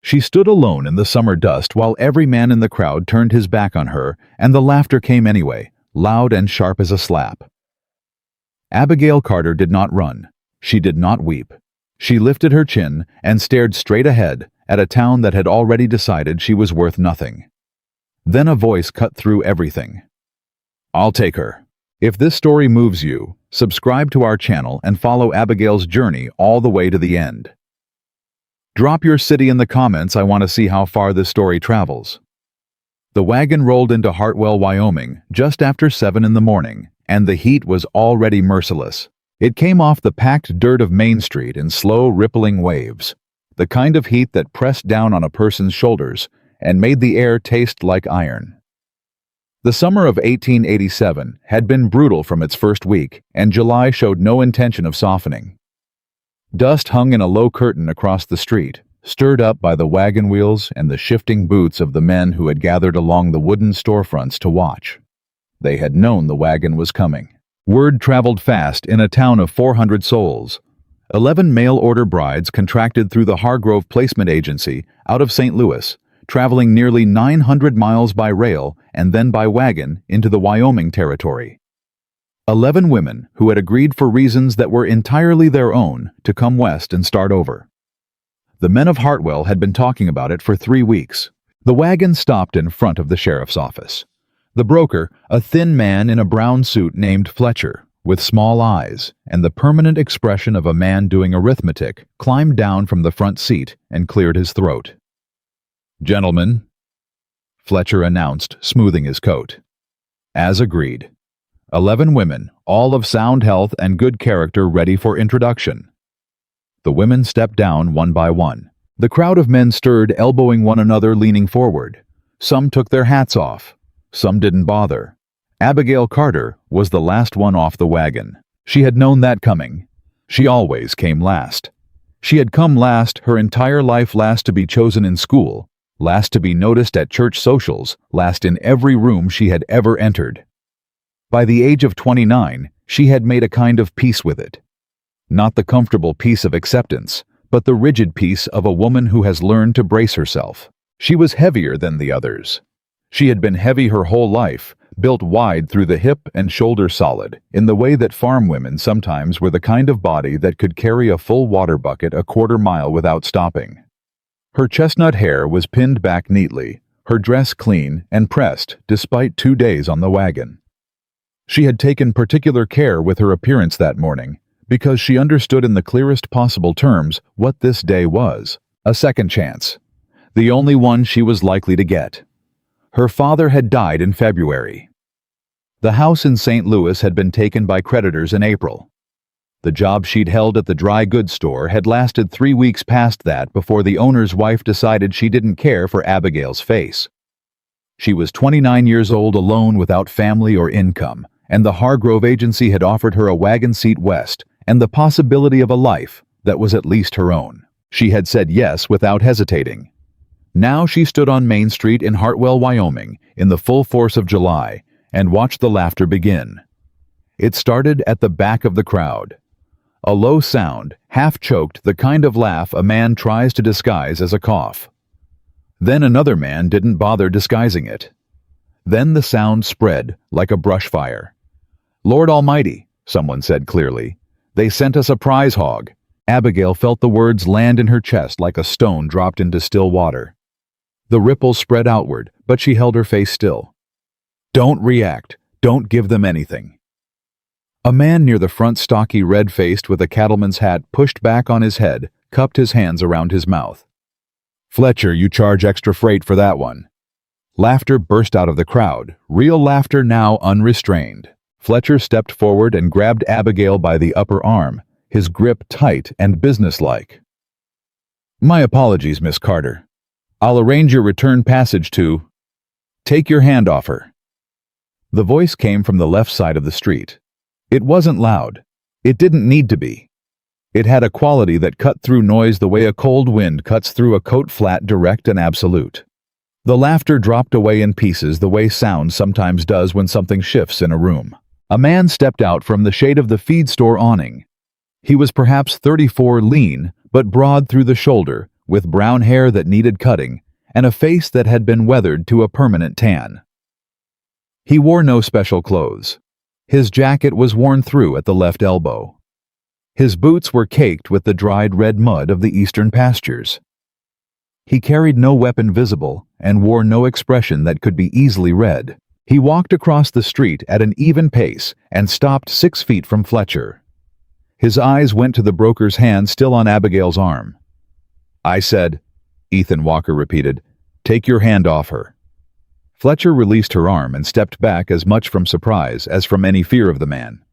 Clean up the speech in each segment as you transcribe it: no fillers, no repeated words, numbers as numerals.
She stood alone in the summer dust while every man in the crowd turned his back on her, and the laughter came anyway, loud and sharp as a slap. Abigail Carter did not run. She did not weep. She lifted her chin and stared straight ahead at a town that had already decided she was worth nothing. Then a voice cut through everything. "I'll take her." If this story moves you, subscribe to our channel and follow Abigail's journey all the way to the end. Drop your city in the comments. I want to see how far this story travels. The wagon rolled into Hartwell, Wyoming, just after 7 in the morning, and the heat was already merciless. It came off the packed dirt of Main Street in slow, rippling waves, the kind of heat that pressed down on a person's shoulders and made the air taste like iron. The summer of 1887 had been brutal from its first week, and July showed no intention of softening. Dust hung in a low curtain across the street, stirred up by the wagon wheels and the shifting boots of the men who had gathered along the wooden storefronts to watch. They had known the wagon was coming. Word traveled fast in a town of 400 souls. 11 mail-order brides contracted through the Hargrove Placement Agency out of St. Louis, traveling nearly 900 miles by rail and then by wagon into the Wyoming Territory. 11 women who had agreed for reasons that were entirely their own to come west and start over. The men of Hartwell had been talking about it for 3 weeks. The wagon stopped in front of the sheriff's office. The broker, a thin man in a brown suit named Fletcher, with small eyes and the permanent expression of a man doing arithmetic, climbed down from the front seat and cleared his throat. "Gentlemen," Fletcher announced, smoothing his coat. "As agreed. 11 women, all of sound health and good character, ready for introduction." The women stepped down one by one. The crowd of men stirred, elbowing one another, leaning forward. Some took their hats off. Some didn't bother. Abigail Carter was the last one off the wagon. She had known that coming. She always came last. She had come last her entire life, last to be chosen in school, last to be noticed at church socials, last in every room she had ever entered. By the age of 29, she had made a kind of peace with it. Not the comfortable peace of acceptance, but the rigid peace of a woman who has learned to brace herself. She was heavier than the others. She had been heavy her whole life, built wide through the hip and shoulder solid, in the way that farm women sometimes were, the kind of body that could carry a full water bucket a quarter mile without stopping. Her chestnut hair was pinned back neatly, her dress clean and pressed despite 2 days on the wagon. She had taken particular care with her appearance that morning, because she understood in the clearest possible terms what this day was: a second chance, the only one she was likely to get. Her father had died in February. The house in St. Louis had been taken by creditors in April. The job she'd held at the dry goods store had lasted 3 weeks past that before the owner's wife decided she didn't care for Abigail's face. She was 29 years old, alone, without family or income, and the Hargrove Agency had offered her a wagon seat west and the possibility of a life that was at least her own. She had said yes without hesitating. Now she stood on Main Street in Hartwell, Wyoming, in the full force of July, and watched the laughter begin. It started at the back of the crowd. A low sound, half-choked, the kind of laugh a man tries to disguise as a cough. Then another man didn't bother disguising it. Then the sound spread like a brush fire. "Lord Almighty," someone said clearly, "they sent us a prize hog." Abigail felt the words land in her chest like a stone dropped into still water. The ripples spread outward, but she held her face still. "Don't react. Don't give them anything." A man near the front, stocky, red-faced, with a cattleman's hat pushed back on his head, cupped his hands around his mouth. "Fletcher, you charge extra freight for that one." Laughter burst out of the crowd, real laughter now unrestrained. Fletcher stepped forward and grabbed Abigail by the upper arm, his grip tight and businesslike. "My apologies, Miss Carter. I'll arrange your return passage to—" "Take your hand off her." The voice came from the left side of the street. It wasn't loud. It didn't need to be. It had a quality that cut through noise the way a cold wind cuts through a coat, flat, direct, and absolute. The laughter dropped away in pieces the way sound sometimes does when something shifts in a room. A man stepped out from the shade of the feed store awning. He was perhaps 34, lean, but broad through the shoulder, with brown hair that needed cutting and a face that had been weathered to a permanent tan. He wore no special clothes. His jacket was worn through at the left elbow. His boots were caked with the dried red mud of the eastern pastures. He carried no weapon visible and wore no expression that could be easily read. He walked across the street at an even pace and stopped 6 feet from Fletcher. His eyes went to the broker's hand still on Abigail's arm. "I said," Ethan Walker repeated, "take your hand off her." Fletcher released her arm and stepped back as much from surprise as from any fear of the man.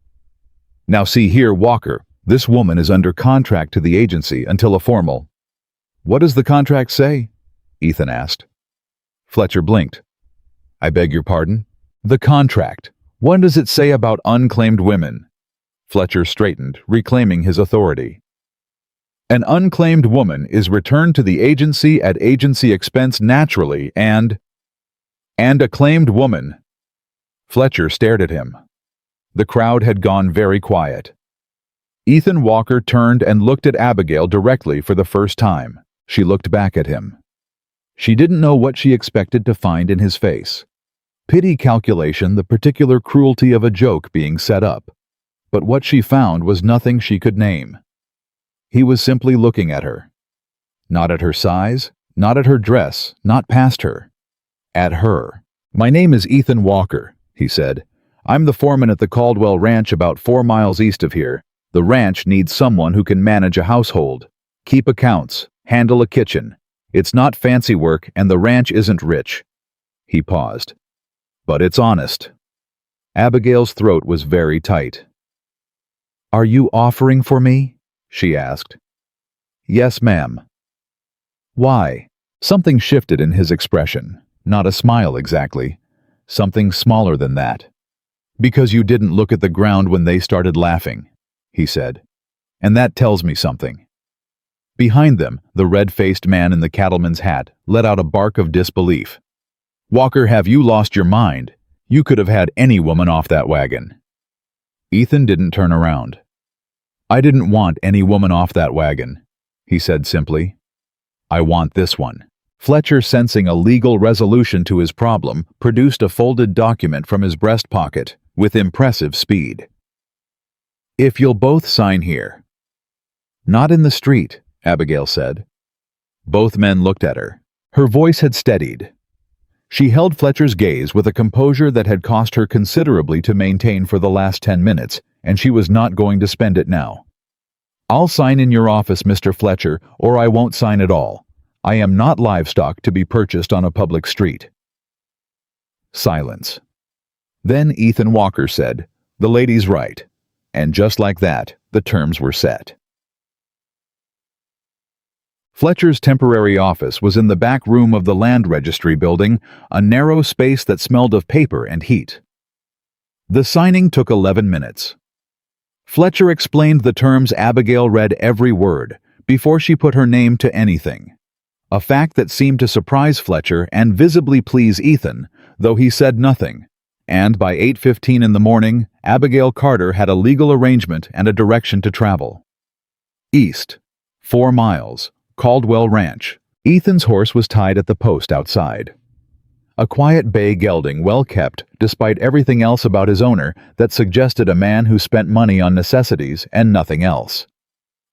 "Now see here, Walker, this woman is under contract to the agency until a formal—" "What does the contract say?" Ethan asked. Fletcher blinked. "I beg your pardon?" "The contract. What does it say about unclaimed women?" Fletcher straightened, reclaiming his authority. "An unclaimed woman is returned to the agency at agency expense naturally and a claimed woman." Fletcher stared at him. The crowd had gone very quiet. Ethan Walker turned and looked at Abigail directly for the first time. She looked back at him. She didn't know what she expected to find in his face. Pity, calculation, the particular cruelty of a joke being set up. But what she found was nothing she could name. He was simply looking at her. Not at her size, not at her dress, not past her. At her. "My name is Ethan Walker," he said. "I'm the foreman at the Caldwell Ranch about 4 miles east of here. The ranch needs someone who can manage a household, keep accounts, handle a kitchen. It's not fancy work and the ranch isn't rich." He paused. "But it's honest." Abigail's throat was very tight. "Are you offering for me?" she asked. "Yes, ma'am." "Why?" Something shifted in his expression. Not a smile exactly. Something smaller than that. "Because you didn't look at the ground when they started laughing," he said. "And that tells me something." Behind them, the red-faced man in the cattleman's hat let out a bark of disbelief. "Walker, have you lost your mind? You could have had any woman off that wagon." Ethan didn't turn around. "I didn't want any woman off that wagon," he said simply. "I want this one." Fletcher, sensing a legal resolution to his problem, produced a folded document from his breast pocket with impressive speed. "If you'll both sign here." "Not in the street," Abigail said. Both men looked at her. Her voice had steadied. She held Fletcher's gaze with a composure that had cost her considerably to maintain for the last 10 minutes, and she was not going to spend it now. "I'll sign in your office, Mr. Fletcher, or I won't sign at all. I am not livestock to be purchased on a public street." Silence. Then Ethan Walker said, "The lady's right." And just like that, the terms were set. Fletcher's temporary office was in the back room of the land registry building, a narrow space that smelled of paper and heat. The signing took 11 minutes. Fletcher explained the terms. Abigail read every word before she put her name to anything. A fact that seemed to surprise Fletcher and visibly please Ethan, though he said nothing. And by 8:15 in the morning, Abigail Carter had a legal arrangement and a direction to travel. East, 4 miles, Caldwell Ranch. Ethan's horse was tied at the post outside. A quiet bay gelding, well kept, despite everything else about his owner that suggested a man who spent money on necessities and nothing else.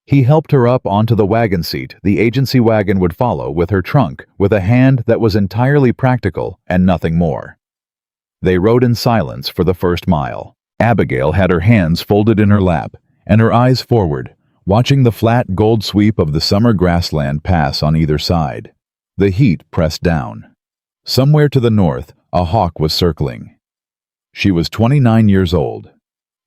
He helped her up onto the wagon seat the agency wagon would follow with her trunk, with a hand that was entirely practical and nothing more. They rode in silence for the first mile. Abigail had her hands folded in her lap and her eyes forward, watching the flat gold sweep of the summer grassland pass on either side. The heat pressed down. Somewhere to the north, a hawk was circling. She was 29 years old.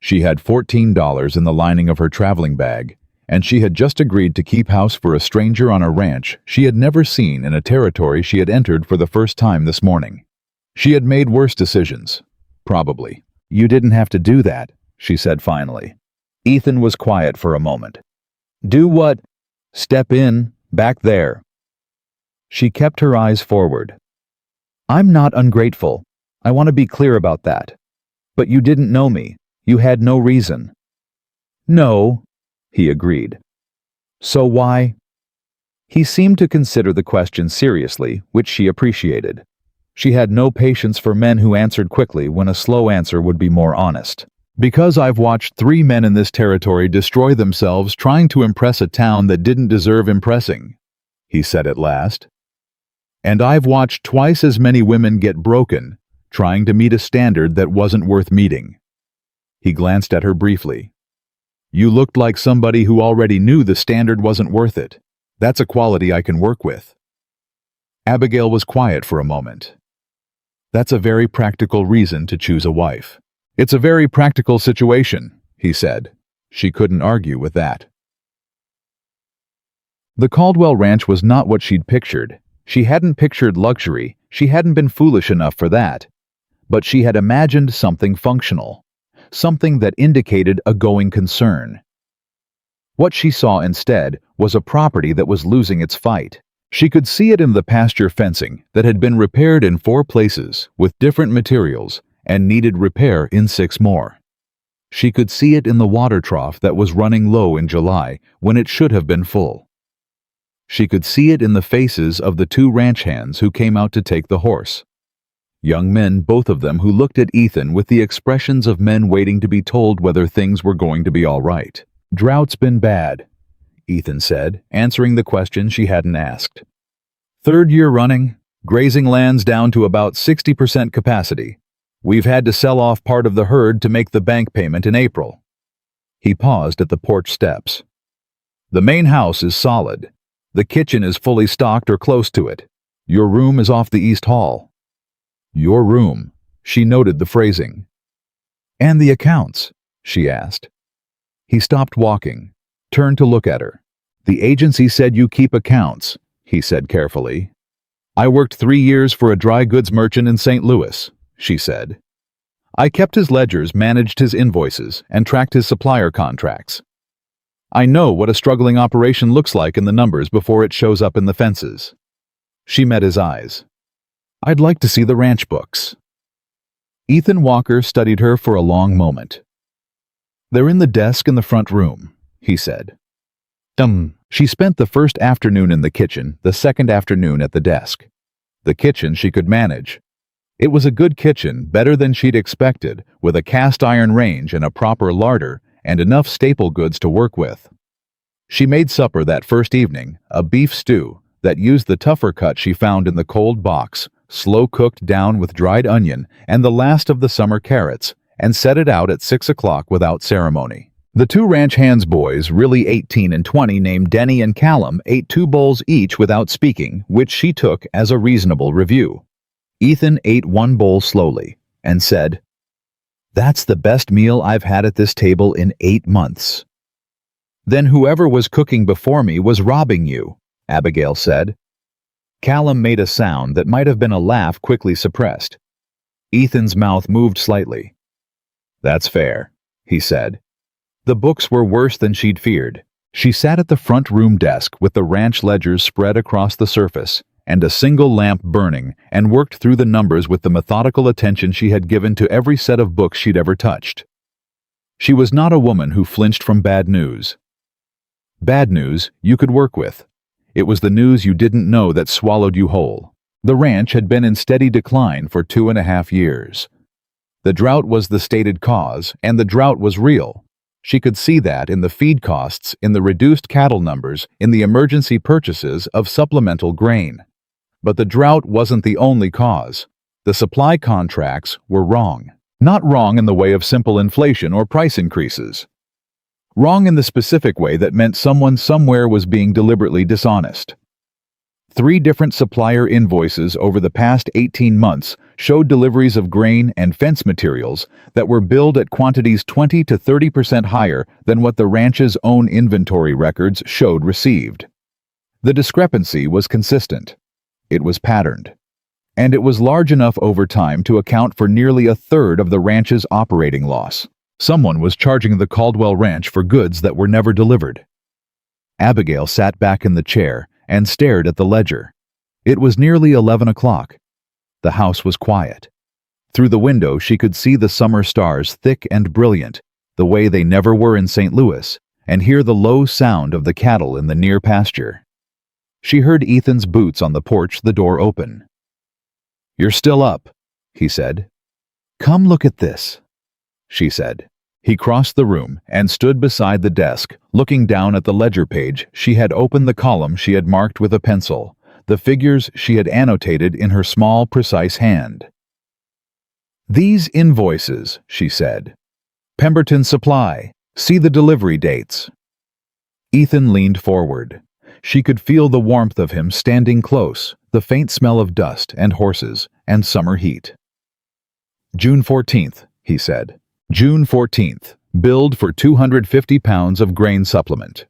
She had $14 in the lining of her traveling bag, and she had just agreed to keep house for a stranger on a ranch she had never seen in a territory she had entered for the first time this morning. She had made worse decisions. Probably. "You didn't have to do that," she said finally. Ethan was quiet for a moment. "Do what?" "Step in, back there." She kept her eyes forward. "I'm not ungrateful. I want to be clear about that. But you didn't know me. You had no reason." "No," he agreed. "So why?" He seemed to consider the question seriously, which she appreciated. She had no patience for men who answered quickly when a slow answer would be more honest. "Because I've watched 3 men in this territory destroy themselves trying to impress a town that didn't deserve impressing," he said at last. "And I've watched twice as many women get broken, trying to meet a standard that wasn't worth meeting." He glanced at her briefly. "You looked like somebody who already knew the standard wasn't worth it. That's a quality I can work with." Abigail was quiet for a moment. "That's a very practical reason to choose a wife." "It's a very practical situation," he said. She couldn't argue with that. The Caldwell Ranch was not what she'd pictured. She hadn't pictured luxury. She hadn't been foolish enough for that. But she had imagined something functional, something that indicated a going concern. What she saw instead was a property that was losing its fight. She could see it in the pasture fencing that had been repaired in 4 places with different materials and needed repair in 6 more. She could see it in the water trough that was running low in July when it should have been full. She could see it in the faces of the 2 ranch hands who came out to take the horse. Young men, both of them, who looked at Ethan with the expressions of men waiting to be told whether things were going to be all right. "Drought's been bad," Ethan said, answering the question she hadn't asked. "3rd year running, grazing land's down to about 60% capacity. We've had to sell off part of the herd to make the bank payment in April." He paused at the porch steps. "The main house is solid. The kitchen is fully stocked or close to it. Your room is off the east hall." "Your room," she noted the phrasing. "And the accounts?" she asked. He stopped walking, turned to look at her. "The agency said you keep accounts," he said carefully. "I worked 3 years for a dry goods merchant in St. Louis," she said. "I kept his ledgers, managed his invoices, and tracked his supplier contracts. I know what a struggling operation looks like in the numbers before it shows up in the fences." She met his eyes. "I'd like to see the ranch books." Ethan Walker studied her for a long moment. "They're in the desk in the front room," he said. She spent the first afternoon in the kitchen, the second afternoon at the desk. The kitchen she could manage. It was a good kitchen, better than she'd expected, with a cast iron range and a proper larder and enough staple goods to work with. She made supper that first evening, a beef stew that used the tougher cut she found in the cold box, slow-cooked down with dried onion and the last of the summer carrots, and set it out at 6 o'clock without ceremony. The 2 ranch hands boys, really 18 and 20, named Denny and Callum, ate 2 bowls each without speaking, which she took as a reasonable review. Ethan ate 1 bowl slowly and said, "That's the best meal I've had at this table in 8 months." "Then whoever was cooking before me was robbing you," Abigail said. Callum made a sound that might have been a laugh quickly suppressed. Ethan's mouth moved slightly. "That's fair," he said. The books were worse than she'd feared. She sat at the front room desk with the ranch ledgers spread across the surface and a single lamp burning and worked through the numbers with the methodical attention she had given to every set of books she'd ever touched. She was not a woman who flinched from bad news. Bad news you could work with. It was the news you didn't know that swallowed you whole. The ranch had been in steady decline for 2.5 years. The drought was the stated cause, and the drought was real. She could see that in the feed costs, in the reduced cattle numbers, in the emergency purchases of supplemental grain. But the drought wasn't the only cause. The supply contracts were wrong. Not wrong in the way of simple inflation or price increases. Wrong in the specific way that meant someone somewhere was being deliberately dishonest. 3 different supplier invoices over the past 18 months showed deliveries of grain and fence materials that were billed at quantities 20 to 30% higher than what the ranch's own inventory records showed received. The discrepancy was consistent. It was patterned. And it was large enough over time to account for nearly 1/3 of the ranch's operating loss. Someone was charging the Caldwell Ranch for goods that were never delivered. Abigail sat back in the chair and stared at the ledger. It was nearly 11 o'clock. The house was quiet. Through the window she could see the summer stars thick and brilliant, the way they never were in St. Louis, and hear the low sound of the cattle in the near pasture. She heard Ethan's boots on the porch, the door open. "You're still up," he said. "Come look at this," she said. He crossed the room and stood beside the desk, looking down at the ledger page. She had opened the column she had marked with a pencil, the figures she had annotated in her small, precise hand. "These invoices," she said. "Pemberton Supply. See the delivery dates." Ethan leaned forward. She could feel the warmth of him standing close, the faint smell of dust and horses and summer heat. "June 14th, he said. "June 14th. Billed for 250 pounds of grain supplement.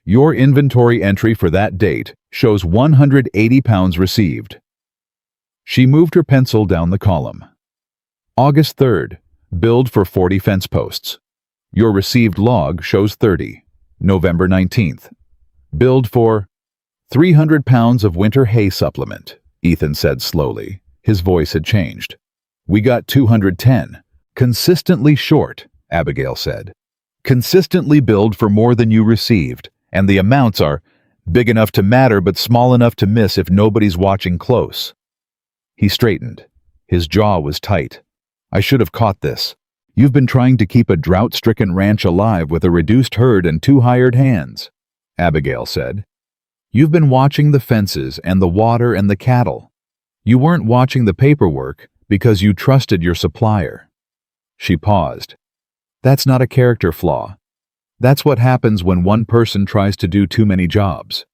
Your inventory entry for that date shows 180 pounds received." She moved her pencil down the column. "August 3rd. Billed for 40 fence posts. Your received log shows 30. November 19th. Billed for 300 pounds of winter hay supplement," Ethan said slowly. His voice had changed. "We got 210. Consistently short," Abigail said. "Consistently billed for more than you received, and the amounts are big enough to matter but small enough to miss if nobody's watching close." He straightened. His jaw was tight. "I should have caught this. You've been trying to keep a drought-stricken ranch alive with a reduced herd and 2 hired hands," Abigail said. "You've been watching the fences and the water and the cattle. You weren't watching the paperwork because you trusted your supplier." She paused. "That's not a character flaw. That's what happens when one person tries to do too many jobs."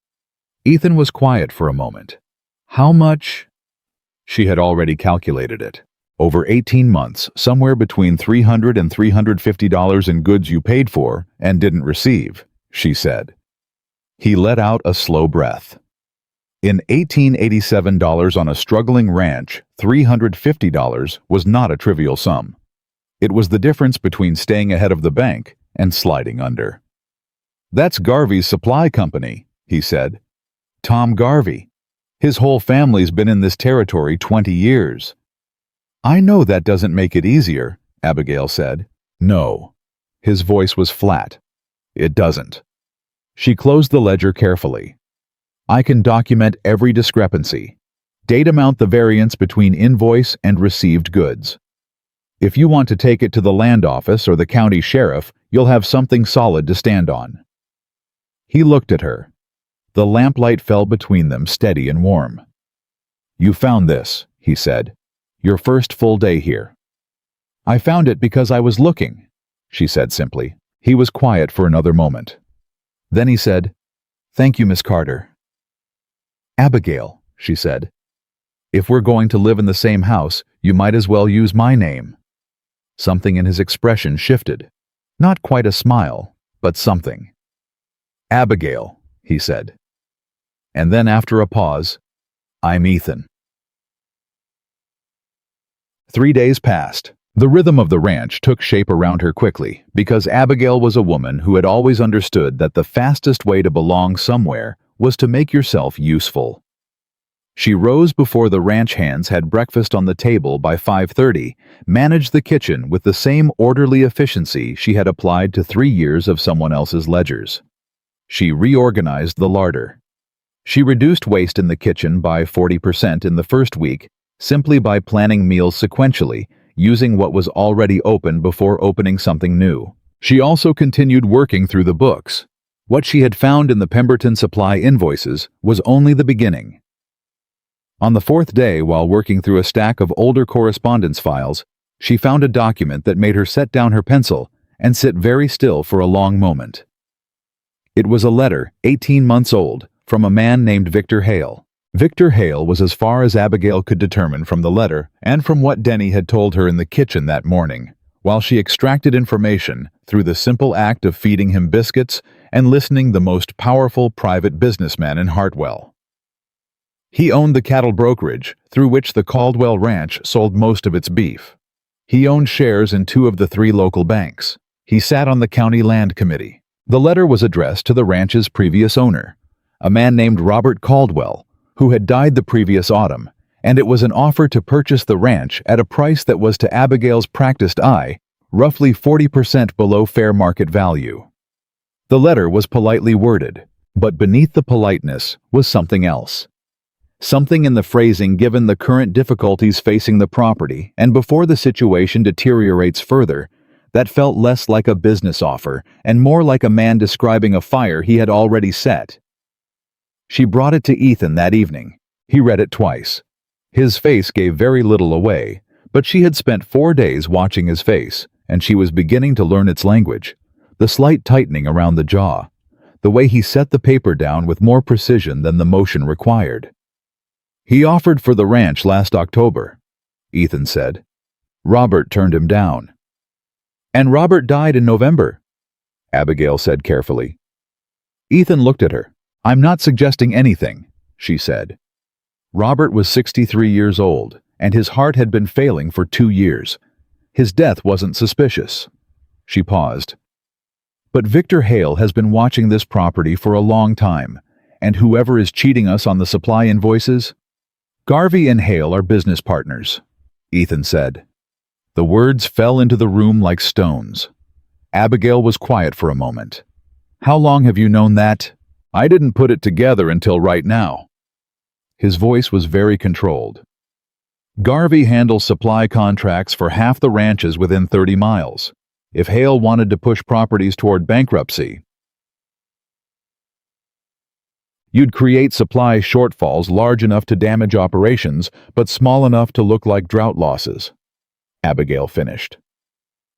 Ethan was quiet for a moment. "How much?" She had already calculated it. "Over 18 months, somewhere between $300 and $350 in goods you paid for and didn't receive," she said. He let out a slow breath. In $1887 on a struggling ranch, $350 was not a trivial sum. It was the difference between staying ahead of the bank and sliding under. "That's Garvey's supply company," he said. "Tom Garvey. His whole family's been in this territory 20 years. "I know that doesn't make it easier," Abigail said. "No." His voice was flat. "It doesn't." She closed the ledger carefully. "I can document every discrepancy. Date amount the variance between invoice and received goods. If you want to take it to the land office or the county sheriff, you'll have something solid to stand on." He looked at her. The lamplight fell between them, steady and warm. "You found this," he said. "Your first full day here." "I found it because I was looking," she said simply. He was quiet for another moment. Then he said, "Thank you, Miss Carter." "Abigail," she said. "If we're going to live in the same house, you might as well use my name." Something in his expression shifted. Not quite a smile, but something. "Abigail," he said. And then after a pause, "I'm Ethan." 3 days passed. The rhythm of the ranch took shape around her quickly, because Abigail was a woman who had always understood that the fastest way to belong somewhere was to make yourself useful. She rose before the ranch hands had breakfast on the table by 5:30, managed the kitchen with the same orderly efficiency she had applied to 3 years of someone else's ledgers. She reorganized the larder. She reduced waste in the kitchen by 40% in the first week, simply by planning meals sequentially, using what was already open before opening something new. She also continued working through the books. What she had found in the Pemberton Supply invoices was only the beginning. On the 4th day, while working through a stack of older correspondence files, she found a document that made her set down her pencil and sit very still for a long moment. It was a letter, 18 months old, from a man named Victor Hale. Victor Hale was as far as Abigail could determine from the letter and from what Denny had told her in the kitchen that morning, while she extracted information through the simple act of feeding him biscuits and listening the most powerful private businessman in Hartwell. He owned the cattle brokerage through which the Caldwell Ranch sold most of its beef. He owned shares in 2 of the 3 local banks. He sat on the county land committee. The letter was addressed to the ranch's previous owner, a man named Robert Caldwell, who had died the previous autumn, and it was an offer to purchase the ranch at a price that was to Abigail's practiced eye roughly 40% below fair market value. The letter was politely worded. But beneath the politeness was something else. Something in the phrasing given the current difficulties facing the property and before the situation deteriorates further, that felt less like a business offer and more like a man describing a fire he had already set. She brought it to Ethan that evening. He read it twice. His face gave very little away, but she had spent 4 days watching his face, and she was beginning to learn its language. The slight tightening around the jaw, the way he set the paper down with more precision than the motion required. "He offered for the ranch last October," Ethan said. "Robert turned him down." "And Robert died in November," Abigail said carefully. Ethan looked at her. "I'm not suggesting anything," she said. Robert was 63 years old, and his heart had been failing for 2 years. His death wasn't suspicious. She paused. "But Victor Hale has been watching this property for a long time, and whoever is cheating us on the supply invoices—" "Garvey and Hale are business partners," Ethan said. The words fell into the room like stones. Abigail was quiet for a moment. "How long have you known that?" "I didn't put it together until right now." His voice was very controlled. "Garvey handles supply contracts for half the ranches within 30 miles. If Hale wanted to push properties toward bankruptcy, you'd create supply shortfalls large enough to damage operations, but small enough to look like drought losses," Abigail finished.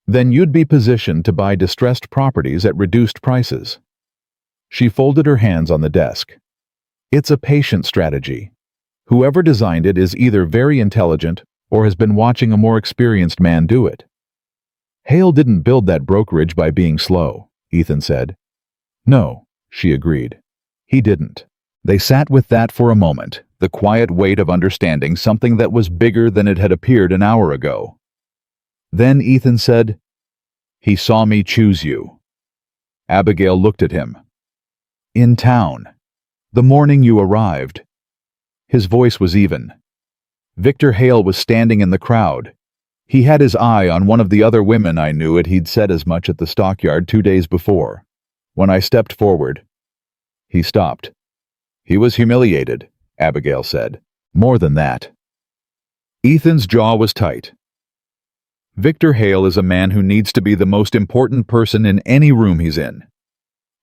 "Then you'd be positioned to buy distressed properties at reduced prices." She folded her hands on the desk. "It's a patient strategy. Whoever designed it is either very intelligent or has been watching a more experienced man do it." "Hale didn't build that brokerage by being slow," Ethan said. "No," she agreed. "He didn't." They sat with that for a moment, the quiet weight of understanding something that was bigger than it had appeared an hour ago. Then Ethan said, "He saw me choose you." Abigail looked at him. "In town. The morning you arrived." His voice was even. "Victor Hale was standing in the crowd. He had his eye on one of the other women I knew, and he'd said as much at the stockyard 2 days before. When I stepped forward—" He stopped. "He was humiliated," Abigail said. "More than that." Ethan's jaw was tight. Victor Hale is a man who needs to be the most important person in any room he's in.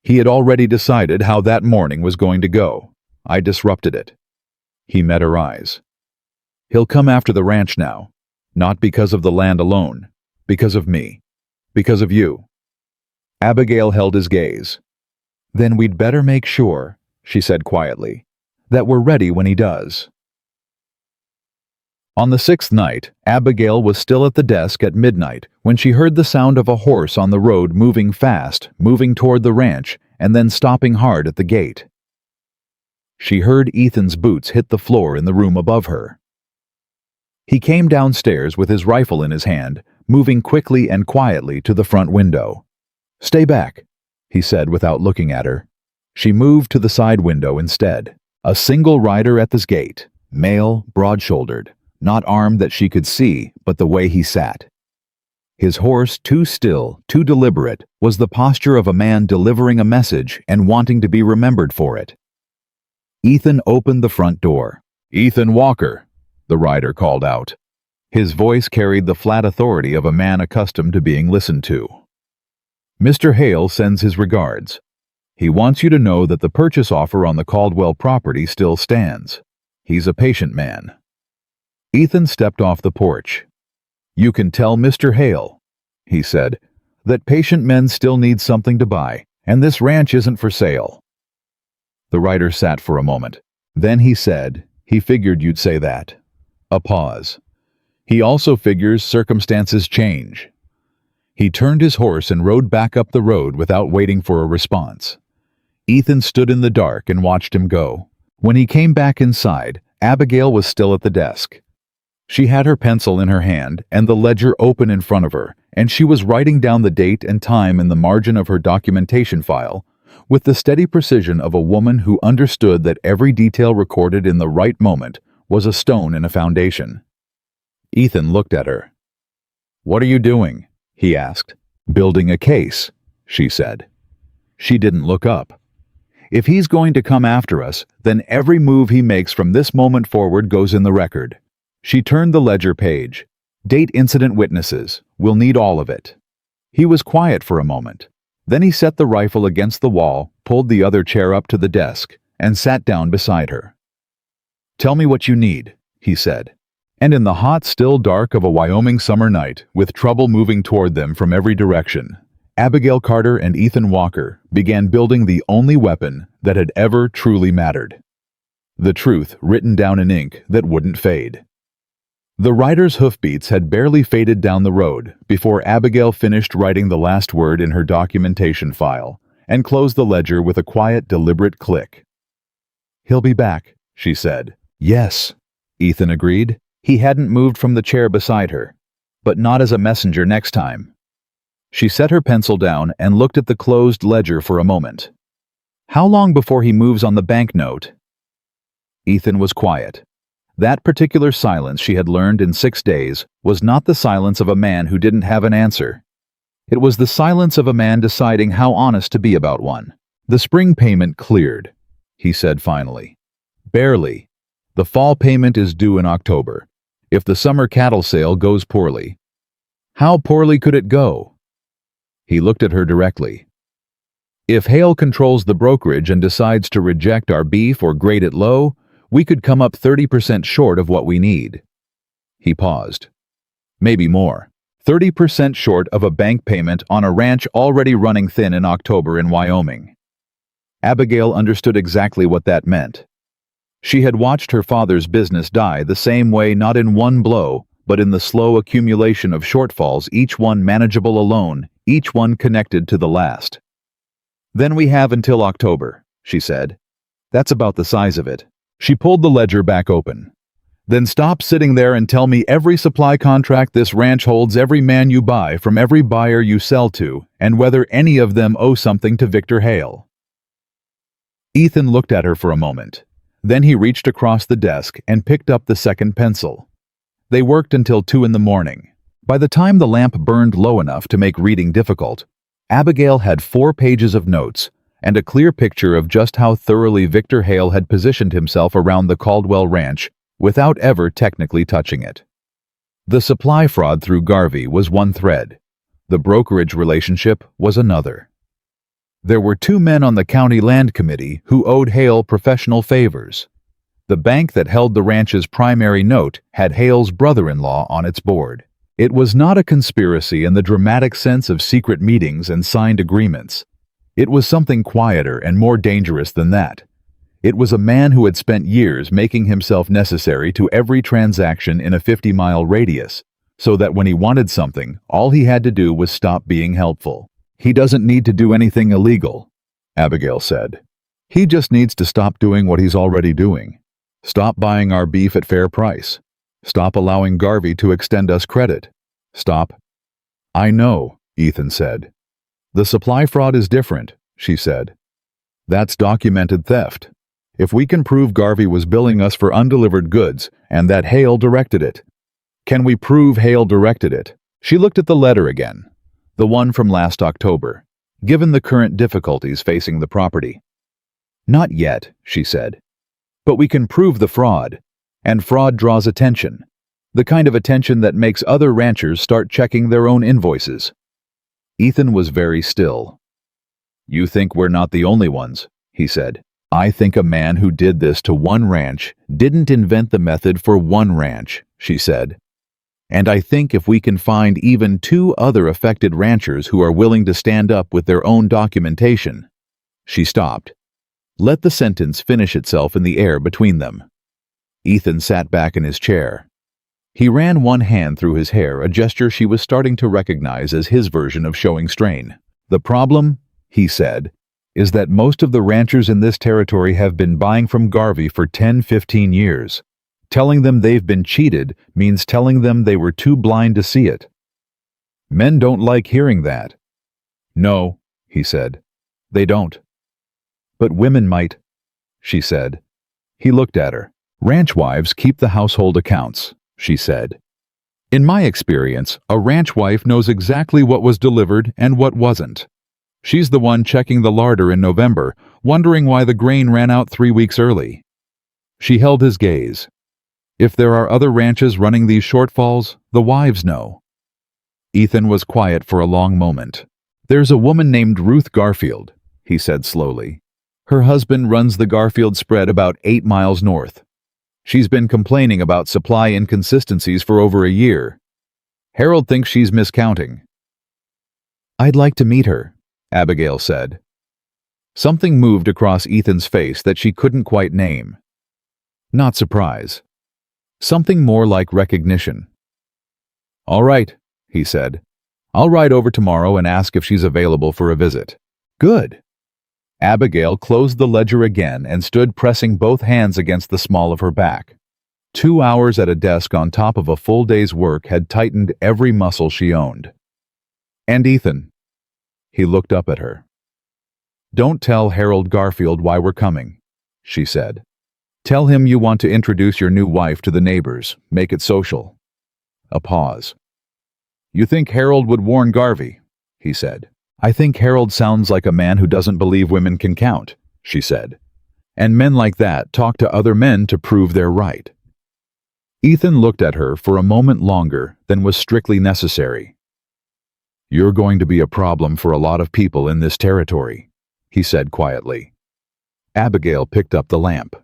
He had already decided how that morning was going to go. I disrupted it. He met her eyes. "He'll come after the ranch now. Not because of the land alone. Because of me. Because of you." Abigail held his gaze. "Then we'd better make sure," she said quietly, "that we're ready when he does." On the 6th night, Abigail was still at the desk at midnight when she heard the sound of a horse on the road moving fast, moving toward the ranch, and then stopping hard at the gate. She heard Ethan's boots hit the floor in the room above her. He came downstairs with his rifle in his hand, moving quickly and quietly to the front window. "Stay back," he said without looking at her. She moved to the side window instead. A single rider at this gate, male, broad-shouldered, not armed that she could see, but the way he sat. His horse, too still, too deliberate, was the posture of a man delivering a message and wanting to be remembered for it. Ethan opened the front door. "Ethan Walker," the rider called out. His voice carried the flat authority of a man accustomed to being listened to. "Mr. Hale sends his regards. He wants you to know that the purchase offer on the Caldwell property still stands. He's a patient man." Ethan stepped off the porch. "You can tell Mr. Hale," he said, "that patient men still need something to buy, and this ranch isn't for sale." The rider sat for a moment. Then he said, "He figured you'd say that." A pause. "He also figures circumstances change." He turned his horse and rode back up the road without waiting for a response. Ethan stood in the dark and watched him go. When he came back inside, Abigail was still at the desk. She had her pencil in her hand and the ledger open in front of her, and she was writing down the date and time in the margin of her documentation file, with the steady precision of a woman who understood that every detail recorded in the right moment was a stone in a foundation. Ethan looked at her. "What are you doing?" he asked. "Building a case," she said. She didn't look up. If he's going to come after us, then every move he makes from this moment forward goes in the record. She turned the ledger page. Date incident witnesses. We'll need all of it. He was quiet for a moment. Then he set the rifle against the wall, pulled the other chair up to the desk, and sat down beside her. "Tell me what you need," he said. And in the hot, still dark of a Wyoming summer night, with trouble moving toward them from every direction, Abigail Carter and Ethan Walker began building the only weapon that had ever truly mattered. The truth written down in ink that wouldn't fade. The rider's hoofbeats had barely faded down the road before Abigail finished writing the last word in her documentation file and closed the ledger with a quiet, deliberate click. "He'll be back," she said. "Yes," Ethan agreed. He hadn't moved from the chair beside her. "But not as a messenger next time." She set her pencil down and looked at the closed ledger for a moment. "How long before he moves on the banknote?" Ethan was quiet. That particular silence, she had learned in 6 days, was not the silence of a man who didn't have an answer. It was the silence of a man deciding how honest to be about one. "The spring payment cleared," he said finally. "Barely. The fall payment is due in October, if the summer cattle sale goes poorly." "How poorly could it go?" He looked at her directly. "If Hale controls the brokerage and decides to reject our beef or grade it low, we could come up 30% short of what we need." He paused. "Maybe more. 30% short of a bank payment on a ranch already running thin in October in Wyoming." Abigail understood exactly what that meant. She had watched her father's business die the same way, not in one blow, but in the slow accumulation of shortfalls, each one manageable alone, each one connected to the last. "Then we have until October," she said. "That's about the size of it." She pulled the ledger back open. "Then stop sitting there and tell me every supply contract this ranch holds, every man you buy from every buyer you sell to, and whether any of them owe something to Victor Hale." Ethan looked at her for a moment. Then he reached across the desk and picked up the second pencil. They worked until 2 in the morning. By the time the lamp burned low enough to make reading difficult, Abigail had 4 pages of notes and a clear picture of just how thoroughly Victor Hale had positioned himself around the Caldwell Ranch without ever technically touching it. The supply fraud through Garvey was one thread. The brokerage relationship was another. There were 2 men on the county land committee who owed Hale professional favors. The bank that held the ranch's primary note had Hale's brother-in-law on its board. It was not a conspiracy in the dramatic sense of secret meetings and signed agreements. It was something quieter and more dangerous than that. It was a man who had spent years making himself necessary to every transaction in a 50-mile radius, so that when he wanted something, all he had to do was stop being helpful. "He doesn't need to do anything illegal," Abigail said. "He just needs to stop doing what he's already doing. Stop buying our beef at fair price. Stop allowing Garvey to extend us credit. Stop." "I know," Ethan said. "The supply fraud is different," she said. "That's documented theft. If we can prove Garvey was billing us for undelivered goods and that Hale directed it." "Can we prove Hale directed it?" She looked at the letter again, the one from last October, given the current difficulties facing the property. "Not yet," she said. "But we can prove the fraud, and fraud draws attention, the kind of attention that makes other ranchers start checking their own invoices." Ethan was very still. "You think we're not the only ones," he said. "I think a man who did this to one ranch didn't invent the method for one ranch," she said. "And I think if we can find even 2 other affected ranchers who are willing to stand up with their own documentation." She stopped. Let the sentence finish itself in the air between them. Ethan sat back in his chair. He ran one hand through his hair, a gesture she was starting to recognize as his version of showing strain. "The problem," he said, "is that most of the ranchers in this territory have been buying from Garvey for 10-15 years. Telling them they've been cheated means telling them they were too blind to see it. Men don't like hearing that." "No," he said, "they don't." "But women might," she said. He looked at her. "Ranch wives keep the household accounts," she said. "In my experience, a ranch wife knows exactly what was delivered and what wasn't. She's the one checking the larder in November, wondering why the grain ran out 3 weeks early. She held his gaze. If there are other ranches running these shortfalls, the wives know. Ethan was quiet for a long moment. There's a woman named Ruth Garfield, he said slowly. Her husband runs the Garfield spread about 8 miles north. She's been complaining about supply inconsistencies for over a year. Harold thinks she's miscounting. I'd like to meet her, Abigail said. Something moved across Ethan's face that she couldn't quite name. Not surprise. Something more like recognition. All right, he said. I'll ride over tomorrow and ask if she's available for a visit. Good. Abigail closed the ledger again and stood pressing both hands against the small of her back. 2 hours at a desk on top of a full day's work had tightened every muscle she owned. And Ethan. He looked up at her. Don't tell Harold Garfield why we're coming, she said. Tell him you want to introduce your new wife to the neighbors. Make it social. A pause. You think Harold would warn Garvey? He said. I think Harold sounds like a man who doesn't believe women can count, she said. And men like that talk to other men to prove they're right. Ethan looked at her for a moment longer than was strictly necessary. You're going to be a problem for a lot of people in this territory, he said quietly. Abigail picked up the lamp.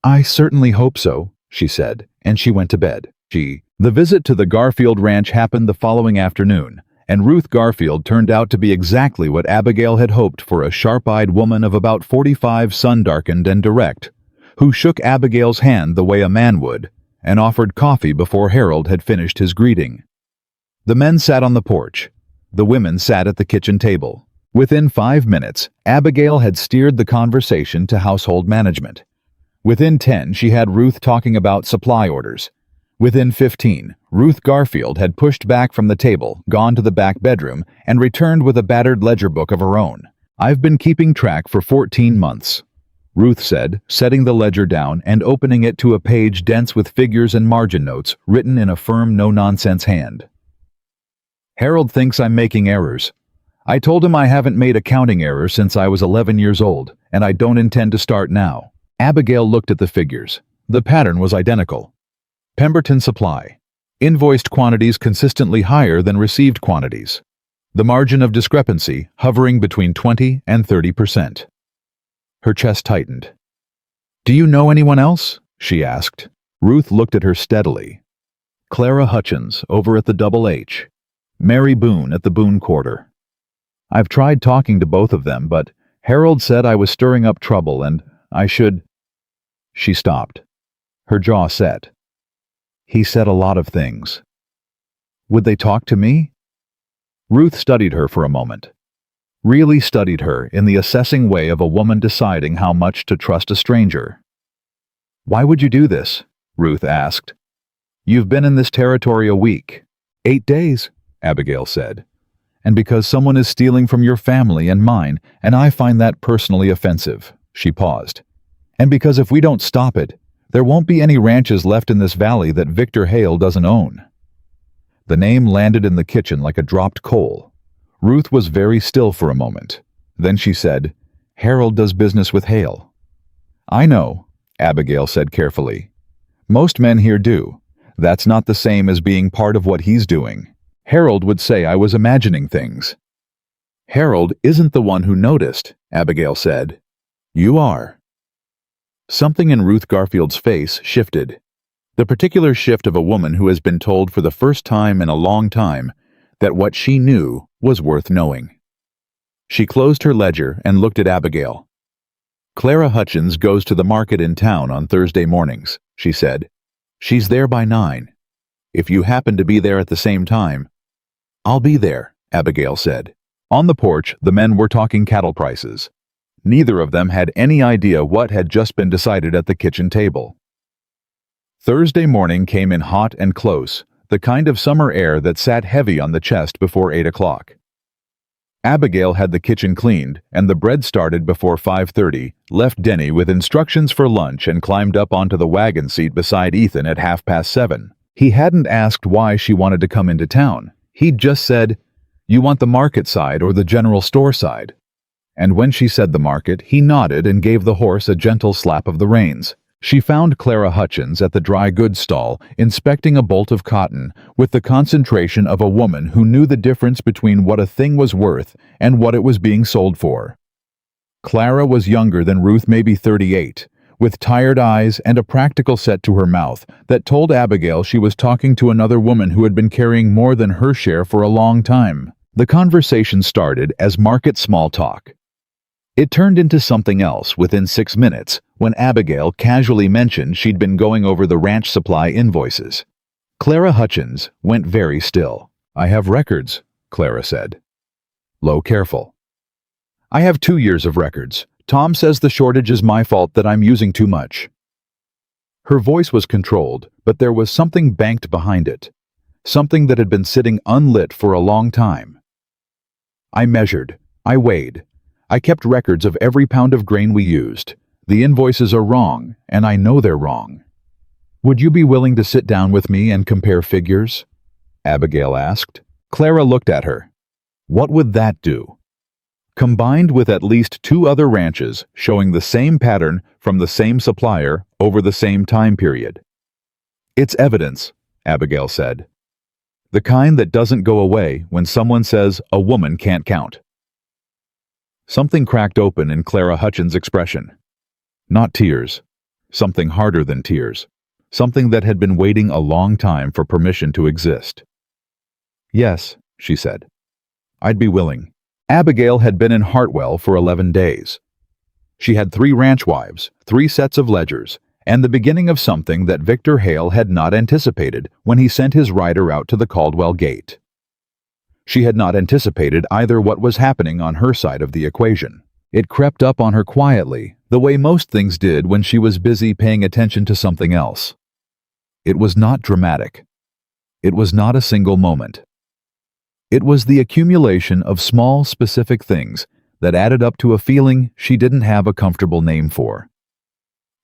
I certainly hope so, she said, and she went to bed. The visit to the Garfield ranch happened the following afternoon, and Ruth Garfield turned out to be exactly what Abigail had hoped for, a sharp-eyed woman of about 45, sun-darkened and direct, who shook Abigail's hand the way a man would, and offered coffee before Harold had finished his greeting. The men sat on the porch. The women sat at the kitchen table. Within 5 minutes, Abigail had steered the conversation to household management. Within 10, she had Ruth talking about supply orders. Within 15, Ruth Garfield had pushed back from the table, gone to the back bedroom, and returned with a battered ledger book of her own. I've been keeping track for 14 months, Ruth said, setting the ledger down and opening it to a page dense with figures and margin notes written in a firm, no-nonsense hand. Harold thinks I'm making errors. I told him I haven't made a counting error since I was 11 years old, and I don't intend to start now. Abigail looked at the figures. The pattern was identical. Pemberton Supply. Invoiced quantities consistently higher than received quantities. The margin of discrepancy hovering between 20 and 30%. Her chest tightened. Do you know anyone else? She asked. Ruth looked at her steadily. Clara Hutchins, over at the Double H. Mary Boone at the Boone Quarter. I've tried talking to both of them, but Harold said I was stirring up trouble and I should... She stopped. Her jaw set. He said a lot of things. Would they talk to me? Ruth studied her for a moment. Really studied her in the assessing way of a woman deciding how much to trust a stranger. Why would you do this? Ruth asked. You've been in this territory a week. 8 days, Abigail said. And because someone is stealing from your family and mine, and I find that personally offensive. She paused. And because if we don't stop it, there won't be any ranches left in this valley that Victor Hale doesn't own. The name landed in the kitchen like a dropped coal. Ruth was very still for a moment. Then she said, Harold does business with Hale. I know, Abigail said carefully. Most men here do. That's not the same as being part of what he's doing. Harold would say I was imagining things. Harold isn't the one who noticed, Abigail said. You are. Something in Ruth Garfield's face shifted. The particular shift of a woman who has been told for the first time in a long time that what she knew was worth knowing. She closed her ledger and looked at Abigail. Clara Hutchins goes to the market in town on Thursday mornings, she said. She's there by 9. If you happen to be there at the same time... I'll be there, Abigail said. On the porch, the men were talking cattle prices. Neither of them had any idea what had just been decided at the kitchen table. Thursday morning came in hot and close, the kind of summer air that sat heavy on the chest before 8 o'clock. Abigail had the kitchen cleaned, and the bread started before 5:30, left Denny with instructions for lunch and climbed up onto the wagon seat beside Ethan at 7:30. He hadn't asked why she wanted to come into town. He'd just said, "You want the market side or the general store side?" And when she said the market, he nodded and gave the horse a gentle slap of the reins. She found Clara Hutchins at the dry goods stall, inspecting a bolt of cotton, with the concentration of a woman who knew the difference between what a thing was worth and what it was being sold for. Clara was younger than Ruth, maybe 38, with tired eyes and a practical set to her mouth that told Abigail she was talking to another woman who had been carrying more than her share for a long time. The conversation started as market small talk. It turned into something else within 6 minutes when Abigail casually mentioned she'd been going over the ranch supply invoices. Clara Hutchins went very still. "I have records," Clara said. "Low, careful." "I have 2 years of records. Tom says the shortage is my fault, that I'm using too much." Her voice was controlled, but there was something banked behind it. Something that had been sitting unlit for a long time. "I measured. I weighed. I kept records of every pound of grain we used. The invoices are wrong, and I know they're wrong." "Would you be willing to sit down with me and compare figures?" Abigail asked. Clara looked at her. What would that do? Combined with at least 2 other ranches showing the same pattern from the same supplier over the same time period. "It's evidence," Abigail said. "The kind that doesn't go away when someone says a woman can't count." Something cracked open in Clara Hutchins' expression. Not tears. Something harder than tears. Something that had been waiting a long time for permission to exist. "Yes," she said. "I'd be willing." Abigail had been in Hartwell for 11 days. She had 3 ranch wives, 3 sets of ledgers, and the beginning of something that Victor Hale had not anticipated when he sent his rider out to the Caldwell gate. She had not anticipated either what was happening on her side of the equation. It crept up on her quietly, the way most things did when she was busy paying attention to something else. It was not dramatic. It was not a single moment. It was the accumulation of small, specific things that added up to a feeling she didn't have a comfortable name for.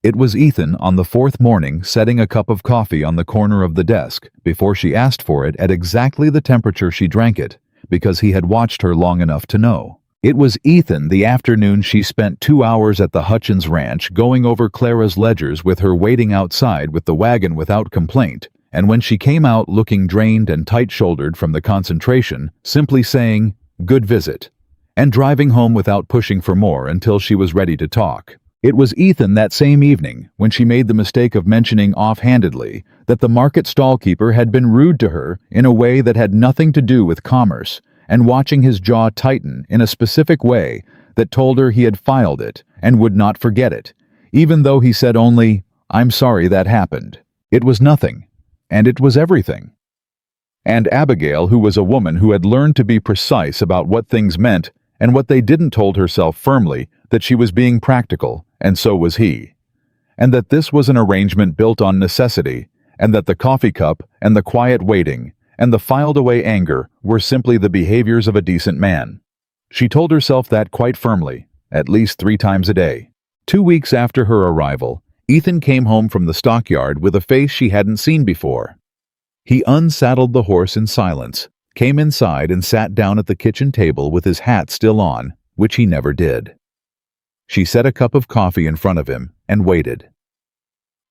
It was Ethan on the 4th morning setting a cup of coffee on the corner of the desk before she asked for it at exactly the temperature she drank it, because he had watched her long enough to know. It was Ethan the afternoon she spent 2 hours at the Hutchins Ranch going over Clara's ledgers with her waiting outside with the wagon without complaint, and when she came out looking drained and tight-shouldered from the concentration, simply saying, "Good visit," and driving home without pushing for more until she was ready to talk. It was Ethan that same evening when she made the mistake of mentioning offhandedly that the market stallkeeper had been rude to her in a way that had nothing to do with commerce, and watching his jaw tighten in a specific way that told her he had filed it and would not forget it, even though he said only, "I'm sorry that happened." It was nothing, and it was everything. And Abigail, who was a woman who had learned to be precise about what things meant and what they didn't, told herself firmly that she was being practical, and so was he, and that this was an arrangement built on necessity, and that the coffee cup and the quiet waiting and the filed-away anger were simply the behaviors of a decent man. She told herself that quite firmly, at least 3 times a day. 2 weeks after her arrival, Ethan came home from the stockyard with a face she hadn't seen before. He unsaddled the horse in silence, came inside and sat down at the kitchen table with his hat still on, which he never did. She set a cup of coffee in front of him and waited.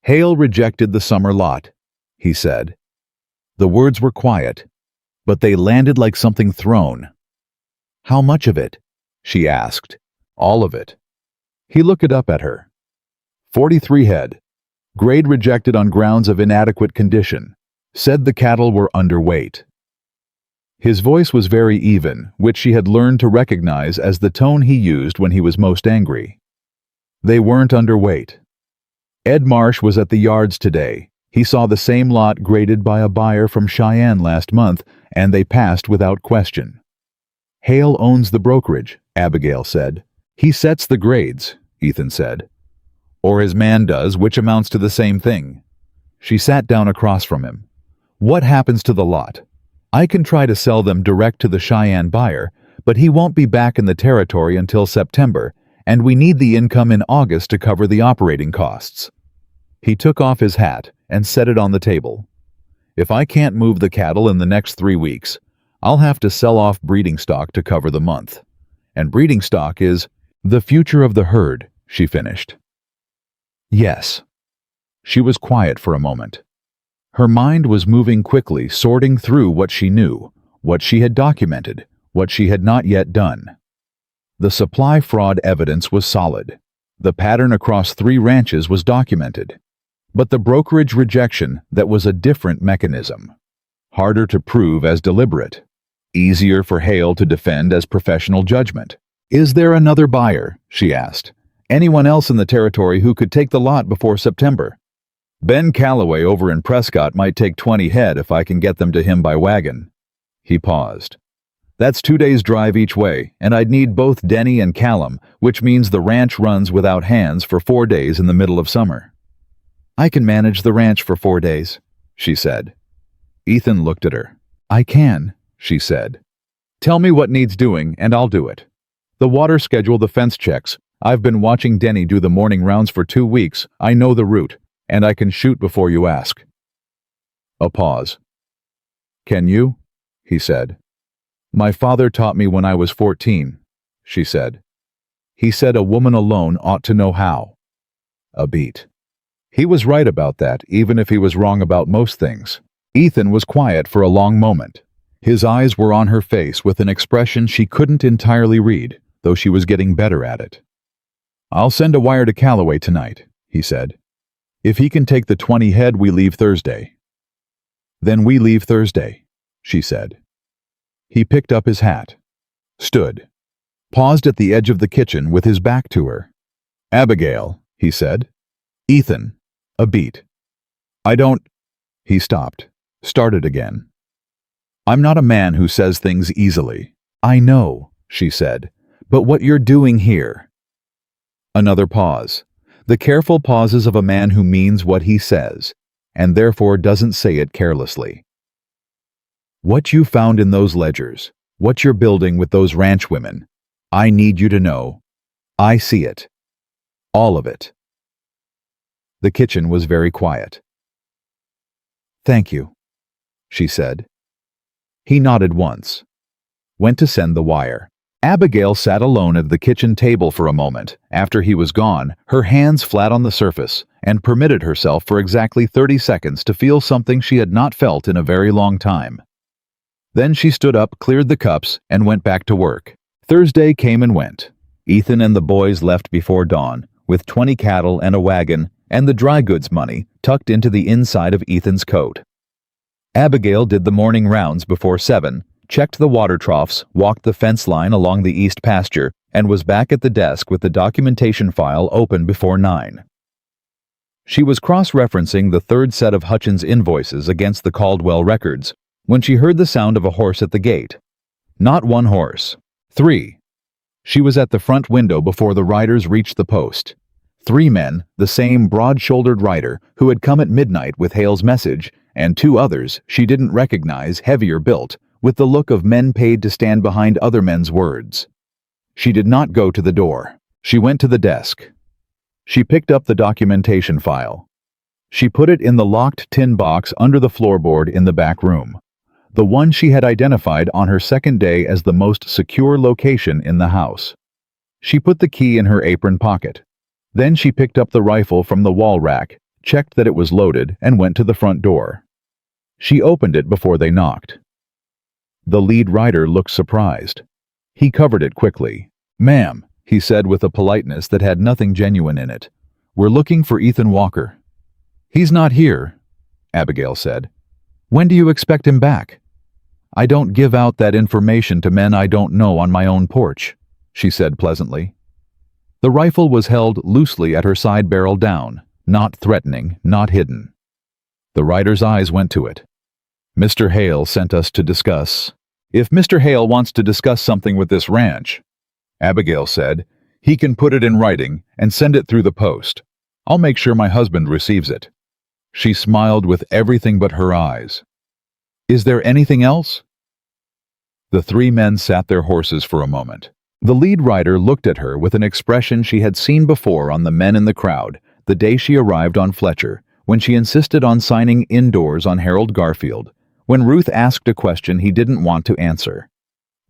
"Hale rejected the summer lot," he said. The words were quiet, but they landed like something thrown. "How much of it?" she asked. "All of it." He looked up at her. 43 head. Grade rejected on grounds of inadequate condition. Said the cattle were underweight. His voice was very even, which she had learned to recognize as the tone he used when he was most angry. They weren't underweight. Ed Marsh was at the yards today. He saw the same lot graded by a buyer from Cheyenne last month, and they passed without question. "Hale owns the brokerage," Abigail said. "He sets the grades," Ethan said. "Or his man does, which amounts to the same thing." She sat down across from him. "What happens to the lot? I can try to sell them direct to the Cheyenne buyer, but he won't be back in the territory until September, and we need the income in August to cover the operating costs." He took off his hat and set it on the table. "If I can't move the cattle in the next 3 weeks, I'll have to sell off breeding stock to cover the month. and breeding stock is the future of the herd, she finished. Yes. She was quiet for a moment. Her mind was moving quickly, sorting through what she knew, what she had documented, what she had not yet done. The supply fraud evidence was solid. The pattern across 3 ranches was documented. But the brokerage rejection, that was a different mechanism. Harder to prove as deliberate. Easier for Hale to defend as professional judgment. Is there another buyer? She asked. Anyone else in the territory who could take the lot before September? Ben Calloway over in Prescott might take 20 head if I can get them to him by wagon. He paused. That's 2 days' drive each way, and I'd need both Denny and Callum, which means the ranch runs without hands for 4 days in the middle of summer. I can manage the ranch for 4 days, she said. Ethan looked at her. I can, she said. Tell me what needs doing, and I'll do it. The water schedule, the fence checks. I've been watching Denny do the morning rounds for 2 weeks. I know the route, and I can shoot before you ask. A pause. Can you? He said. My father taught me when I was 14, she said. He said a woman alone ought to know how. A beat. He was right about that, even if he was wrong about most things. Ethan was quiet for a long moment. His eyes were on her face with an expression she couldn't entirely read, though she was getting better at it. I'll send a wire to Calloway tonight, he said. If he can take the 20 head, we leave Thursday. Then we leave Thursday, she said. He picked up his hat, stood, paused at the edge of the kitchen with his back to her. Abigail, he said. Ethan, a beat. I don't... He stopped, started again. I'm not a man who says things easily. I know, she said, but what you're doing here... Another pause. The careful pauses of a man who means what he says, and therefore doesn't say it carelessly. What you found in those ledgers, what you're building with those ranch women, I need you to know. I see it. All of it. The kitchen was very quiet. Thank you, she said. He nodded once. Went to send the wire. Abigail sat alone at the kitchen table for a moment after he was gone, her hands flat on the surface, and permitted herself for exactly 30 seconds to feel something she had not felt in a very long time. Then she stood up, cleared the cups, and went back to work. Thursday came and went. Ethan and the boys left before dawn, with 20 cattle and a wagon, and the dry goods money tucked into the inside of Ethan's coat. Abigail did the morning rounds before 7, checked the water troughs, walked the fence line along the east pasture, and was back at the desk with the documentation file open before 9. She was cross-referencing the 3rd set of Hutchins invoices against the Caldwell records, when she heard the sound of a horse at the gate. Not 1 horse. 3. She was at the front window before the riders reached the post. 3 men, the same broad-shouldered rider who had come at midnight with Hale's message, and 2 others she didn't recognize, heavier built, with the look of men paid to stand behind other men's words. She did not go to the door. She went to the desk. She picked up the documentation file. She put it in the locked tin box under the floorboard in the back room, the one she had identified on her second day as the most secure location in the house. She put the key in her apron pocket. Then she picked up the rifle from the wall rack, checked that it was loaded, and went to the front door. She opened it before they knocked. The lead rider looked surprised. He covered it quickly. "Ma'am," he said with a politeness that had nothing genuine in it, "we're looking for Ethan Walker." "He's not here," Abigail said. "When do you expect him back?" "I don't give out that information to men I don't know on my own porch," she said pleasantly. The rifle was held loosely at her side barrel down, not threatening, not hidden. The rider's eyes went to it. "Mr. Hale sent us to discuss." "If Mr. Hale wants to discuss something with this ranch," Abigail said, "he can put it in writing and send it through the post. I'll make sure my husband receives it." She smiled with everything but her eyes. "Is there anything else?" The 3 men sat their horses for a moment. The lead rider looked at her with an expression she had seen before on the men in the crowd the day she arrived on Fletcher, when she insisted on signing indoors on Harold Garfield, when Ruth asked a question he didn't want to answer.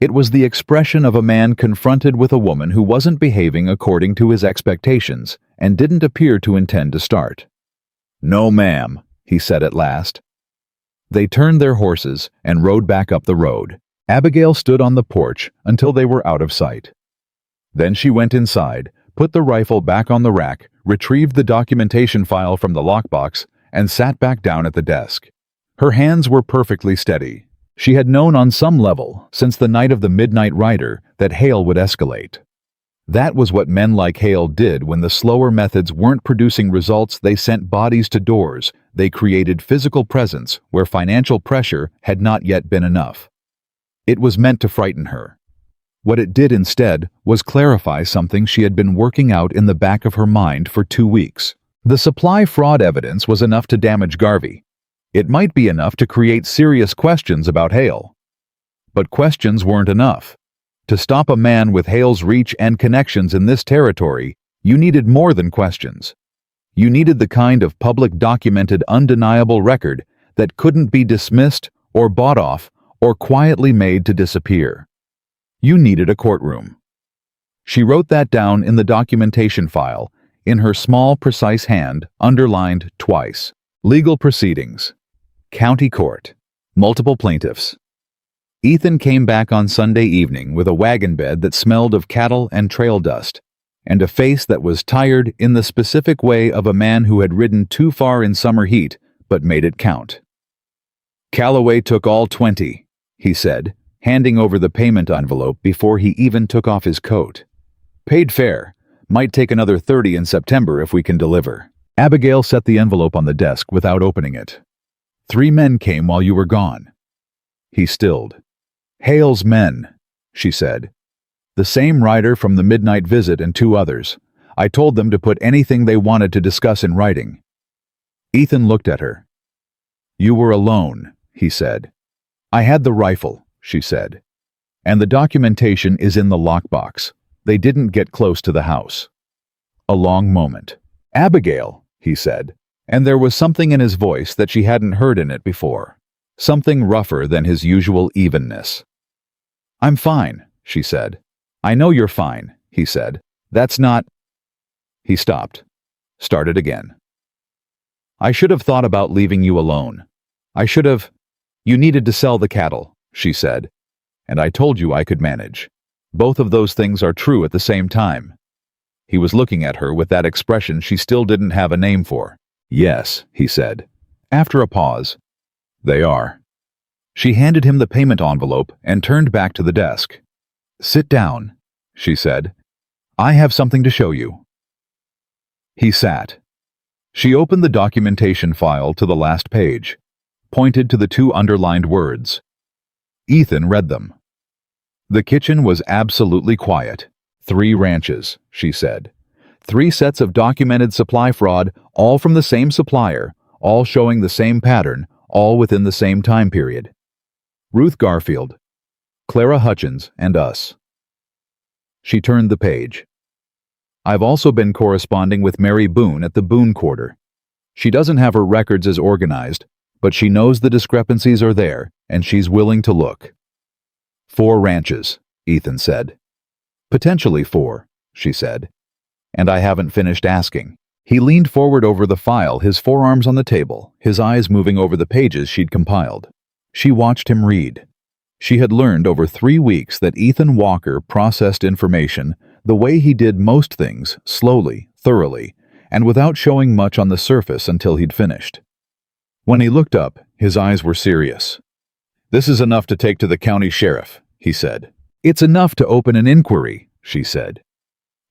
It was the expression of a man confronted with a woman who wasn't behaving according to his expectations and didn't appear to intend to start. "No, ma'am," he said at last. They turned their horses and rode back up the road. Abigail stood on the porch until they were out of sight. Then she went inside, put the rifle back on the rack, retrieved the documentation file from the lockbox, and sat back down at the desk. Her hands were perfectly steady. She had known on some level, since the night of the Midnight Rider, that Hale would escalate. That was what men like Hale did when the slower methods weren't producing results. They sent bodies to doors. They created physical presence where financial pressure had not yet been enough. It was meant to frighten her. What it did instead was clarify something she had been working out in the back of her mind for 2 weeks. The supply fraud evidence was enough to damage Garvey. It might be enough to create serious questions about Hale. But questions weren't enough. To stop a man with Hale's reach and connections in this territory, you needed more than questions. You needed the kind of public documented undeniable record that couldn't be dismissed or bought off or quietly made to disappear. You needed a courtroom. She wrote that down in the documentation file, in her small, precise hand, underlined twice. Legal proceedings. County court. Multiple plaintiffs. Ethan came back on Sunday evening with a wagon bed that smelled of cattle and trail dust, and a face that was tired in the specific way of a man who had ridden too far in summer heat but made it count. "Calloway took all 20, he said, handing over the payment envelope before he even took off his coat. "Paid fair. Might take another 30 in September if we can deliver." Abigail set the envelope on the desk without opening it. "3 men came while you were gone." He stilled. "Hale's men," she said. "The same rider from the midnight visit and 2 others. I told them to put anything they wanted to discuss in writing." Ethan looked at her. "You were alone," he said. "I had the rifle," she said. "And the documentation is in the lockbox. They didn't get close to the house." A long moment. "Abigail," he said, and there was something in his voice that she hadn't heard in it before. Something rougher than his usual evenness. "I'm fine," she said. "I know you're fine," he said. "That's not—" He stopped. Started again. "I should have thought about leaving you alone. I should have— You needed to sell the cattle," she said. "And I told you I could manage. Both of those things are true at the same time." He was looking at her with that expression she still didn't have a name for. "Yes," he said. After a pause, "They are." She handed him the payment envelope and turned back to the desk. "Sit down," she said. "I have something to show you." He sat. She opened the documentation file to the last page, pointed to the 2 underlined words. Ethan read them. The kitchen was absolutely quiet. 3 ranches, she said. 3 sets of documented supply fraud, all from the same supplier, all showing the same pattern, all within the same time period. Ruth Garfield, Clara Hutchins, and us. She turned the page. "I've also been corresponding with Mary Boone at the Boone Quarter. She doesn't have her records as organized, but she knows the discrepancies are there, and she's willing to look." 4 ranches, Ethan said. "Potentially 4, she said. "And I haven't finished asking." He leaned forward over the file, his forearms on the table, his eyes moving over the pages she'd compiled. She watched him read. She had learned over 3 weeks that Ethan Walker processed information the way he did most things, slowly, thoroughly, and without showing much on the surface until he'd finished. When he looked up, his eyes were serious. "This is enough to take to the county sheriff," he said. "It's enough to open an inquiry," she said.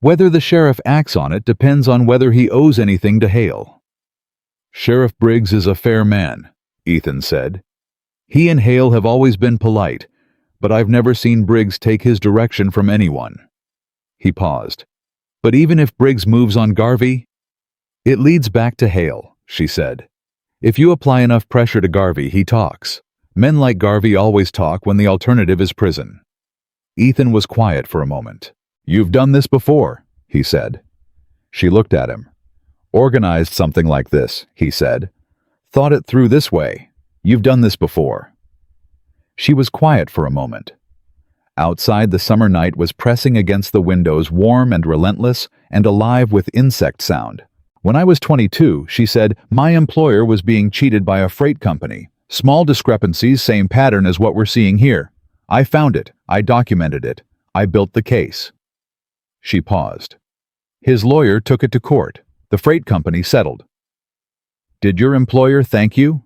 "Whether the sheriff acts on it depends on whether he owes anything to Hale." "Sheriff Briggs is a fair man," Ethan said. "He and Hale have always been polite, but I've never seen Briggs take his direction from anyone." He paused. "But even if Briggs moves on Garvey?" "It leads back to Hale," she said. "If you apply enough pressure to Garvey, he talks. Men like Garvey always talk when the alternative is prison." Ethan was quiet for a moment. "You've done this before," he said. She looked at him. "Organized something like this," he said. "Thought it through this way. You've done this before." She was quiet for a moment. Outside, the summer night was pressing against the windows, warm and relentless and alive with insect sound. When I was 22, she said, my employer was being cheated by a freight company. Small discrepancies, same pattern as what we're seeing here. I found it. I documented it. I built the case. She paused. His lawyer took it to court. The freight company settled. Did your employer thank you?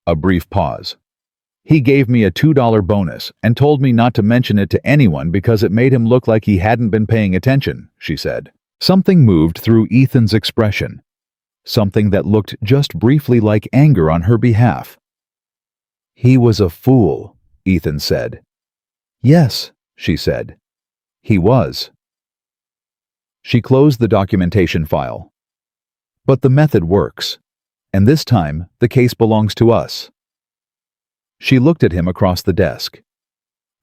A brief pause. He gave me a $2 bonus and told me not to mention it to anyone because it made him look like he hadn't been paying attention, she said. Something moved through Ethan's expression. Something that looked just briefly like anger on her behalf. He was a fool, Ethan said. Yes, she said. He was. She closed the documentation file. But the method works. And this time, the case belongs to us. She looked at him across the desk.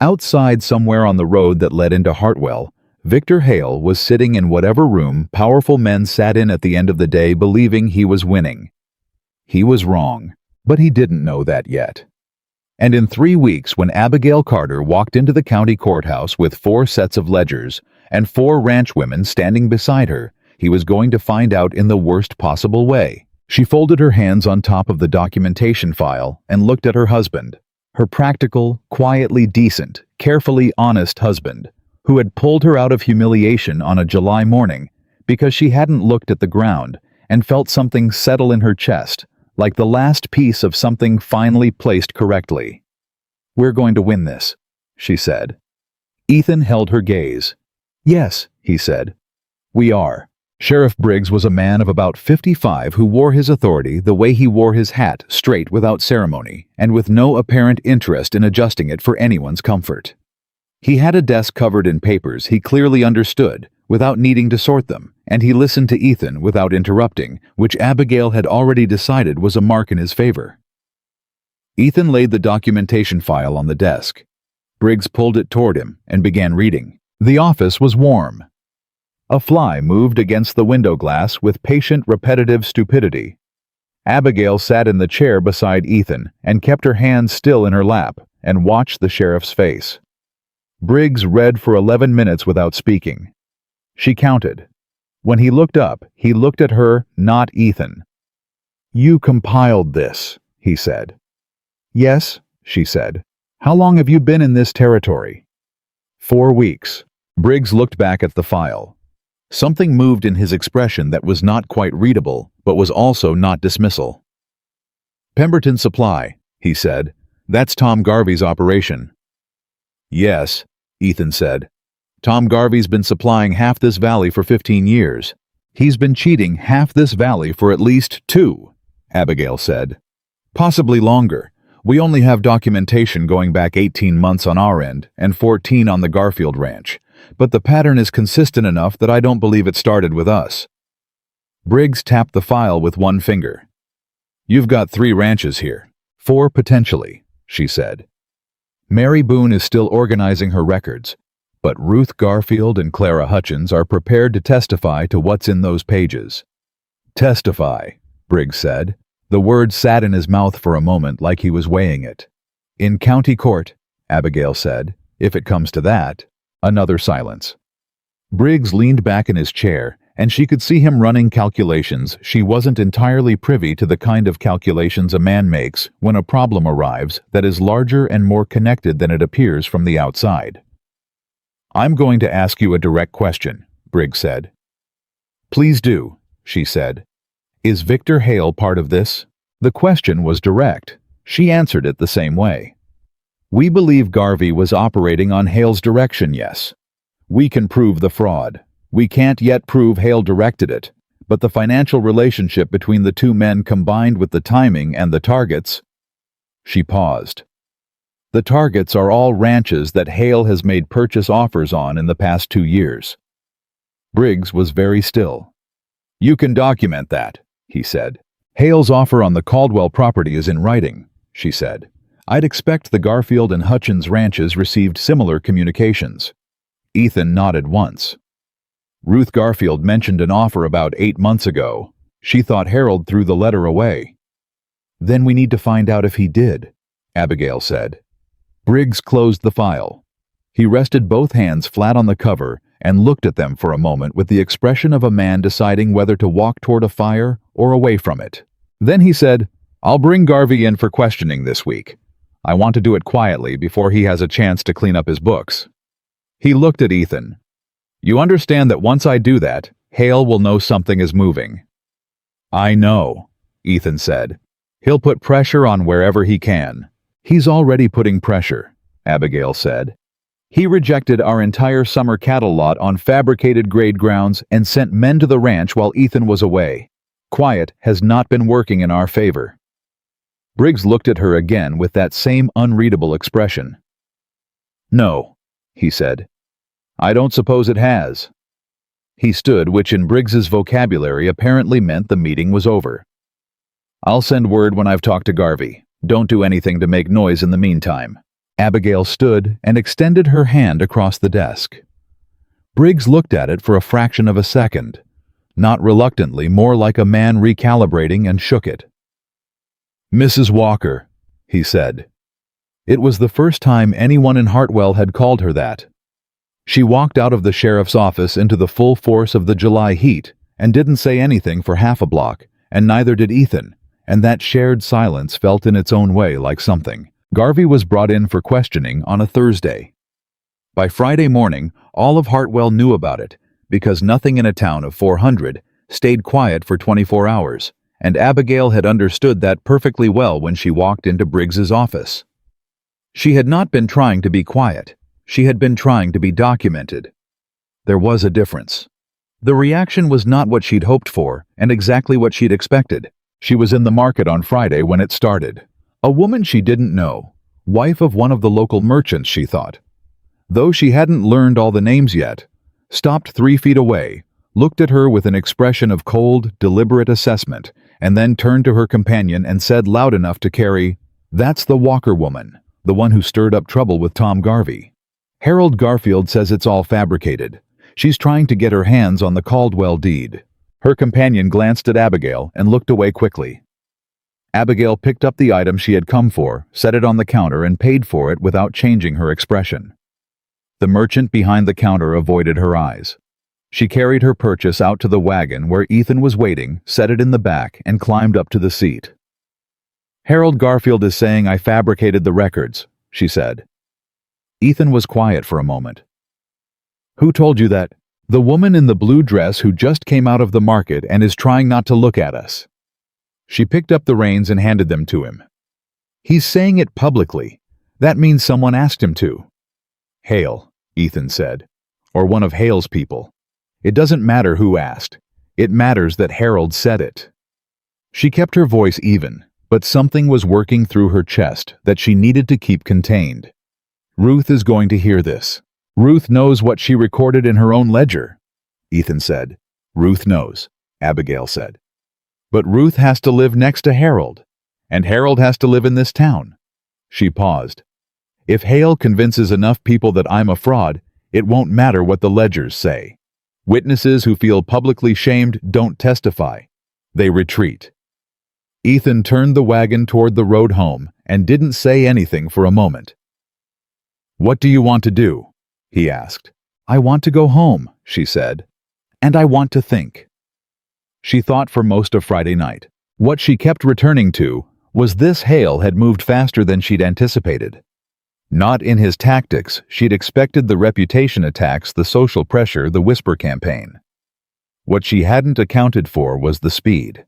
Outside, somewhere on the road that led into Hartwell, Victor Hale was sitting in whatever room powerful men sat in at the end of the day believing he was winning. He was wrong, but he didn't know that yet. And in 3 weeks, when Abigail Carter walked into the county courthouse with 4 sets of ledgers and 4 ranch women standing beside her, he was going to find out in the worst possible way. She folded her hands on top of the documentation file and looked at her husband, her practical, quietly decent, carefully honest husband, who had pulled her out of humiliation on a July morning because she hadn't looked at the ground and felt something settle in her chest, like the last piece of something finally placed correctly. We're going to win this, she said. Ethan held her gaze. Yes, he said. We are. Sheriff Briggs was a man of about 55 who wore his authority the way he wore his hat, straight without ceremony, and with no apparent interest in adjusting it for anyone's comfort. He had a desk covered in papers he clearly understood, without needing to sort them, and he listened to Ethan without interrupting, which Abigail had already decided was a mark in his favor. Ethan laid the documentation file on the desk. Briggs pulled it toward him and began reading. The office was warm. A fly moved against the window glass with patient, repetitive stupidity. Abigail sat in the chair beside Ethan and kept her hands still in her lap and watched the sheriff's face. Briggs read for 11 minutes without speaking. She counted. When he looked up, he looked at her, not Ethan. You compiled this, he said. Yes, she said. How long have you been in this territory? 4 weeks. Briggs looked back at the file. Something moved in his expression that was not quite readable, but was also not dismissal. Pemberton Supply, he said. That's Tom Garvey's operation. Yes, Ethan said. Tom Garvey's been supplying half this valley for 15 years. He's been cheating half this valley for at least 2, Abigail said. Possibly longer. We only have documentation going back 18 months on our end and 14 on the Garfield ranch. But the pattern is consistent enough that I don't believe it started with us. Briggs tapped the file with one finger. You've got 3 ranches here. 4 potentially, she said. Mary Boone is still organizing her records, but Ruth Garfield and Clara Hutchins are prepared to testify to what's in those pages. Testify, Briggs said. The word sat in his mouth for a moment like he was weighing it. In county court, Abigail said, if it comes to that. Another silence. Briggs leaned back in his chair, and she could see him running calculations. She wasn't entirely privy to the kind of calculations a man makes when a problem arrives that is larger and more connected than it appears from the outside. I'm going to ask you a direct question, Briggs said. Please do, she said. Is Victor Hale part of this? The question was direct. She answered it the same way. We believe Garvey was operating on Hale's direction, yes. We can prove the fraud. We can't yet prove Hale directed it, but the financial relationship between the 2 men combined with the timing and the targets. She paused. The targets are all ranches that Hale has made purchase offers on in the past 2 years. Briggs was very still. You can document that, he said. Hale's offer on the Caldwell property is in writing, she said. I'd expect the Garfield and Hutchins ranches received similar communications. Ethan nodded once. Ruth Garfield mentioned an offer about 8 months ago. She thought Harold threw the letter away. Then we need to find out if he did, Abigail said. Briggs closed the file. He rested both hands flat on the cover and looked at them for a moment with the expression of a man deciding whether to walk toward a fire or away from it. Then he said, "I'll bring Garvey in for questioning this week. I want to do it quietly before he has a chance to clean up his books." He looked at Ethan. "You understand that once I do that, Hale will know something is moving." "I know," Ethan said. "He'll put pressure on wherever he can." "He's already putting pressure," Abigail said. "He rejected our entire summer cattle lot on fabricated grade grounds and sent men to the ranch while Ethan was away. Quiet has not been working in our favor." Briggs looked at her again with that same unreadable expression. "No," he said. "I don't suppose it has." He stood, which in Briggs's vocabulary apparently meant the meeting was over. "I'll send word when I've talked to Garvey. Don't do anything to make noise in the meantime." Abigail stood and extended her hand across the desk. Briggs looked at it for a fraction of a second, not reluctantly, more like a man recalibrating, and shook it. "Mrs. Walker," he said. It was the first time anyone in Hartwell had called her that. She walked out of the sheriff's office into the full force of the July heat and didn't say anything for half a block, and neither did Ethan, and that shared silence felt in its own way like something. Garvey was brought in for questioning on a Thursday. By Friday morning, all of Hartwell knew about it, because nothing in a town of 400 stayed quiet for 24 hours, and Abigail had understood that perfectly well when she walked into Briggs's office. She had not been trying to be quiet. She had been trying to be documented. There was a difference. The reaction was not what she'd hoped for, and exactly what she'd expected. She was in the market on Friday when it started. A woman she didn't know, wife of one of the local merchants, she thought. Though she hadn't learned all the names yet, stopped 3 feet away, looked at her with an expression of cold, deliberate assessment, and then turned to her companion and said loud enough to carry, "That's the Walker woman, the one who stirred up trouble with Tom Garvey. Harold Garfield says it's all fabricated. She's trying to get her hands on the Caldwell deed." Her companion glanced at Abigail and looked away quickly. Abigail picked up the item she had come for, set it on the counter, and paid for it without changing her expression. The merchant behind the counter avoided her eyes. She carried her purchase out to the wagon where Ethan was waiting, set it in the back, and climbed up to the seat. "Harold Garfield is saying I fabricated the records," she said. Ethan was quiet for a moment. "Who told you that?" "The woman in the blue dress who just came out of the market and is trying not to look at us." She picked up the reins and handed them to him. "He's saying it publicly. That means someone asked him to." "Hale," Ethan said. "Or one of Hale's people. It doesn't matter who asked. It matters that Harold said it." She kept her voice even, but something was working through her chest that she needed to keep contained. "Ruth is going to hear this. Ruth knows what she recorded in her own ledger," Ethan said. "Ruth knows," Abigail said. "But Ruth has to live next to Harold, and Harold has to live in this town." She paused. "If Hale convinces enough people that I'm a fraud, it won't matter what the ledgers say. Witnesses who feel publicly shamed don't testify. They retreat." Ethan turned the wagon toward the road home and didn't say anything for a moment. "What do you want to do?" he asked. "I want to go home," she said. "And I want to think." She thought for most of Friday night. What she kept returning to was this: Hale had moved faster than she'd anticipated. Not in his tactics. She'd expected the reputation attacks, the social pressure, the whisper campaign. What she hadn't accounted for was the speed.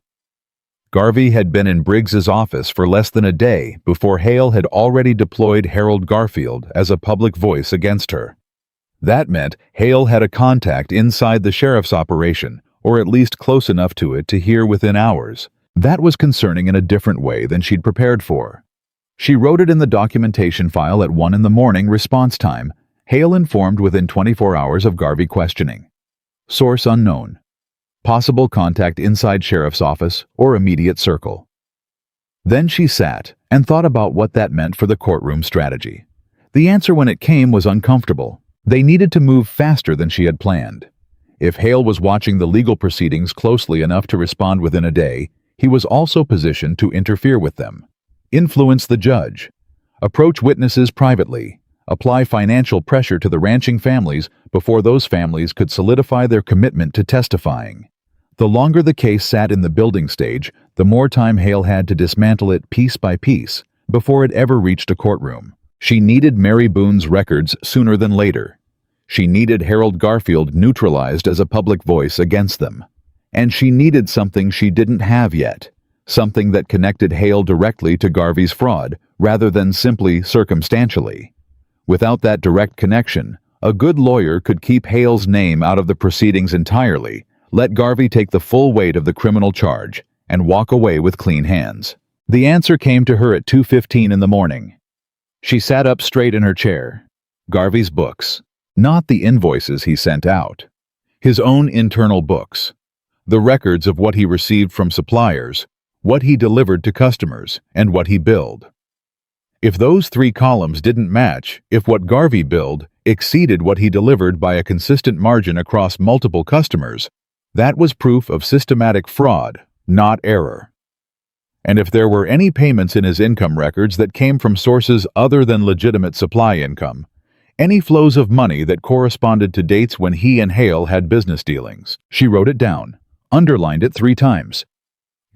Garvey had been in Briggs's office for less than a day before Hale had already deployed Harold Garfield as a public voice against her. That meant Hale had a contact inside the sheriff's operation, or at least close enough to it to hear within hours. That was concerning in a different way than she'd prepared for. She wrote it in the documentation file at 1 in the morning response time. Hale informed within 24 hours of Garvey questioning. Source unknown. Possible contact inside sheriff's office or immediate circle. Then she sat and thought about what that meant for the courtroom strategy. The answer when it came was uncomfortable. They needed to move faster than she had planned. If Hale was watching the legal proceedings closely enough to respond within a day, he was also positioned to interfere with them, influence the judge, approach witnesses privately, apply financial pressure to the ranching families before those families could solidify their commitment to testifying. The longer the case sat in the building stage, the more time Hale had to dismantle it piece by piece before it ever reached a courtroom. She needed Mary Boone's records sooner than later. She needed Harold Garfield neutralized as a public voice against them. And she needed something she didn't have yet, something that connected Hale directly to Garvey's fraud, rather than simply circumstantially. Without that direct connection, a good lawyer could keep Hale's name out of the proceedings entirely, let Garvey take the full weight of the criminal charge, and walk away with clean hands. The answer came to her at 2:15 in the morning. She sat up straight in her chair. Garvey's books. Not the invoices he sent out. His own internal books. The records of what he received from suppliers, what he delivered to customers, and what he billed. If those 3 columns didn't match, if what Garvey billed exceeded what he delivered by a consistent margin across multiple customers, that was proof of systematic fraud, not error. And if there were any payments in his income records that came from sources other than legitimate supply income, any flows of money that corresponded to dates when he and Hale had business dealings, she wrote it down, underlined it 3 times.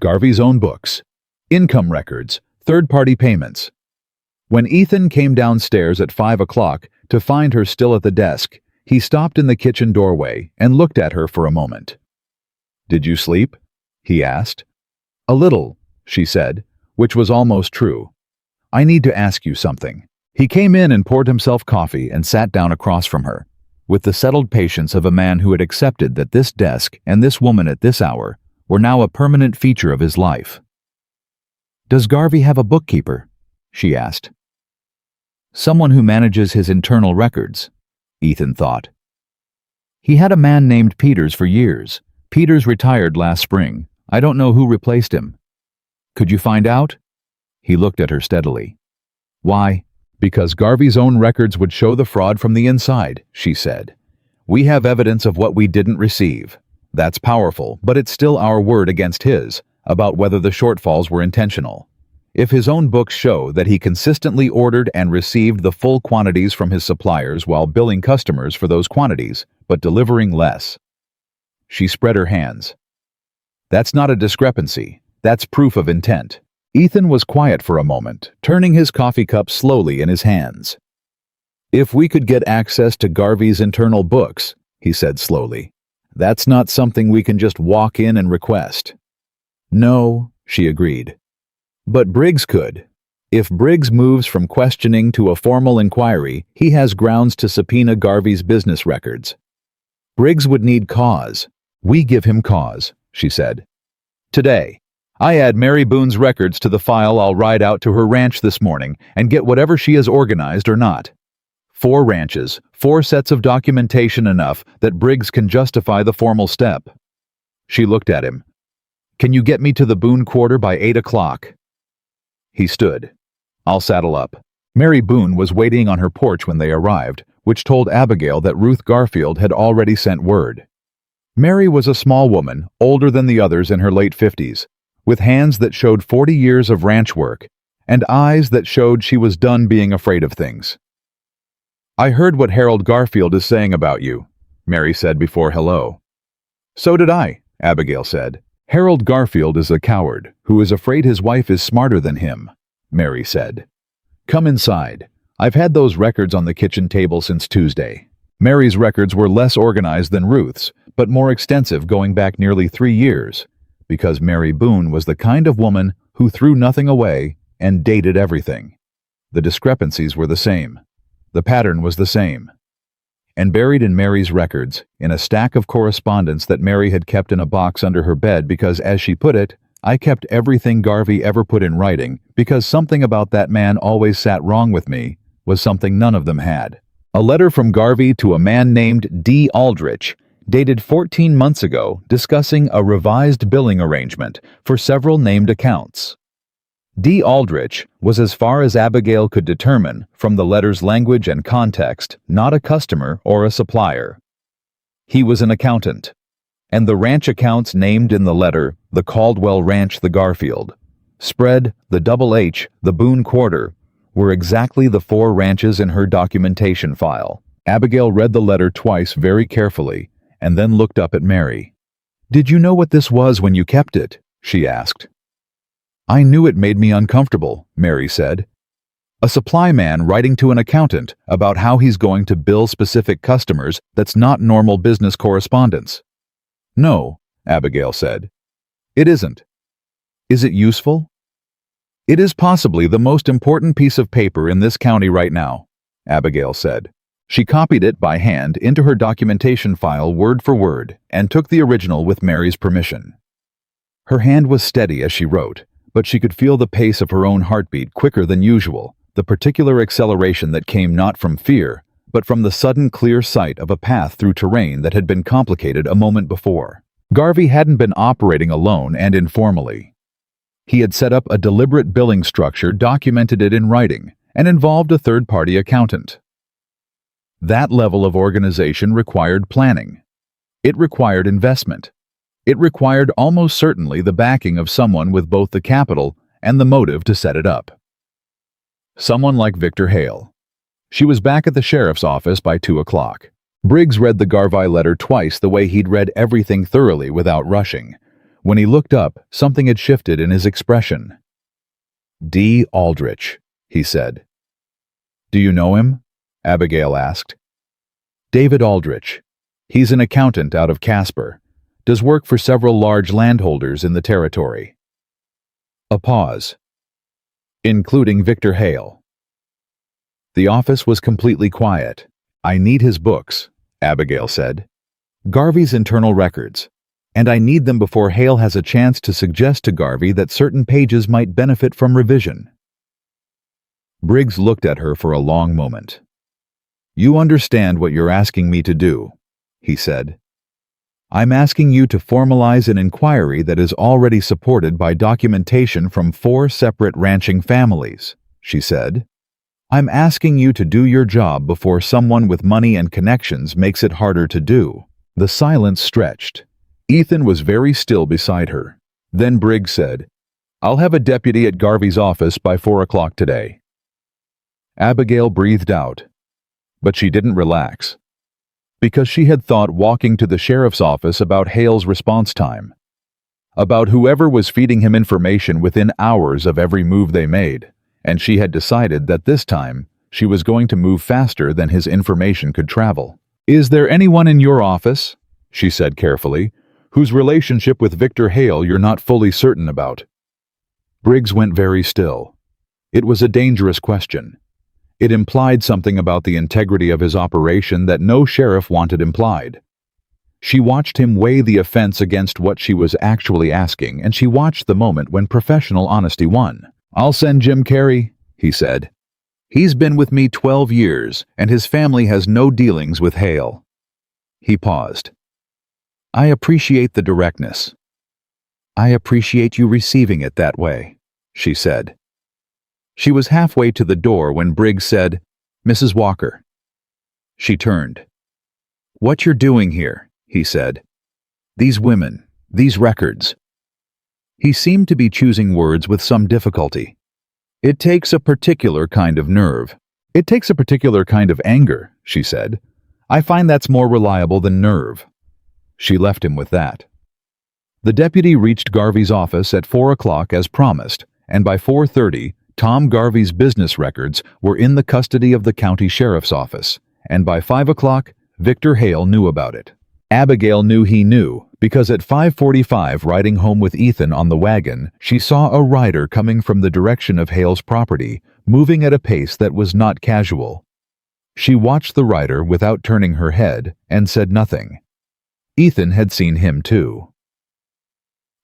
Garvey's own books, income records, third-party payments. When Ethan came downstairs at 5 o'clock to find her still at the desk, he stopped in the kitchen doorway and looked at her for a moment. "Did you sleep?" he asked. "A little," she said, which was almost true. "I need to ask you something." He came in and poured himself coffee and sat down across from her, with the settled patience of a man who had accepted that this desk and this woman at this hour were now a permanent feature of his life. "Does Garvey have a bookkeeper?" she asked. "Someone who manages his internal records," Ethan thought. "He had a man named Peters for years. Peters retired last spring. I don't know who replaced him. Could you find out?" He looked at her steadily. "Why? Because Garvey's own records would show the fraud from the inside," she said. "We have evidence of what we didn't receive. That's powerful, but it's still our word against his, about whether the shortfalls were intentional. If his own books show that he consistently ordered and received the full quantities from his suppliers while billing customers for those quantities, but delivering less." She spread her hands. "That's not a discrepancy. That's proof of intent." Ethan was quiet for a moment, turning his coffee cup slowly in his hands. "If we could get access to Garvey's internal books," he said slowly, "that's not something we can just walk in and request." "No," she agreed. "But Briggs could. If Briggs moves from questioning to a formal inquiry, he has grounds to subpoena Garvey's business records. Briggs would need cause. We give him cause," she said. "Today, I add Mary Boone's records to the file I'll ride out to her ranch this morning and get whatever she has organized or not. 4 ranches, 4 sets of documentation enough that Briggs can justify the formal step." She looked at him. "Can you get me to the Boone quarter by 8 o'clock? He stood. "I'll saddle up." Mary Boone was waiting on her porch when they arrived, which told Abigail that Ruth Garfield had already sent word. Mary was a small woman, older than the others in her late 50s, with hands that showed 40 years of ranch work, and eyes that showed she was done being afraid of things. "I heard what Harold Garfield is saying about you," Mary said before hello. "So did I," Abigail said. "Harold Garfield is a coward who is afraid his wife is smarter than him," Mary said. "Come inside. I've had those records on the kitchen table since Tuesday." Mary's records were less organized than Ruth's, but more extensive, going back nearly 3 years. Because Mary Boone was the kind of woman who threw nothing away and dated everything. The discrepancies were the same. The pattern was the same. And buried in Mary's records, in a stack of correspondence that Mary had kept in a box under her bed because, as she put it, "I kept everything Garvey ever put in writing because something about that man always sat wrong with me," was something none of them had. A letter from Garvey to a man named D. Aldrich, dated 14 months ago, discussing a revised billing arrangement for several named accounts. D. Aldrich was, as far as Abigail could determine from the letter's language and context, not a customer or a supplier. He was an accountant, and the ranch accounts named in the letter, the Caldwell Ranch, the Garfield, spread, the Double H, the Boone Quarter, were exactly the 4 ranches in her documentation file. Abigail read the letter twice very carefully, and then looked up at Mary. "Did you know what this was when you kept it?" she asked. "I knew it made me uncomfortable," Mary said. "A supply man writing to an accountant about how he's going to bill specific customers, that's not normal business correspondence." "No," Abigail said. "It isn't." "Is it useful?" "It is possibly the most important piece of paper in this county right now," Abigail said. She copied it by hand into her documentation file word for word and took the original with Mary's permission. Her hand was steady as she wrote, but she could feel the pace of her own heartbeat quicker than usual, the particular acceleration that came not from fear, but from the sudden clear sight of a path through terrain that had been complicated a moment before. Garvey hadn't been operating alone and informally. He had set up a deliberate billing structure, documented it in writing, and involved a third-party accountant. That level of organization required planning. It required investment. It required almost certainly the backing of someone with both the capital and the motive to set it up. Someone like Victor Hale. She was back at the sheriff's office by 2 o'clock. Briggs read the Garvey letter twice the way he'd read everything thoroughly without rushing. When he looked up, something had shifted in his expression. "D. Aldrich," he said. "Do you know him?" Abigail asked. "David Aldrich. He's an accountant out of Casper. Does work for several large landholders in the territory." A pause. "Including Victor Hale." The office was completely quiet. "I need his books," Abigail said. "Garvey's internal records. And I need them before Hale has a chance to suggest to Garvey that certain pages might benefit from revision." Briggs looked at her for a long moment. "You understand what you're asking me to do," he said. "I'm asking you to formalize an inquiry that is already supported by documentation from 4 separate ranching families," she said. "I'm asking you to do your job before someone with money and connections makes it harder to do." The silence stretched. Ethan was very still beside her. Then Briggs said, "I'll have a deputy at Garvey's office by 4 o'clock today." Abigail breathed out, but she didn't relax, because she had thought walking to the sheriff's office about Hale's response time, about whoever was feeding him information within hours of every move they made, and she had decided that this time she was going to move faster than his information could travel. "Is there anyone in your office," she said carefully, "whose relationship with Victor Hale you're not fully certain about?" Briggs went very still. It was a dangerous question. It implied something about the integrity of his operation that no sheriff wanted implied. She watched him weigh the offense against what she was actually asking, and she watched the moment when professional honesty won. "I'll send Jim Carey," he said. "He's been with me 12 years, and his family has no dealings with Hale." He paused. "I appreciate the directness. I appreciate you receiving it that way," she said. She was halfway to the door when Briggs said, "Mrs. Walker." She turned. "What you're doing here," he said. "These women, these records." He seemed to be choosing words with some difficulty. "It takes a particular kind of nerve. It takes a particular kind of anger," she said. "I find that's more reliable than nerve." She left him with that. The deputy reached Garvey's office at 4 o'clock as promised, and by 4:30, Tom Garvey's business records were in the custody of the county sheriff's office, and by 5 o'clock, Victor Hale knew about it. Abigail knew he knew, because at 5:45, riding home with Ethan on the wagon, she saw a rider coming from the direction of Hale's property, moving at a pace that was not casual. She watched the rider without turning her head and said nothing. Ethan had seen him too.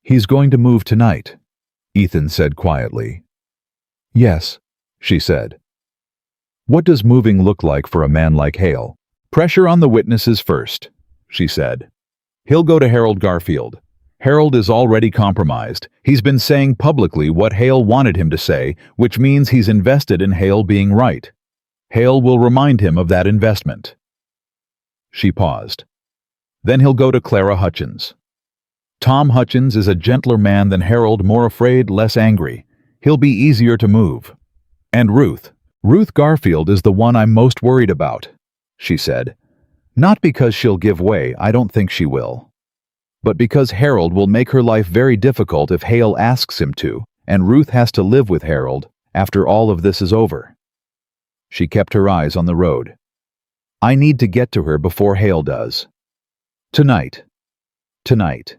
"He's going to move tonight," Ethan said quietly. "Yes," she said. "What does moving look like for a man like Hale?" "Pressure on the witnesses first," she said. "He'll go to Harold Garfield. Harold is already compromised. He's been saying publicly what Hale wanted him to say, which means he's invested in Hale being right. Hale will remind him of that investment." She paused. "Then he'll go to Clara Hutchins. Tom Hutchins is a gentler man than Harold, more afraid, less angry. He'll be easier to move. And Ruth, "Ruth Garfield is the one I'm most worried about," she said. "Not because she'll give way, I don't think she will. But because Harold will make her life very difficult if Hale asks him to, and Ruth has to live with Harold after all of this is over." She kept her eyes on the road. "I need to get to her before Hale does. Tonight. Tonight."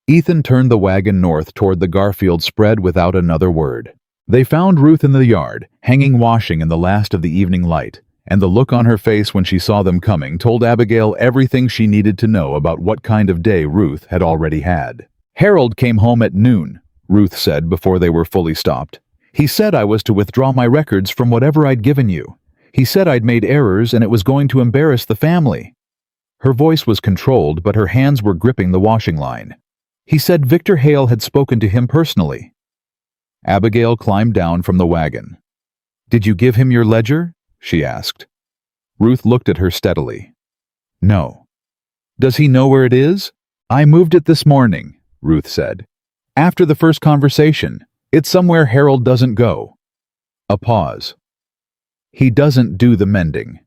Ethan turned the wagon north toward the Garfield spread without another word. They found Ruth in the yard, hanging washing in the last of the evening light, and the look on her face when she saw them coming told Abigail everything she needed to know about what kind of day Ruth had already had. "Harold came home at noon," Ruth said before they were fully stopped. "He said I was to withdraw my records from whatever I'd given you. He said I'd made errors and it was going to embarrass the family." Her voice was controlled, but her hands were gripping the washing line. "He said Victor Hale had spoken to him personally." Abigail climbed down from the wagon. "Did you give him your ledger?" she asked. Ruth looked at her steadily. "No." "Does he know where it is?" "I moved it this morning," Ruth said. "After the first conversation. It's somewhere Harold doesn't go." A pause. "He doesn't do the mending."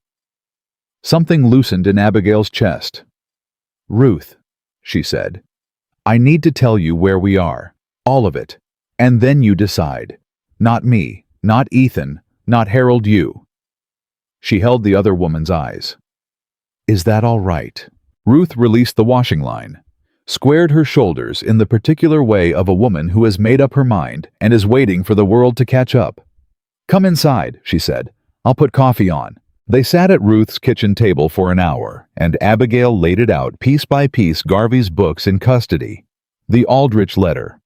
Something loosened in Abigail's chest. "Ruth," she said, "I need to tell you where we are. All of it. And then you decide. Not me, not Ethan, not Harold, you." She held the other woman's eyes. "Is that all right?" Ruth released the washing line, squared her shoulders in the particular way of a woman who has made up her mind and is waiting for the world to catch up. "Come inside," she said. "I'll put coffee on." They sat at Ruth's kitchen table for an hour, and Abigail laid it out piece by piece Garvey's books in custody. The Aldrich letter.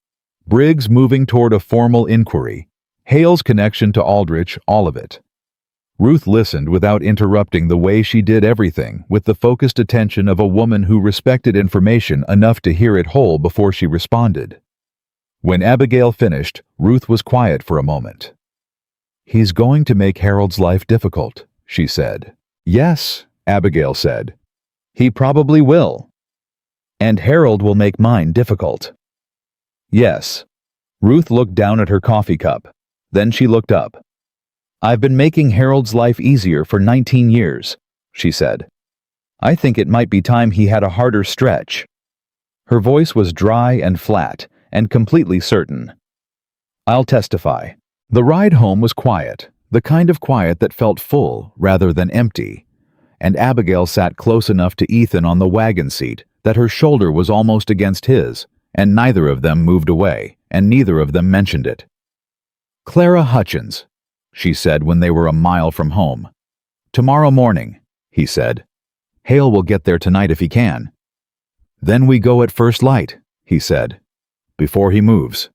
Briggs moving toward a formal inquiry. Hale's connection to Aldrich, all of it. Ruth listened without interrupting the way she did everything, with the focused attention of a woman who respected information enough to hear it whole before she responded. When Abigail finished, Ruth was quiet for a moment. "He's going to make Harold's life difficult," she said. "Yes," Abigail said. "He probably will. And Harold will make mine difficult." "Yes." Ruth looked down at her coffee cup. Then she looked up. "I've been making Harold's life easier for 19 years, she said. "I think it might be time he had a harder stretch." Her voice was dry and flat, and completely certain. "I'll testify." The ride home was quiet, the kind of quiet that felt full rather than empty, and Abigail sat close enough to Ethan on the wagon seat that her shoulder was almost against his, and neither of them moved away, and neither of them mentioned it. "Clara Hutchins," she said when they were a mile from home. "Tomorrow morning," he said. "Hale will get there tonight if he can." "Then we go at first light," he said, "before he moves."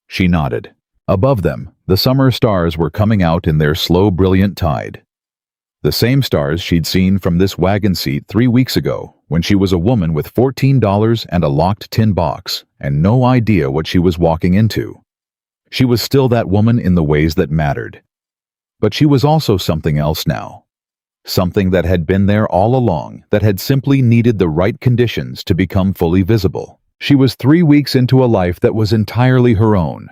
She nodded. Above them, the summer stars were coming out in their slow, brilliant tide. The same stars she'd seen from this wagon seat 3 weeks ago, when she was a woman with $14 and a locked tin box, and no idea what she was walking into. She was still that woman in the ways that mattered. But she was also something else now. Something that had been there all along, that had simply needed the right conditions to become fully visible. She was 3 weeks into a life that was entirely her own,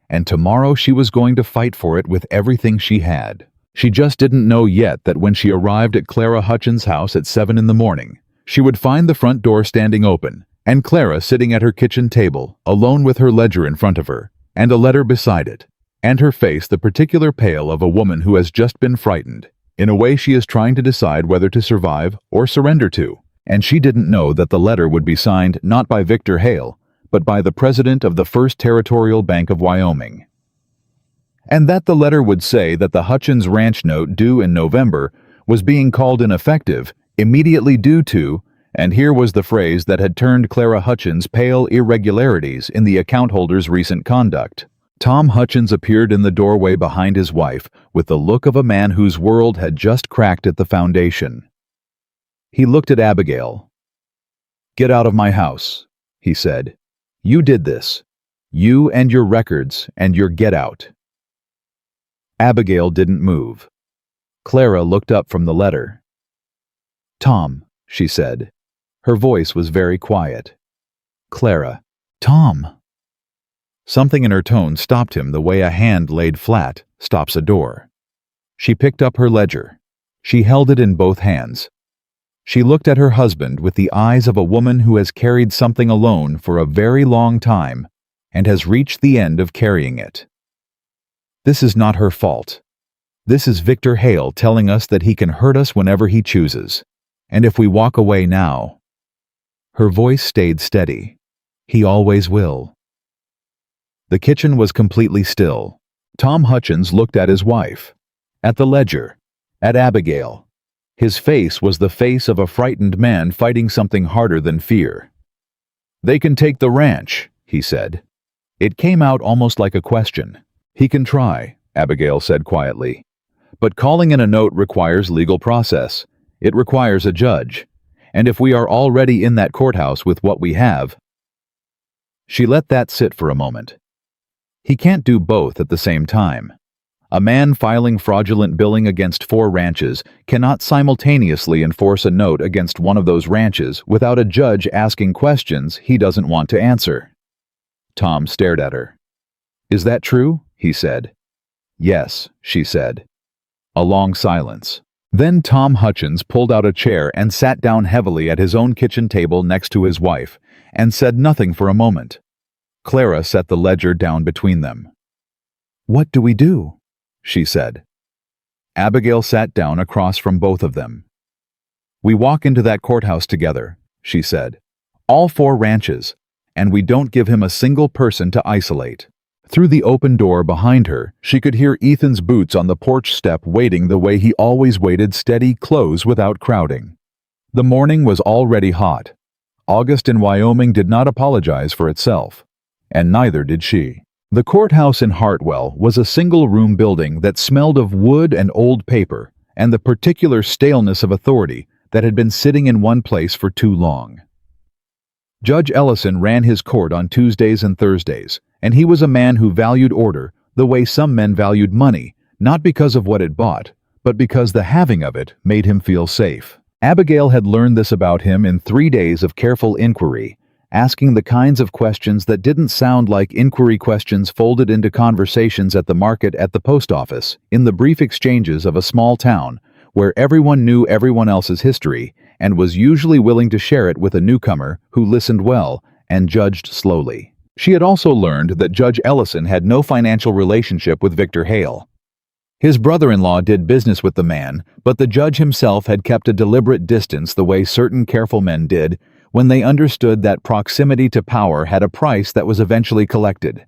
and tomorrow she was going to fight for it with everything she had. She just didn't know yet that when she arrived at Clara Hutchins' house at 7 in the morning, she would find the front door standing open, and Clara sitting at her kitchen table, alone with her ledger in front of her, and a letter beside it, and her face the particular pale of a woman who has just been frightened, in a way she is trying to decide whether to survive or surrender to, and she didn't know that the letter would be signed not by Victor Hale, but by the president of the First Territorial Bank of Wyoming. And that the letter would say that the Hutchins ranch note due in November was being called ineffective, immediately due to, and here was the phrase that had turned Clara Hutchins pale, irregularities in the account holder's recent conduct. Tom Hutchins appeared in the doorway behind his wife with the look of a man whose world had just cracked at the foundation. He looked at Abigail. "Get out of my house," he said. "You did this. You and your records and your get out." Abigail didn't move. Clara looked up from the letter. "Tom," she said. Her voice was very quiet. "Clara." "Tom." Something in her tone stopped him the way a hand laid flat stops a door. She picked up her ledger. She held it in both hands. She looked at her husband with the eyes of a woman who has carried something alone for a very long time and has reached the end of carrying it. This is not her fault. This is Victor Hale telling us that he can hurt us whenever he chooses, and if we walk away now. Her voice stayed steady. He always will. The kitchen was completely still. Tom Hutchins looked at his wife, at the ledger, at Abigail. His face was the face of a frightened man fighting something harder than fear. "They can take the ranch," he said. It came out almost like a question. "He can try," Abigail said quietly. "But calling in a note requires legal process. It requires a judge. And if we are already in that courthouse with what we have..." She let that sit for a moment. He can't do both at the same time. A man filing fraudulent billing against 4 ranches cannot simultaneously enforce a note against one of those ranches without a judge asking questions he doesn't want to answer. Tom stared at her. "Is that true?" he said. "Yes," she said. A long silence. Then Tom Hutchins pulled out a chair and sat down heavily at his own kitchen table next to his wife, and said nothing for a moment. Clara set the ledger down between them. "What do we do?" she said. Abigail sat down across from both of them. "We walk into that courthouse together," she said. "All 4 ranches, and we don't give him a single person to isolate." Through the open door behind her, she could hear Ethan's boots on the porch step waiting the way he always waited, steady, close without crowding. The morning was already hot. August in Wyoming did not apologize for itself, and neither did she. The courthouse in Hartwell was a single-room building that smelled of wood and old paper, and the particular staleness of authority that had been sitting in one place for too long. Judge Ellison ran his court on Tuesdays and Thursdays, and he was a man who valued order the way some men valued money, not because of what it bought, but because the having of it made him feel safe. Abigail had learned this about him in 3 days of careful inquiry, asking the kinds of questions that didn't sound like inquiry questions folded into conversations at the market, at the post office, in the brief exchanges of a small town, where everyone knew everyone else's history and was usually willing to share it with a newcomer who listened well and judged slowly. She had also learned that Judge Ellison had no financial relationship with Victor Hale. His brother-in-law did business with the man, but the judge himself had kept a deliberate distance the way certain careful men did when they understood that proximity to power had a price that was eventually collected.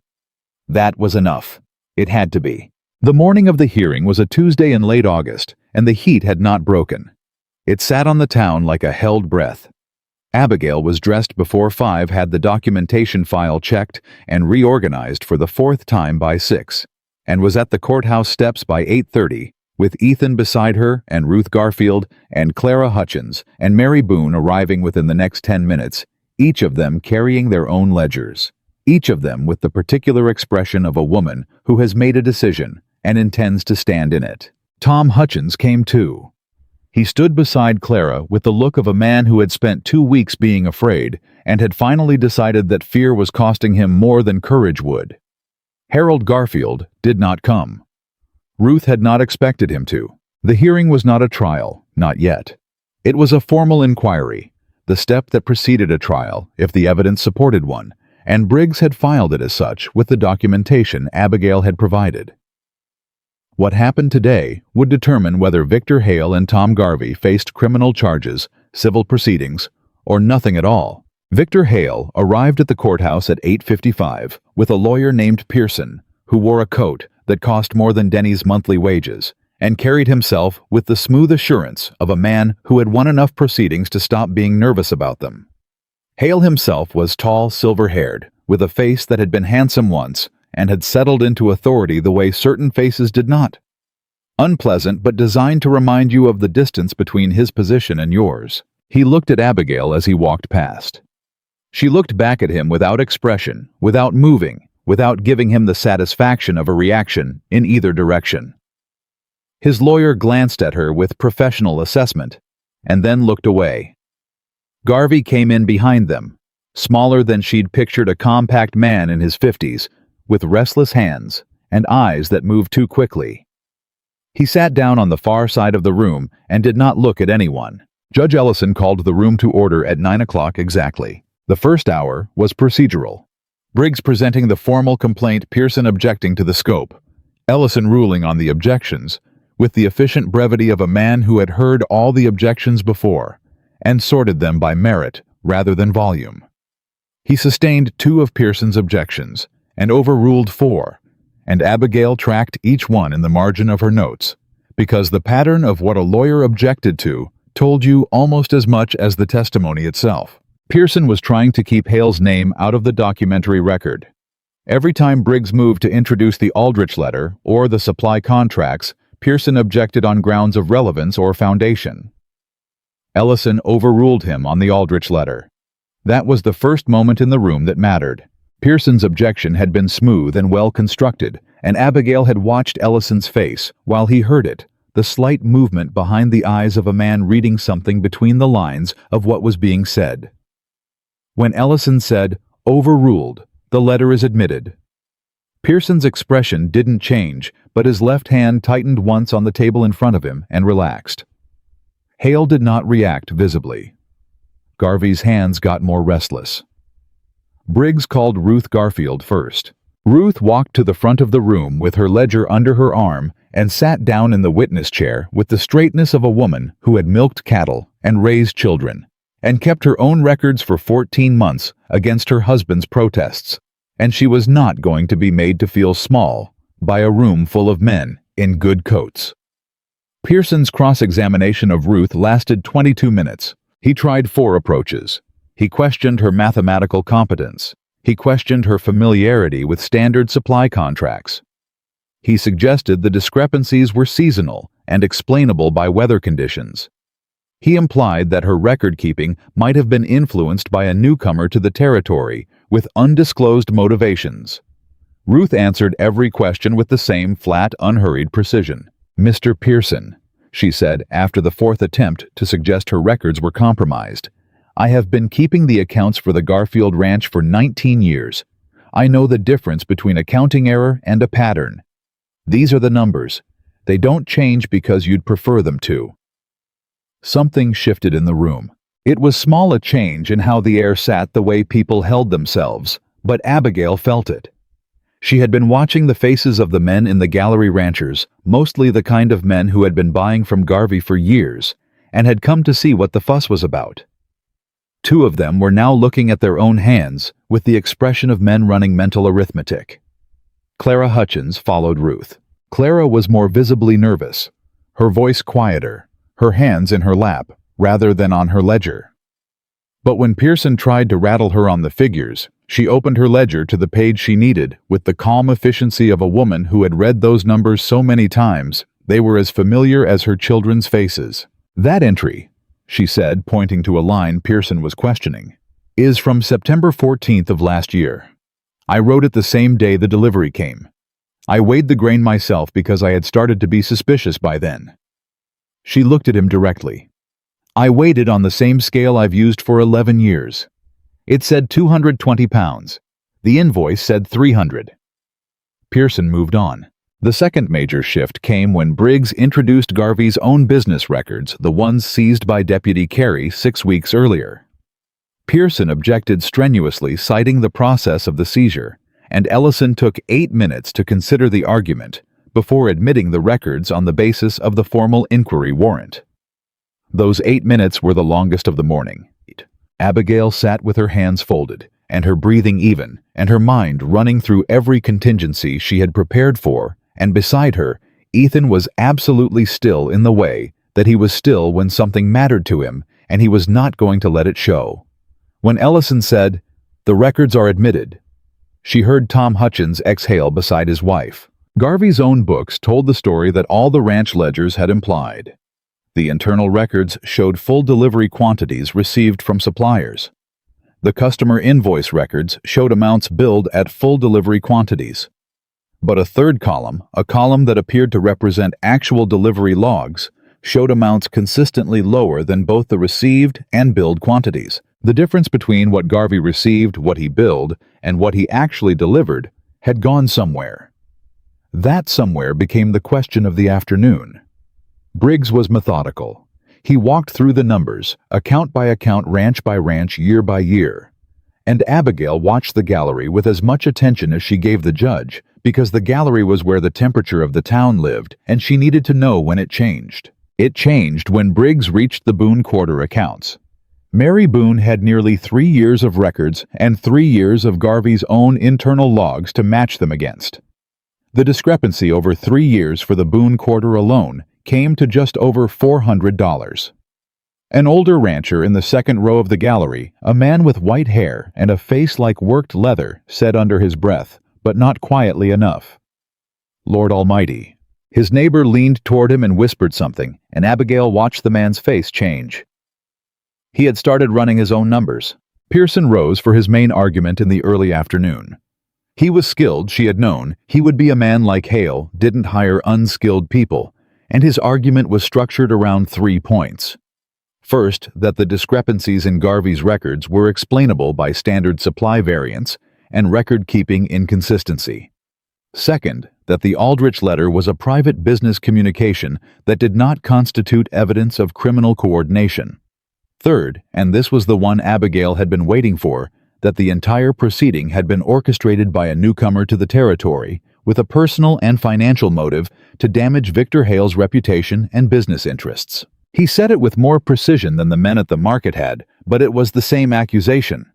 That was enough. It had to be. The morning of the hearing was a Tuesday in late August, and the heat had not broken. It sat on the town like a held breath. Abigail was dressed before 5, had the documentation file checked and reorganized for the 4th time by 6, and was at the courthouse steps by 8:30, with Ethan beside her and Ruth Garfield and Clara Hutchins and Mary Boone arriving within the next 10 minutes, each of them carrying their own ledgers, each of them with the particular expression of a woman who has made a decision and intends to stand in it. Tom Hutchins came too. He stood beside Clara with the look of a man who had spent 2 weeks being afraid and had finally decided that fear was costing him more than courage would. Harold Garfield did not come. Ruth had not expected him to. The hearing was not a trial, not yet. It was a formal inquiry, the step that preceded a trial if the evidence supported one, and Briggs had filed it as such with the documentation Abigail had provided. What happened today would determine whether Victor Hale and Tom Garvey faced criminal charges, civil proceedings, or nothing at all. Victor Hale arrived at the courthouse at 8:55 with a lawyer named Pearson, who wore a coat that cost more than Denny's monthly wages, and carried himself with the smooth assurance of a man who had won enough proceedings to stop being nervous about them. Hale himself was tall, silver-haired, with a face that had been handsome once and had settled into authority the way certain faces did not. Unpleasant, but designed to remind you of the distance between his position and yours. He looked at Abigail as he walked past. She looked back at him without expression, without moving, without giving him the satisfaction of a reaction in either direction. His lawyer glanced at her with professional assessment, and then looked away. Garvey came in behind them, smaller than she'd pictured, a compact man in his 50s, with restless hands and eyes that moved too quickly. He sat down on the far side of the room and did not look at anyone. Judge Ellison called the room to order at 9 o'clock exactly. The first hour was procedural. Briggs presenting the formal complaint, Pearson objecting to the scope, Ellison ruling on the objections, with the efficient brevity of a man who had heard all the objections before, and sorted them by merit rather than volume. He sustained 2 of Pearson's objections, and overruled 4, and Abigail tracked each one in the margin of her notes, because the pattern of what a lawyer objected to told you almost as much as the testimony itself. Pearson was trying to keep Hale's name out of the documentary record. Every time Briggs moved to introduce the Aldrich letter or the supply contracts, Pearson objected on grounds of relevance or foundation. Ellison overruled him on the Aldrich letter. That was the first moment in the room that mattered. Pearson's objection had been smooth and well constructed, and Abigail had watched Ellison's face while he heard it, the slight movement behind the eyes of a man reading something between the lines of what was being said. When Ellison said, "Overruled, the letter is admitted," Pearson's expression didn't change, but his left hand tightened once on the table in front of him and relaxed. Hale did not react visibly. Garvey's hands got more restless. Briggs called Ruth Garfield first. Ruth walked to the front of the room with her ledger under her arm and sat down in the witness chair with the straightness of a woman who had milked cattle and raised children, and kept her own records for 14 months against her husband's protests, and she was not going to be made to feel small by a room full of men in good coats. Pearson's cross-examination of Ruth lasted 22 minutes. He tried 4 approaches. He questioned her mathematical competence. He questioned her familiarity with standard supply contracts. He suggested the discrepancies were seasonal and explainable by weather conditions. He implied that her record-keeping might have been influenced by a newcomer to the territory with undisclosed motivations. Ruth answered every question with the same flat, unhurried precision. "Mr. Pearson," she said after the 4th attempt to suggest her records were compromised, "I have been keeping the accounts for the Garfield Ranch for 19 years. I know the difference between a counting error and a pattern. These are the numbers. They don't change because you'd prefer them to." Something shifted in the room. It was small a change in how the air sat, the way people held themselves, but Abigail felt it. She had been watching the faces of the men in the gallery ranchers, mostly the kind of men who had been buying from Garvey for years, and had come to see what the fuss was about. 2 of them were now looking at their own hands with the expression of men running mental arithmetic. Clara Hutchins followed Ruth. Clara was more visibly nervous, her voice quieter, her hands in her lap rather than on her ledger. But when Pearson tried to rattle her on the figures, she opened her ledger to the page she needed with the calm efficiency of a woman who had read those numbers so many times they were as familiar as her children's faces. "That entry," she said, pointing to a line Pearson was questioning, "is from September 14th of last year. I wrote it the same day the delivery came. I weighed the grain myself because I had started to be suspicious by then." She looked at him directly. "I weighed it on the same scale I've used for 11 years. It said 220 pounds. The invoice said 300. Pearson moved on. The second major shift came when Briggs introduced Garvey's own business records, the ones seized by Deputy Carey 6 weeks earlier. Pearson objected strenuously, citing the process of the seizure, and Ellison took 8 minutes to consider the argument before admitting the records on the basis of the formal inquiry warrant. Those 8 minutes were the longest of the morning. Abigail sat with her hands folded, and her breathing even, and her mind running through every contingency she had prepared for, and beside her, Ethan was absolutely still in the way that he was still when something mattered to him, and he was not going to let it show. When Ellison said, "The records are admitted," she heard Tom Hutchins exhale beside his wife. Garvey's own books told the story that all the ranch ledgers had implied. The internal records showed full delivery quantities received from suppliers. The customer invoice records showed amounts billed at full delivery quantities. But a third column, a column that appeared to represent actual delivery logs, showed amounts consistently lower than both the received and billed quantities. The difference between what Garvey received, what he billed, and what he actually delivered had gone somewhere. That somewhere became the question of the afternoon. Briggs was methodical. He walked through the numbers, account by account, ranch by ranch, year by year. And Abigail watched the gallery with as much attention as she gave the judge, because the gallery was where the temperature of the town lived, and she needed to know when it changed. It changed when Briggs reached the Boone quarter accounts. Mary Boone had nearly 3 years of records and 3 years of Garvey's own internal logs to match them against. The discrepancy over 3 years for the Boone quarter alone came to just over $400. An older rancher in the second row of the gallery, a man with white hair and a face like worked leather, said under his breath, but not quietly enough, "Lord Almighty." His neighbor leaned toward him and whispered something, and Abigail watched the man's face change. He had started running his own numbers. Pearson rose for his main argument in the early afternoon. He was skilled, she had known. He would be a man like Hale, didn't hire unskilled people, and his argument was structured around 3 points. First, that the discrepancies in Garvey's records were explainable by standard supply variance and record-keeping inconsistency. Second, that the Aldrich letter was a private business communication that did not constitute evidence of criminal coordination. Third, and this was the one Abigail had been waiting for, that the entire proceeding had been orchestrated by a newcomer to the territory with a personal and financial motive to damage Victor Hale's reputation and business interests. He said it with more precision than the men at the market had, but it was the same accusation.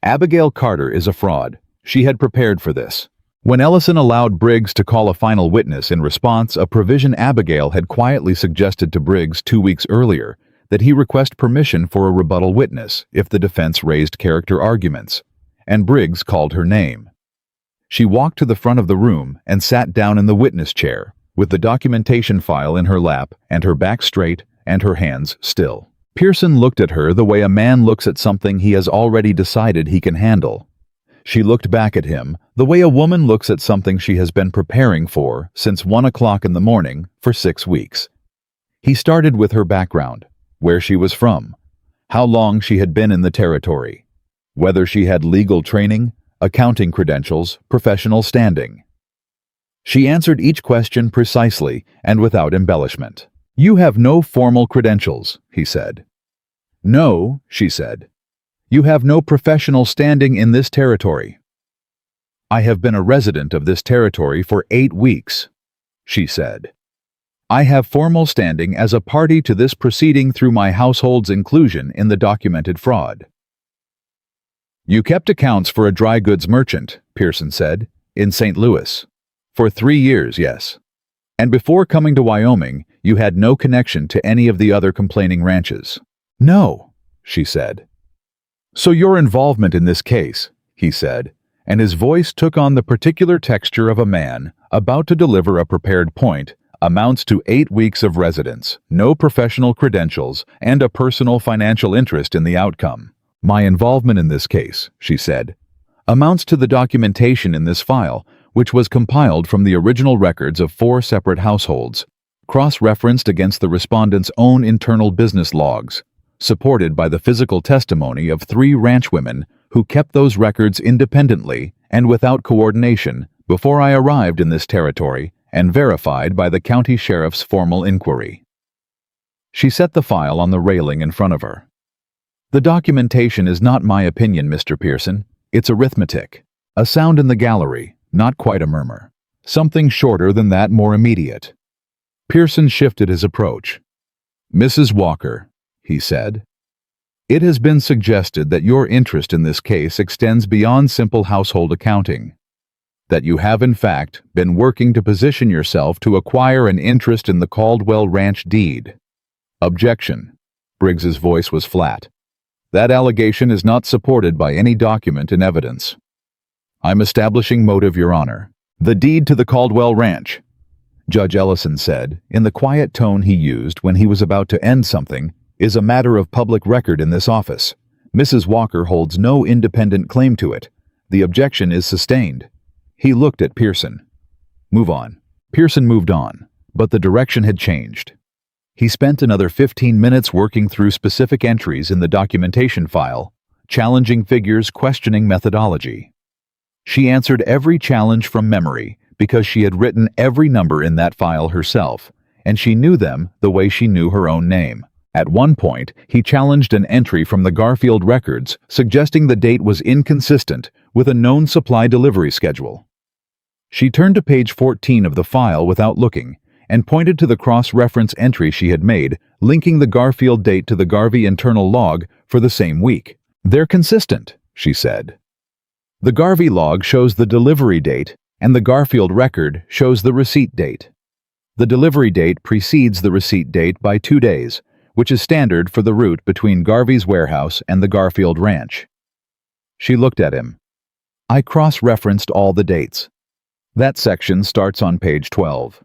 Abigail Carter is a fraud. She had prepared for this. When Ellison allowed Briggs to call a final witness in response, a provision Abigail had quietly suggested to Briggs 2 weeks earlier, that he request permission for a rebuttal witness if the defense raised character arguments, and Briggs called her name. She walked to the front of the room and sat down in the witness chair, with the documentation file in her lap and her back straight and her hands still. Pearson looked at her the way a man looks at something he has already decided he can handle. She looked back at him the way a woman looks at something she has been preparing for since 1 o'clock in the morning for 6 weeks. He started with her background, where she was from, how long she had been in the territory, whether she had legal training, accounting credentials, professional standing. She answered each question precisely and without embellishment. "You have no formal credentials," he said. "No," she said. "You have no professional standing in this territory." "I have been a resident of this territory for 8 weeks," she said. "I have formal standing as a party to this proceeding through my household's inclusion in the documented fraud." "You kept accounts for a dry goods merchant," Pearson said, "in St. Louis. For 3 years, yes. And before coming to Wyoming, you had no connection to any of the other complaining ranches." "No," she said. "So your involvement in this case," he said, and his voice took on the particular texture of a man about to deliver a prepared point, amounts to 8 weeks of residence, no professional credentials, and a personal financial interest in the outcome. "My involvement in this case," she said, "amounts to the documentation in this file, which was compiled from the original records of 4 separate households, cross-referenced against the respondent's own internal business logs, supported by the physical testimony of 3 ranchwomen who kept those records independently and without coordination before I arrived in this territory, and verified by the county sheriff's formal inquiry." She set the file on the railing in front of her. "The documentation is not my opinion, Mr. Pearson. It's arithmetic. A sound in the gallery, not quite a murmur. Something shorter than that, more immediate." Pearson shifted his approach. "Mrs. Walker," he said, "it has been suggested that your interest in this case extends beyond simple household accounting. That you have, in fact, been working to position yourself to acquire an interest in the Caldwell Ranch deed." "Objection." Briggs's voice was flat. "That allegation is not supported by any document in evidence." "I'm establishing motive, Your Honor. The deed to the Caldwell Ranch," Judge Ellison said, in the quiet tone he used when he was about to end something, "is a matter of public record in this office. Mrs. Walker holds no independent claim to it. The objection is sustained." He looked at Pearson. "Move on." Pearson moved on, but the direction had changed. He spent another 15 minutes working through specific entries in the documentation file, challenging figures, questioning methodology. She answered every challenge from memory because she had written every number in that file herself, and she knew them the way she knew her own name. At one point, he challenged an entry from the Garfield records, suggesting the date was inconsistent with a known supply delivery schedule. She turned to page 14 of the file without looking, and pointed to the cross-reference entry she had made, linking the Garfield date to the Garvey internal log for the same week. "They're consistent," she said. "The Garvey log shows the delivery date, and the Garfield record shows the receipt date. The delivery date precedes the receipt date by 2 days, which is standard for the route between Garvey's warehouse and the Garfield ranch." She looked at him. "I cross-referenced all the dates. That section starts on page 12.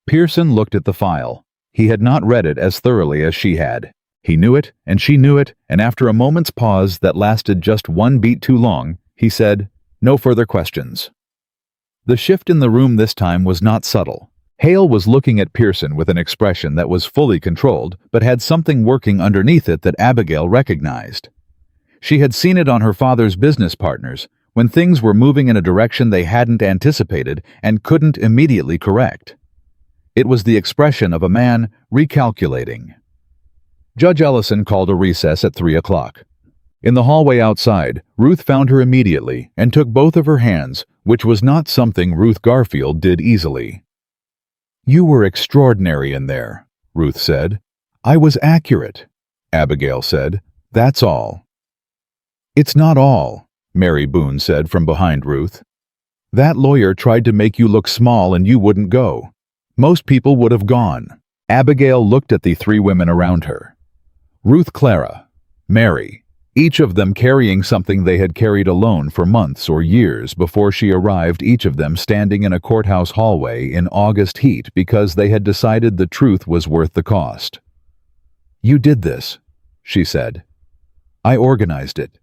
Pearson looked at the file. He had not read it as thoroughly as she had. He knew it, and she knew it, and after a moment's pause that lasted just one beat too long, he said, "No further questions." The shift in the room this time was not subtle. Hale was looking at Pearson with an expression that was fully controlled, but had something working underneath it that Abigail recognized. She had seen it on her father's business partners, when things were moving in a direction they hadn't anticipated and couldn't immediately correct. It was the expression of a man recalculating. Judge Ellison called a recess at 3 o'clock. In the hallway outside, Ruth found her immediately and took both of her hands, which was not something Ruth Garfield did easily. "You were extraordinary in there," Ruth said. "I was accurate," Abigail said. "That's all." "It's not all," Mary Boone said from behind Ruth. "That lawyer tried to make you look small and you wouldn't go. Most people would have gone." Abigail looked at the 3 women around her. Ruth, Clara, Mary, each of them carrying something they had carried alone for months or years before she arrived, each of them standing in a courthouse hallway in August heat because they had decided the truth was worth the cost. "You did this," she said. "I organized it.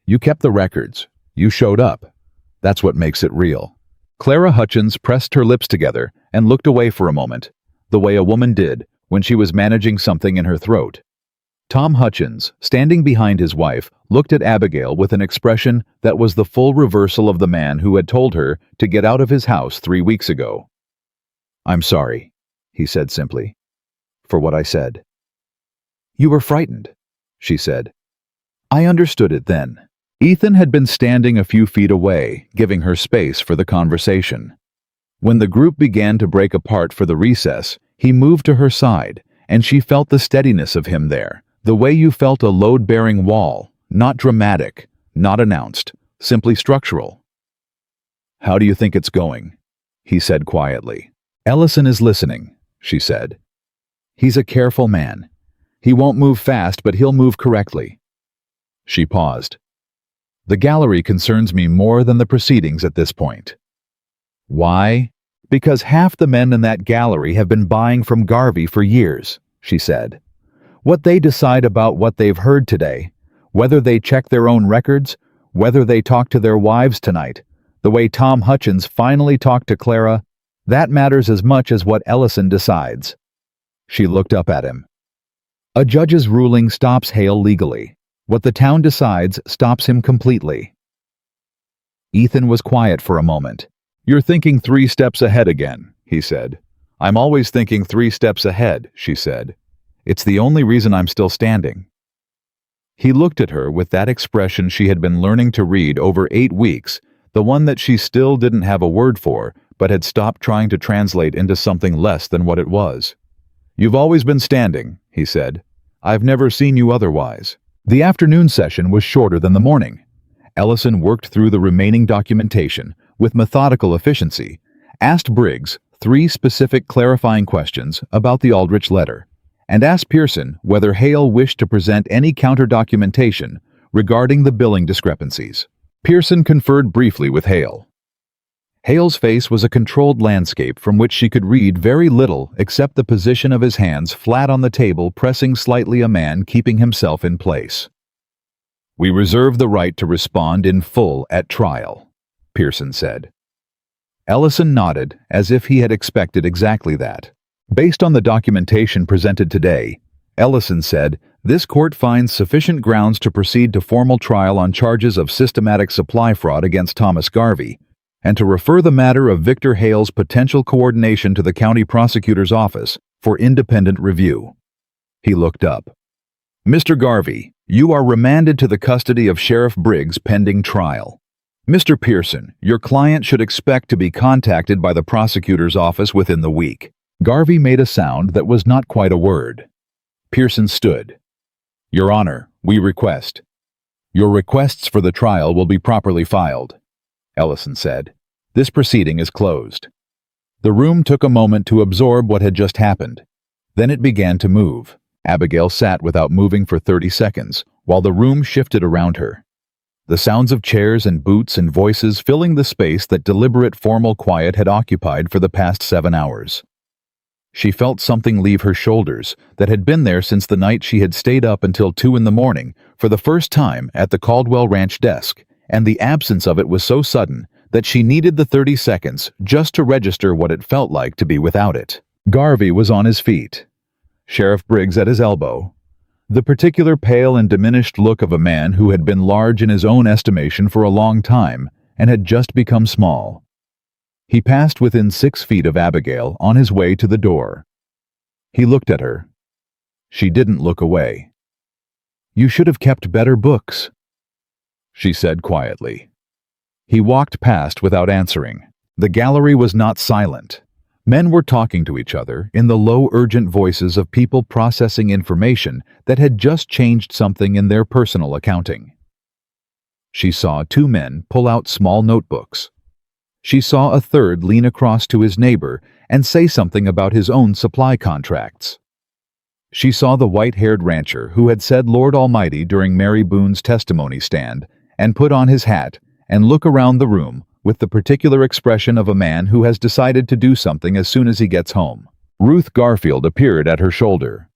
You kept the records. You showed up. That's what makes it real." Clara Hutchins pressed her lips together and looked away for a moment, the way a woman did when she was managing something in her throat. Tom Hutchins, standing behind his wife, looked at Abigail with an expression that was the full reversal of the man who had told her to get out of his house 3 weeks ago. "I'm sorry," he said simply, "for what I said." "You were frightened," she said. "I understood it then." Ethan had been standing a few feet away, giving her space for the conversation. When the group began to break apart for the recess, he moved to her side, and she felt the steadiness of him there, the way you felt a load-bearing wall, not dramatic, not announced, simply structural. "How do you think it's going?" he said quietly. "Ellison is listening," she said. "He's a careful man. He won't move fast, but he'll move correctly." She paused. "The gallery concerns me more than the proceedings at this point." "Why?" "Because half the men in that gallery have been buying from Garvey for years," she said. "What they decide about what they've heard today, whether they check their own records, whether they talk to their wives tonight, the way Tom Hutchins finally talked to Clara, that matters as much as what Ellison decides." She looked up at him. "A judge's ruling stops Hale legally. What the town decides stops him completely." Ethan was quiet for a moment. "You're thinking 3 steps ahead again," he said. "I'm always thinking 3 steps ahead," she said. "It's the only reason I'm still standing." He looked at her with that expression she had been learning to read over 8 weeks, the one that she still didn't have a word for, but had stopped trying to translate into something less than what it was. "You've always been standing," he said. "I've never seen you otherwise." The afternoon session was shorter than the morning. Ellison worked through the remaining documentation with methodical efficiency, asked Briggs 3 specific clarifying questions about the Aldrich letter, and asked Pearson whether Hale wished to present any counter-documentation regarding the billing discrepancies. Pearson conferred briefly with Hale. Hale's face was a controlled landscape from which she could read very little except the position of his hands flat on the table, pressing slightly, a man keeping himself in place. "We reserve the right to respond in full at trial," Pearson said. Ellison nodded as if he had expected exactly that. Based on the documentation presented today, Ellison said, "This court finds sufficient grounds to proceed to formal trial on charges of systematic supply fraud against Thomas Garvey, and to refer the matter of Victor Hale's potential coordination to the county prosecutor's office for independent review." He looked up. "Mr. Garvey, you are remanded to the custody of Sheriff Briggs pending trial. Mr. Pearson, your client should expect to be contacted by the prosecutor's office within the week." Garvey made a sound that was not quite a word. Pearson stood. "Your Honor, we request. Your requests for the trial will be properly filed," Ellison said. "This proceeding is closed." The room took a moment to absorb what had just happened. Then it began to move. Abigail sat without moving for 30 seconds, while the room shifted around her. The sounds of chairs and boots and voices filling the space that deliberate formal quiet had occupied for the past 7 hours. She felt something leave her shoulders that had been there since the night she had stayed up until 2 in the morning for the first time at the Caldwell Ranch desk, and the absence of it was so sudden that she needed the 30 seconds just to register what it felt like to be without it. Garvey was on his feet, Sheriff Briggs at his elbow, the particular pale and diminished look of a man who had been large in his own estimation for a long time and had just become small. He passed within 6 feet of Abigail on his way to the door. He looked at her. She didn't look away. "You should have kept better books," she said quietly. He walked past without answering. The gallery was not silent. Men were talking to each other in the low, urgent voices of people processing information that had just changed something in their personal accounting. She saw 2 men pull out small notebooks. She saw a third lean across to his neighbor and say something about his own supply contracts. She saw the white-haired rancher who had said Lord Almighty during Mary Boone's testimony stand and put on his hat and look around the room with the particular expression of a man who has decided to do something as soon as he gets home. Ruth Garfield appeared at her shoulder.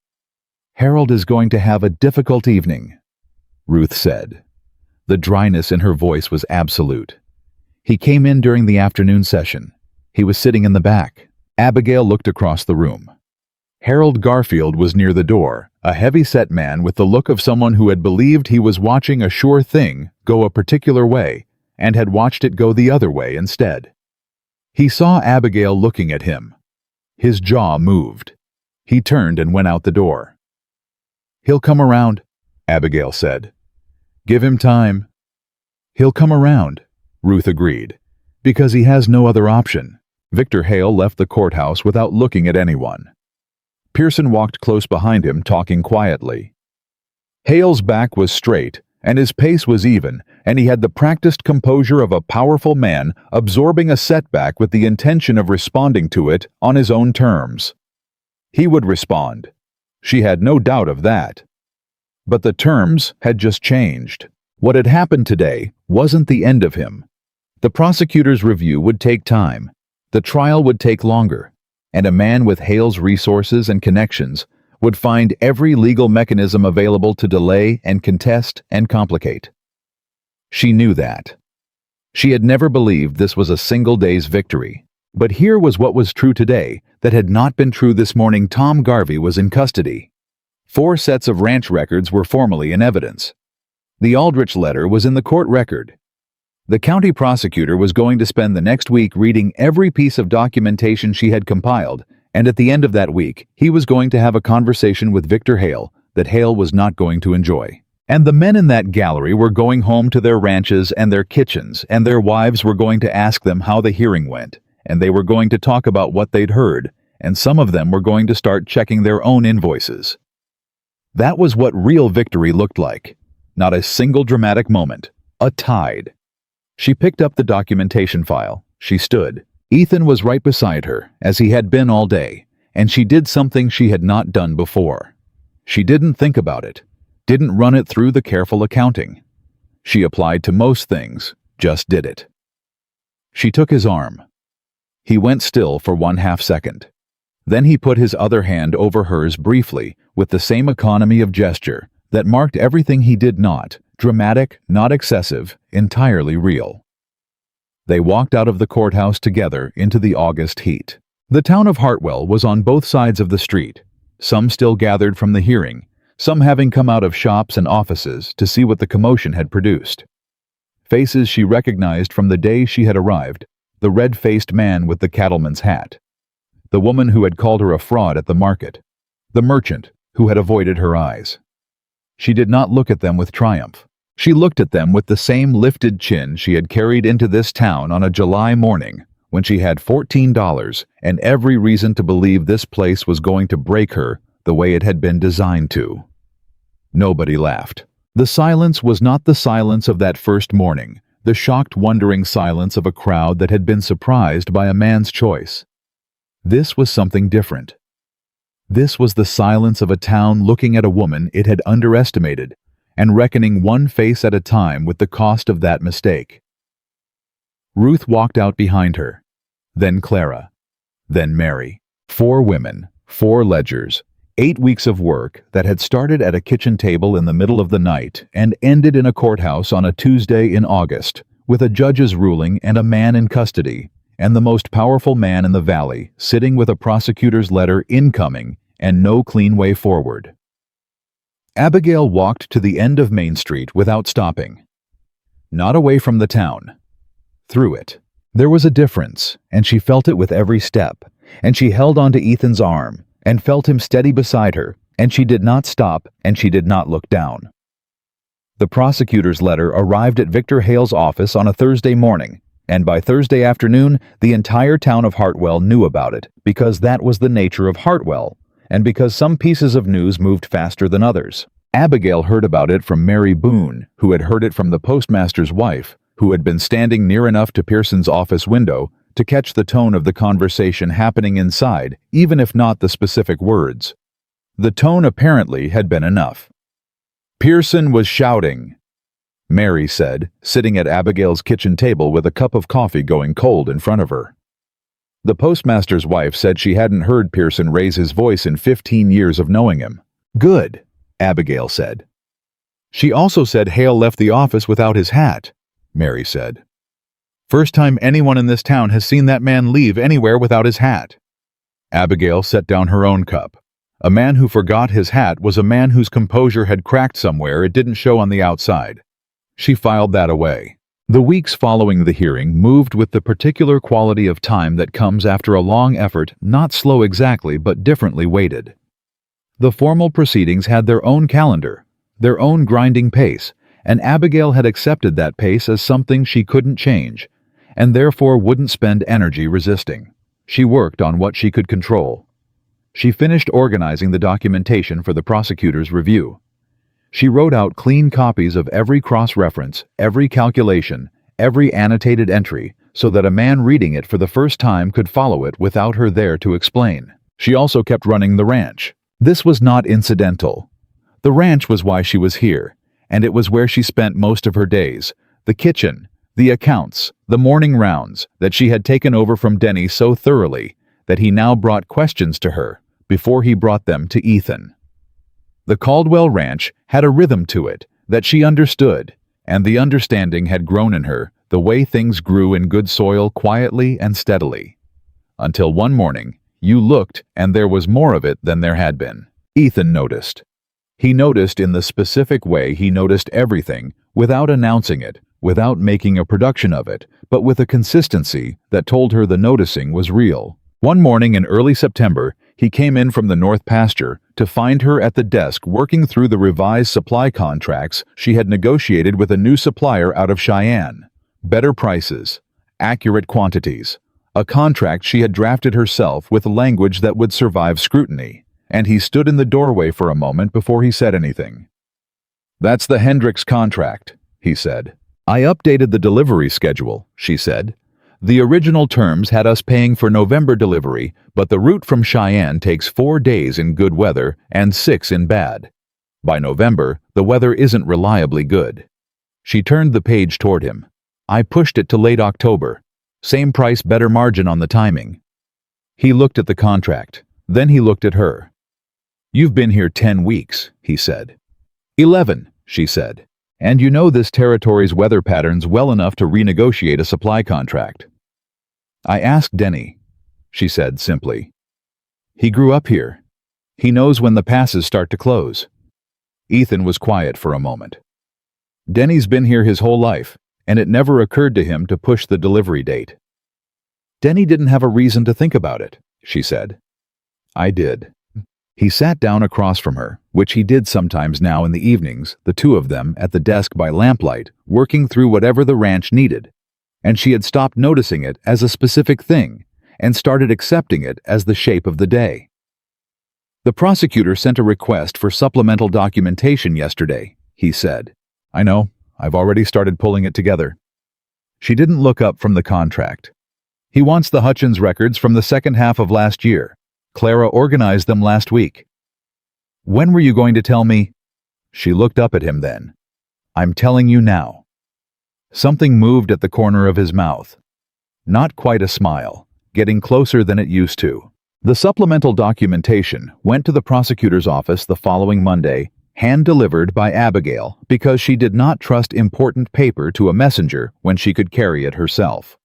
"Harold is going to have a difficult evening," Ruth said. The dryness in her voice was absolute. "He came in during the afternoon session. He was sitting in the back." Abigail looked across the room. Harold Garfield was near the door, a heavy-set man with the look of someone who had believed he was watching a sure thing go a particular way and had watched it go the other way instead. He saw Abigail looking at him. His jaw moved. He turned and went out the door. "He'll come around," Abigail said. "Give him time." "He'll come around," Ruth agreed, "because he has no other option." Victor Hale left the courthouse without looking at anyone. Pearson walked close behind him, talking quietly. Hale's back was straight, and his pace was even, and he had the practiced composure of a powerful man absorbing a setback with the intention of responding to it on his own terms. He would respond. She had no doubt of that. But the terms had just changed. What had happened today wasn't the end of him. The prosecutor's review would take time. The trial would take longer, and a man with Hale's resources and connections would find every legal mechanism available to delay and contest and complicate. She knew that. She had never believed this was a single day's victory. But here was what was true today that had not been true this morning. Tom Garvey was in custody. 4 sets of ranch records were formally in evidence. The Aldrich letter was in the court record. The county prosecutor was going to spend the next week reading every piece of documentation she had compiled, and at the end of that week, he was going to have a conversation with Victor Hale that Hale was not going to enjoy. And the men in that gallery were going home to their ranches and their kitchens, and their wives were going to ask them how the hearing went, and they were going to talk about what they'd heard, and some of them were going to start checking their own invoices. That was what real victory looked like. Not a single dramatic moment. A tide. She picked up the documentation file. She stood. Ethan was right beside her, as he had been all day, and she did something she had not done before. She didn't think about it, didn't run it through the careful accounting. She applied to most things, just did it. She took his arm. He went still for 1/2 second. Then he put his other hand over hers briefly, with the same economy of gesture that marked everything he did not, dramatic, not excessive, entirely real. They walked out of the courthouse together into the August heat. The town of Hartwell was on both sides of the street. some still gathered from the hearing, some having come out of shops and offices to see what the commotion had produced. Faces she recognized from the day she had arrived: the red-faced man with the cattleman's hat, the woman who had called her a fraud at the market, the merchant who had avoided her eyes. She did not look at them with triumph. She looked at them with the same lifted chin she had carried into this town on a July morning when she had $14 and every reason to believe this place was going to break her the way it had been designed to. Nobody laughed. The silence was not the silence of that first morning, the shocked, wondering silence of a crowd that had been surprised by a man's choice. This was something different. This was the silence of a town looking at a woman it had underestimated and reckoning one face at a time with the cost of that mistake. Ruth walked out behind her, then Clara, then Mary. 4 women, 4 ledgers, 8 weeks of work that had started at a kitchen table in the middle of the night and ended in a courthouse on a Tuesday in August, with a judge's ruling and a man in custody, and the most powerful man in the valley sitting with a prosecutor's letter incoming and no clean way forward. Abigail walked to the end of Main Street without stopping. Not away from the town. Through it. There was a difference, and she felt it with every step, and she held onto Ethan's arm, and felt him steady beside her, and she did not stop, and she did not look down. The prosecutor's letter arrived at Victor Hale's office on a Thursday morning, and by Thursday afternoon, the entire town of Hartwell knew about it, because that was the nature of Hartwell, and because some pieces of news moved faster than others. Abigail heard about it from Mary Boone, who had heard it from the postmaster's wife, who had been standing near enough to Pearson's office window to catch the tone of the conversation happening inside, even if not the specific words. The tone apparently had been enough. Pearson was shouting, Mary said, sitting at Abigail's kitchen table with a cup of coffee going cold in front of her. The postmaster's wife said she hadn't heard Pearson raise his voice in 15 years of knowing him. Good, Abigail said. She also said Hale left the office without his hat, Mary said. First time anyone in this town has seen that man leave anywhere without his hat. Abigail set down her own cup. A man who forgot his hat was a man whose composure had cracked somewhere it didn't show on the outside. She filed that away. The weeks following the hearing moved with the particular quality of time that comes after a long effort, not slow exactly, but differently weighted. The formal proceedings had their own calendar, their own grinding pace, and Abigail had accepted that pace as something she couldn't change, and therefore wouldn't spend energy resisting. She worked on what she could control. She finished organizing the documentation for the prosecutor's review. She wrote out clean copies of every cross-reference, every calculation, every annotated entry, so that a man reading it for the first time could follow it without her there to explain. She also kept running the ranch. This was not incidental. The ranch was why she was here, and it was where she spent most of her days. The kitchen, the accounts, the morning rounds that she had taken over from Denny so thoroughly that he now brought questions to her before he brought them to Ethan. The Caldwell Ranch had a rhythm to it that she understood, and the understanding had grown in her the way things grew in good soil quietly and steadily. Until one morning, you looked and there was more of it than there had been. Ethan noticed. He noticed in the specific way he noticed everything, without announcing it, without making a production of it, but with a consistency that told her the noticing was real. One morning in early September, he came in from the north pasture to find her at the desk working through the revised supply contracts she had negotiated with a new supplier out of Cheyenne. Better prices, accurate quantities, a contract she had drafted herself with language that would survive scrutiny, and he stood in the doorway for a moment before he said anything. "That's the Hendricks contract," he said. "I updated the delivery schedule," she said. "The original terms had us paying for November delivery, but the route from Cheyenne takes 4 days in good weather and 6 in bad. By November, the weather isn't reliably good." She turned the page toward him. "I pushed it to late October. Same price, better margin on the timing." He looked at the contract. Then he looked at her. "You've been here 10 weeks, he said. 11, she said. "And you know this territory's weather patterns well enough to renegotiate a supply contract." "I asked Denny," she said simply. "He grew up here. He knows when the passes start to close." Ethan was quiet for a moment. "Denny's been here his whole life, and it never occurred to him to push the delivery date." "Denny didn't have a reason to think about it," she said. "I did." He sat down across from her, which he did sometimes now in the evenings, the two of them at the desk by lamplight, working through whatever the ranch needed. And she had stopped noticing it as a specific thing, and started accepting it as the shape of the day. "The prosecutor sent a request for supplemental documentation yesterday," he said. "I know. I've already started pulling it together." She didn't look up from the contract. "He wants the Hutchins records from the second half of last year. Clara organized them last week." "When were you going to tell me?" She looked up at him then. "I'm telling you now." Something moved at the corner of his mouth. Not quite a smile, getting closer than it used to. The supplemental documentation went to the prosecutor's office the following Monday, hand-delivered by Abigail, because she did not trust important paper to a messenger when she could carry it herself.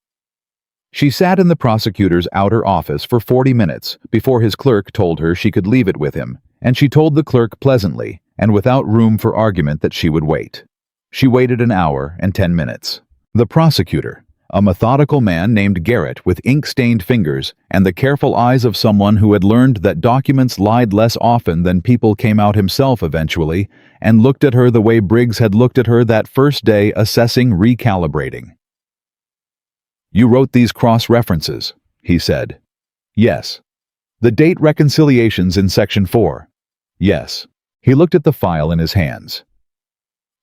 She sat in the prosecutor's outer office for 40 minutes before his clerk told her she could leave it with him, and she told the clerk pleasantly and without room for argument that she would wait. She waited an hour and 10 minutes. The prosecutor, a methodical man named Garrett with ink-stained fingers and the careful eyes of someone who had learned that documents lied less often than people, came out himself eventually and looked at her the way Briggs had looked at her that first day, assessing, recalibrating. "You wrote these cross-references," he said. "Yes." "The date reconciliations in Section 4. "Yes." He looked at the file in his hands.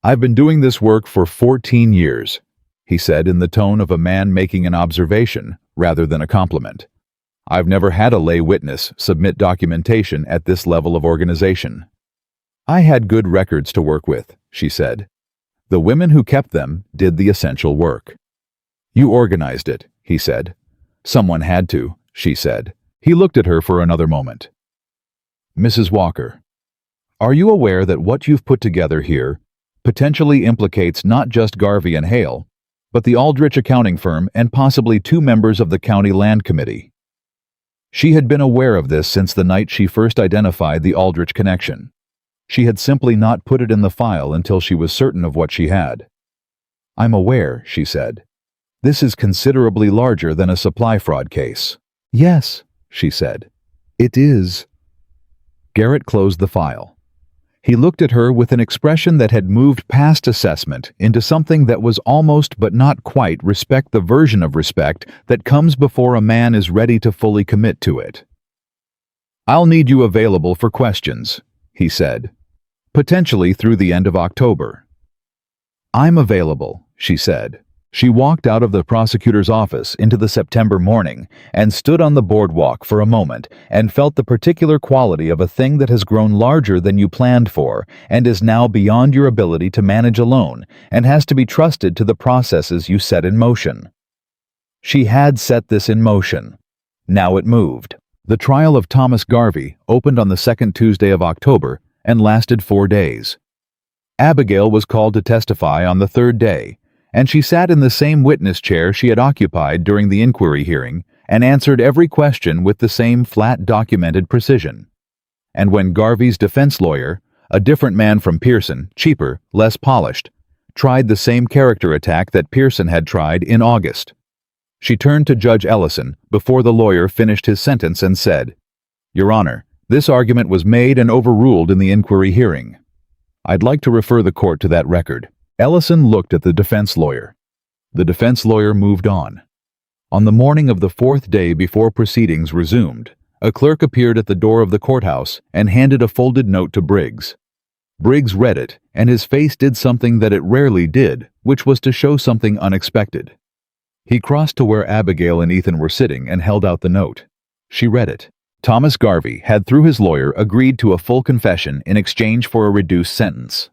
"I've been doing this work for 14 years, he said in the tone of a man making an observation rather than a compliment. "I've never had a lay witness submit documentation at this level of organization." "I had good records to work with," she said. "The women who kept them did the essential work." "You organized it," he said. "Someone had to," she said. He looked at her for another moment. "Mrs. Walker, are you aware that what you've put together here potentially implicates not just Garvey and Hale, but the Aldrich accounting firm and possibly 2 members of the county land committee?" She had been aware of this since the night she first identified the Aldrich connection. She had simply not put it in the file until she was certain of what she had. "I'm aware," she said. "This is considerably larger than a supply fraud case." "Yes," she said. "It is." Garrett closed the file. He looked at her with an expression that had moved past assessment into something that was almost but not quite respect, the version of respect that comes before a man is ready to fully commit to it. "I'll need you available for questions," he said. "Potentially through the end of October." "I'm available," she said. She walked out of the prosecutor's office into the September morning and stood on the boardwalk for a moment and felt the particular quality of a thing that has grown larger than you planned for and is now beyond your ability to manage alone and has to be trusted to the processes you set in motion. She had set this in motion. Now it moved. The trial of Thomas Garvey opened on the second Tuesday of October and lasted 4 days. Abigail was called to testify on the third day, and she sat in the same witness chair she had occupied during the inquiry hearing and answered every question with the same flat, documented precision. And when Garvey's defense lawyer, a different man from Pearson, cheaper, less polished, tried the same character attack that Pearson had tried in August, she turned to Judge Ellison before the lawyer finished his sentence and said, "Your Honor, this argument was made and overruled in the inquiry hearing. I'd like to refer the court to that record." Ellison looked at the defense lawyer. The defense lawyer moved on. On the morning of the 4th day before proceedings resumed, a clerk appeared at the door of the courthouse and handed a folded note to Briggs. Briggs read it, and his face did something that it rarely did, which was to show something unexpected. He crossed to where Abigail and Ethan were sitting and held out the note. She read it. Thomas Garvey had, through his lawyer, agreed to a full confession in exchange for a reduced sentence.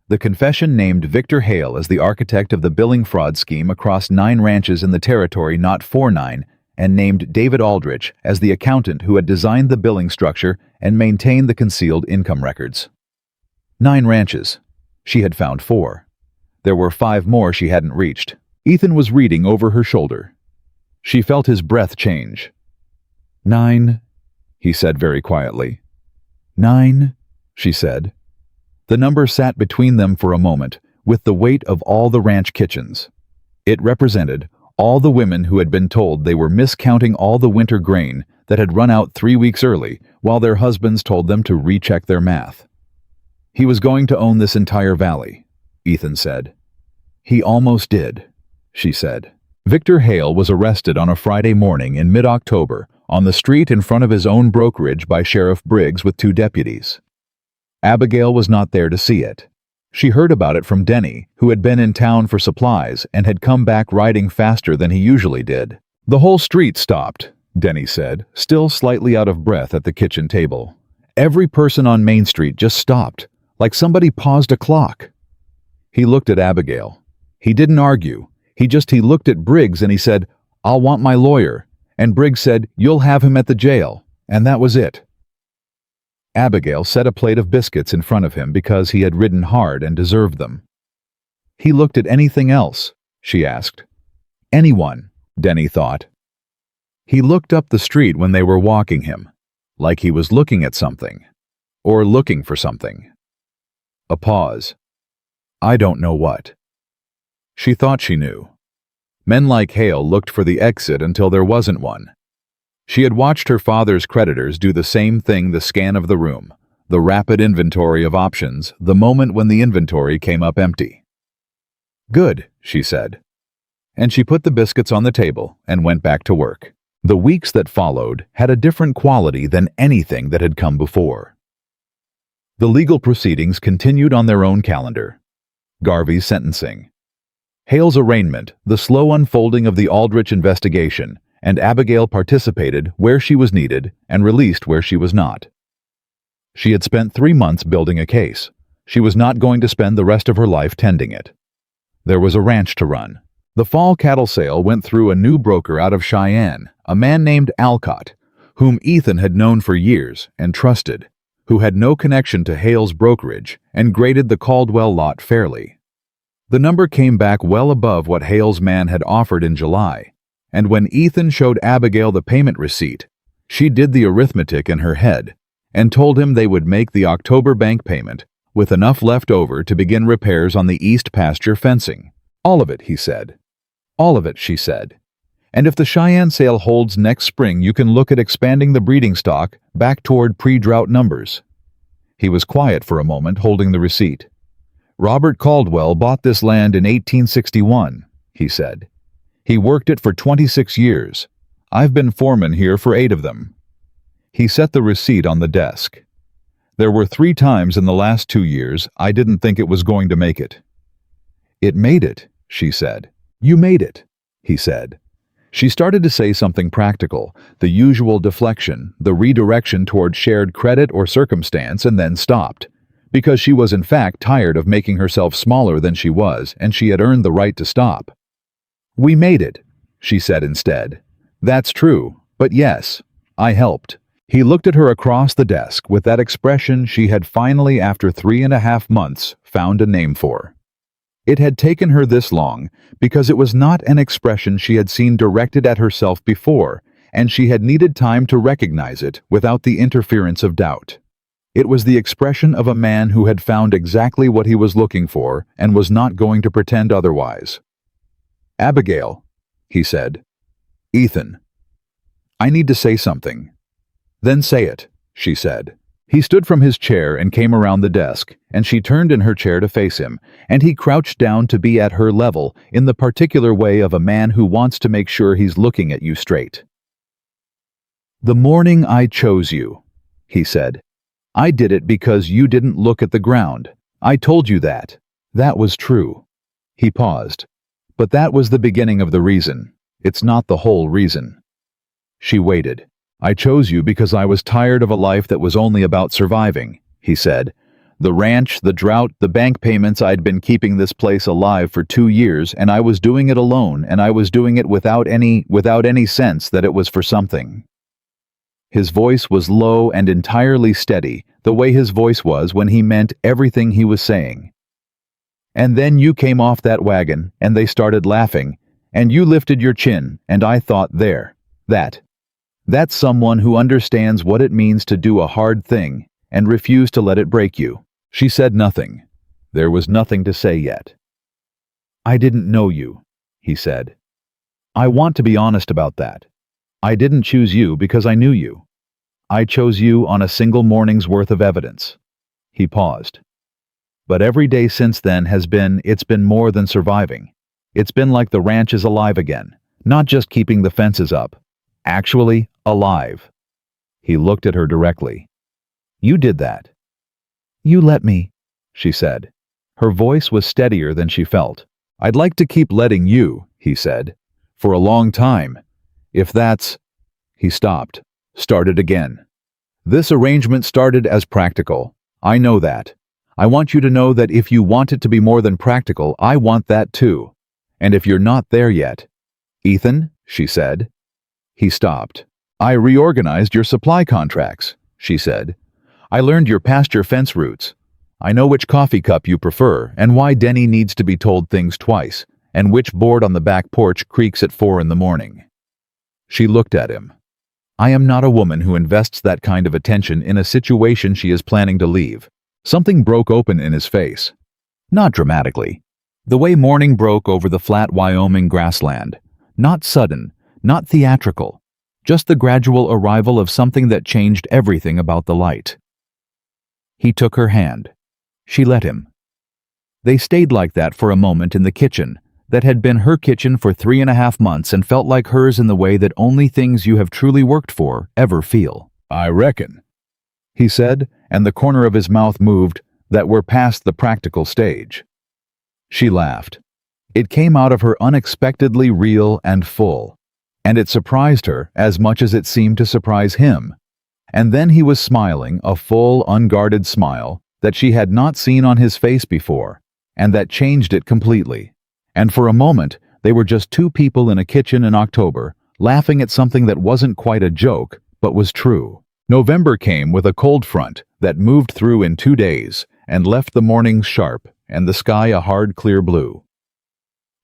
The confession named Victor Hale as the architect of the billing fraud scheme across 9 ranches in the territory not 49, and named David Aldrich as the accountant who had designed the billing structure and maintained the concealed income records. 9 ranches. She had found 4. There were 5 more she hadn't reached. Ethan was reading over her shoulder. She felt his breath change. 9, he said very quietly. 9, she said. The number sat between them for a moment, with the weight of all the ranch kitchens. It represented all the women who had been told they were miscounting all the winter grain that had run out 3 weeks early, while their husbands told them to recheck their math. He was going to own this entire valley, Ethan said. He almost did, she said. Victor Hale was arrested on a Friday morning in mid-October on the street in front of his own brokerage by Sheriff Briggs with 2 deputies. Abigail was not there to see it. She heard about it from Denny, who had been in town for supplies and had come back riding faster than he usually did. The whole street stopped, Denny said, still slightly out of breath at the kitchen table. Every person on Main Street just stopped, like somebody paused a clock. He looked at Abigail. He didn't argue. He looked at Briggs and he said, "I'll want my lawyer." And Briggs said, "You'll have him at the jail." And that was it. Abigail set a plate of biscuits in front of him because he had ridden hard and deserved them. He looked at anything else, she asked. Anyone, Denny thought. He looked up the street when they were walking him, like he was looking at something, or looking for something. A pause. I don't know what. She thought she knew. Men like Hale looked for the exit until there wasn't one. She had watched her father's creditors do the same thing, the scan of the room, the rapid inventory of options, the moment when the inventory came up empty. Good, she said. And she put the biscuits on the table and went back to work. The weeks that followed had a different quality than anything that had come before. The legal proceedings continued on their own calendar. Garvey's sentencing, Hale's arraignment, the slow unfolding of the Aldrich investigation, and Abigail participated where she was needed and released where she was not. She had spent 3 months building a case. She was not going to spend the rest of her life tending it. There was a ranch to run. The fall cattle sale went through a new broker out of Cheyenne, a man named Alcott, whom Ethan had known for years and trusted, who had no connection to Hale's brokerage and graded the Caldwell lot fairly. The number came back well above what Hale's man had offered in July, and when Ethan showed Abigail the payment receipt, she did the arithmetic in her head and told him they would make the October bank payment with enough left over to begin repairs on the east pasture fencing. All of it, he said. All of it, she said. And if the Cheyenne sale holds next spring, you can look at expanding the breeding stock back toward pre-drought numbers. He was quiet for a moment, holding the receipt. Robert Caldwell bought this land in 1861, he said. He worked it for 26 years. I've been foreman here for 8 of them. He set the receipt on the desk. There were 3 times in the last 2 years I didn't think it was going to make it. It made it, she said. You made it, he said. She started to say something practical, the usual deflection, the redirection toward shared credit or circumstance, and then stopped, because she was in fact tired of making herself smaller than she was, and she had earned the right to stop. We made it, she said instead. That's true, but yes, I helped. He looked at her across the desk with that expression she had finally, after 3.5 months, found a name for. It had taken her this long because it was not an expression she had seen directed at herself before, and she had needed time to recognize it without the interference of doubt. It was the expression of a man who had found exactly what he was looking for and was not going to pretend otherwise. Abigail, he said. Ethan. I need to say something. Then say it, she said. He stood from his chair and came around the desk, and she turned in her chair to face him, and he crouched down to be at her level in the particular way of a man who wants to make sure he's looking at you straight. The morning I chose you, he said. I did it because you didn't look at the ground. I told you that. That was true. He paused. But that was the beginning of the reason. It's not the whole reason. She waited. I chose you because I was tired of a life that was only about surviving, he said. The ranch, the drought, the bank payments. I'd been keeping this place alive for 2 years, and I was doing it alone, and I was doing it without any sense that it was for something. His voice was low and entirely steady, the way his voice was when he meant everything he was saying. And then you came off that wagon, and they started laughing, and you lifted your chin, and I thought, that's someone who understands what it means to do a hard thing, and refuse to let it break you. She said nothing. There was nothing to say yet. I didn't know you, he said. I want to be honest about that. I didn't choose you because I knew you. I chose you on a single morning's worth of evidence. He paused. But every day since then it's been more than surviving. It's been like the ranch is alive again, not just keeping the fences up. Actually, alive. He looked at her directly. You did that. You let me, she said. Her voice was steadier than she felt. I'd like to keep letting you, he said, for a long time. If that's... He stopped, started again. This arrangement started as practical. I know that. I want you to know that if you want it to be more than practical, I want that too. And if you're not there yet... Ethan, she said. He stopped. I reorganized your supply contracts, she said. I learned your pasture fence routes. I know which coffee cup you prefer and why Denny needs to be told things twice, and which board on the back porch creaks at 4 a.m. She looked at him. I am not a woman who invests that kind of attention in a situation she is planning to leave. Something broke open in his face. Not dramatically. The way morning broke over the flat Wyoming grassland. Not sudden, not theatrical. Just the gradual arrival of something that changed everything about the light. He took her hand. She let him. They stayed like that for a moment in the kitchen, that had been her kitchen for 3.5 months and felt like hers in the way that only things you have truly worked for ever feel. I reckon, he said, and the corner of his mouth moved, that we're past the practical stage. She laughed. It came out of her unexpectedly real and full, and it surprised her as much as it seemed to surprise him. And then he was smiling, a full, unguarded smile that she had not seen on his face before, and that changed it completely. And for a moment, they were just two people in a kitchen in October, laughing at something that wasn't quite a joke, but was true. November came with a cold front that moved through in 2 days and left the mornings sharp and the sky a hard, clear blue.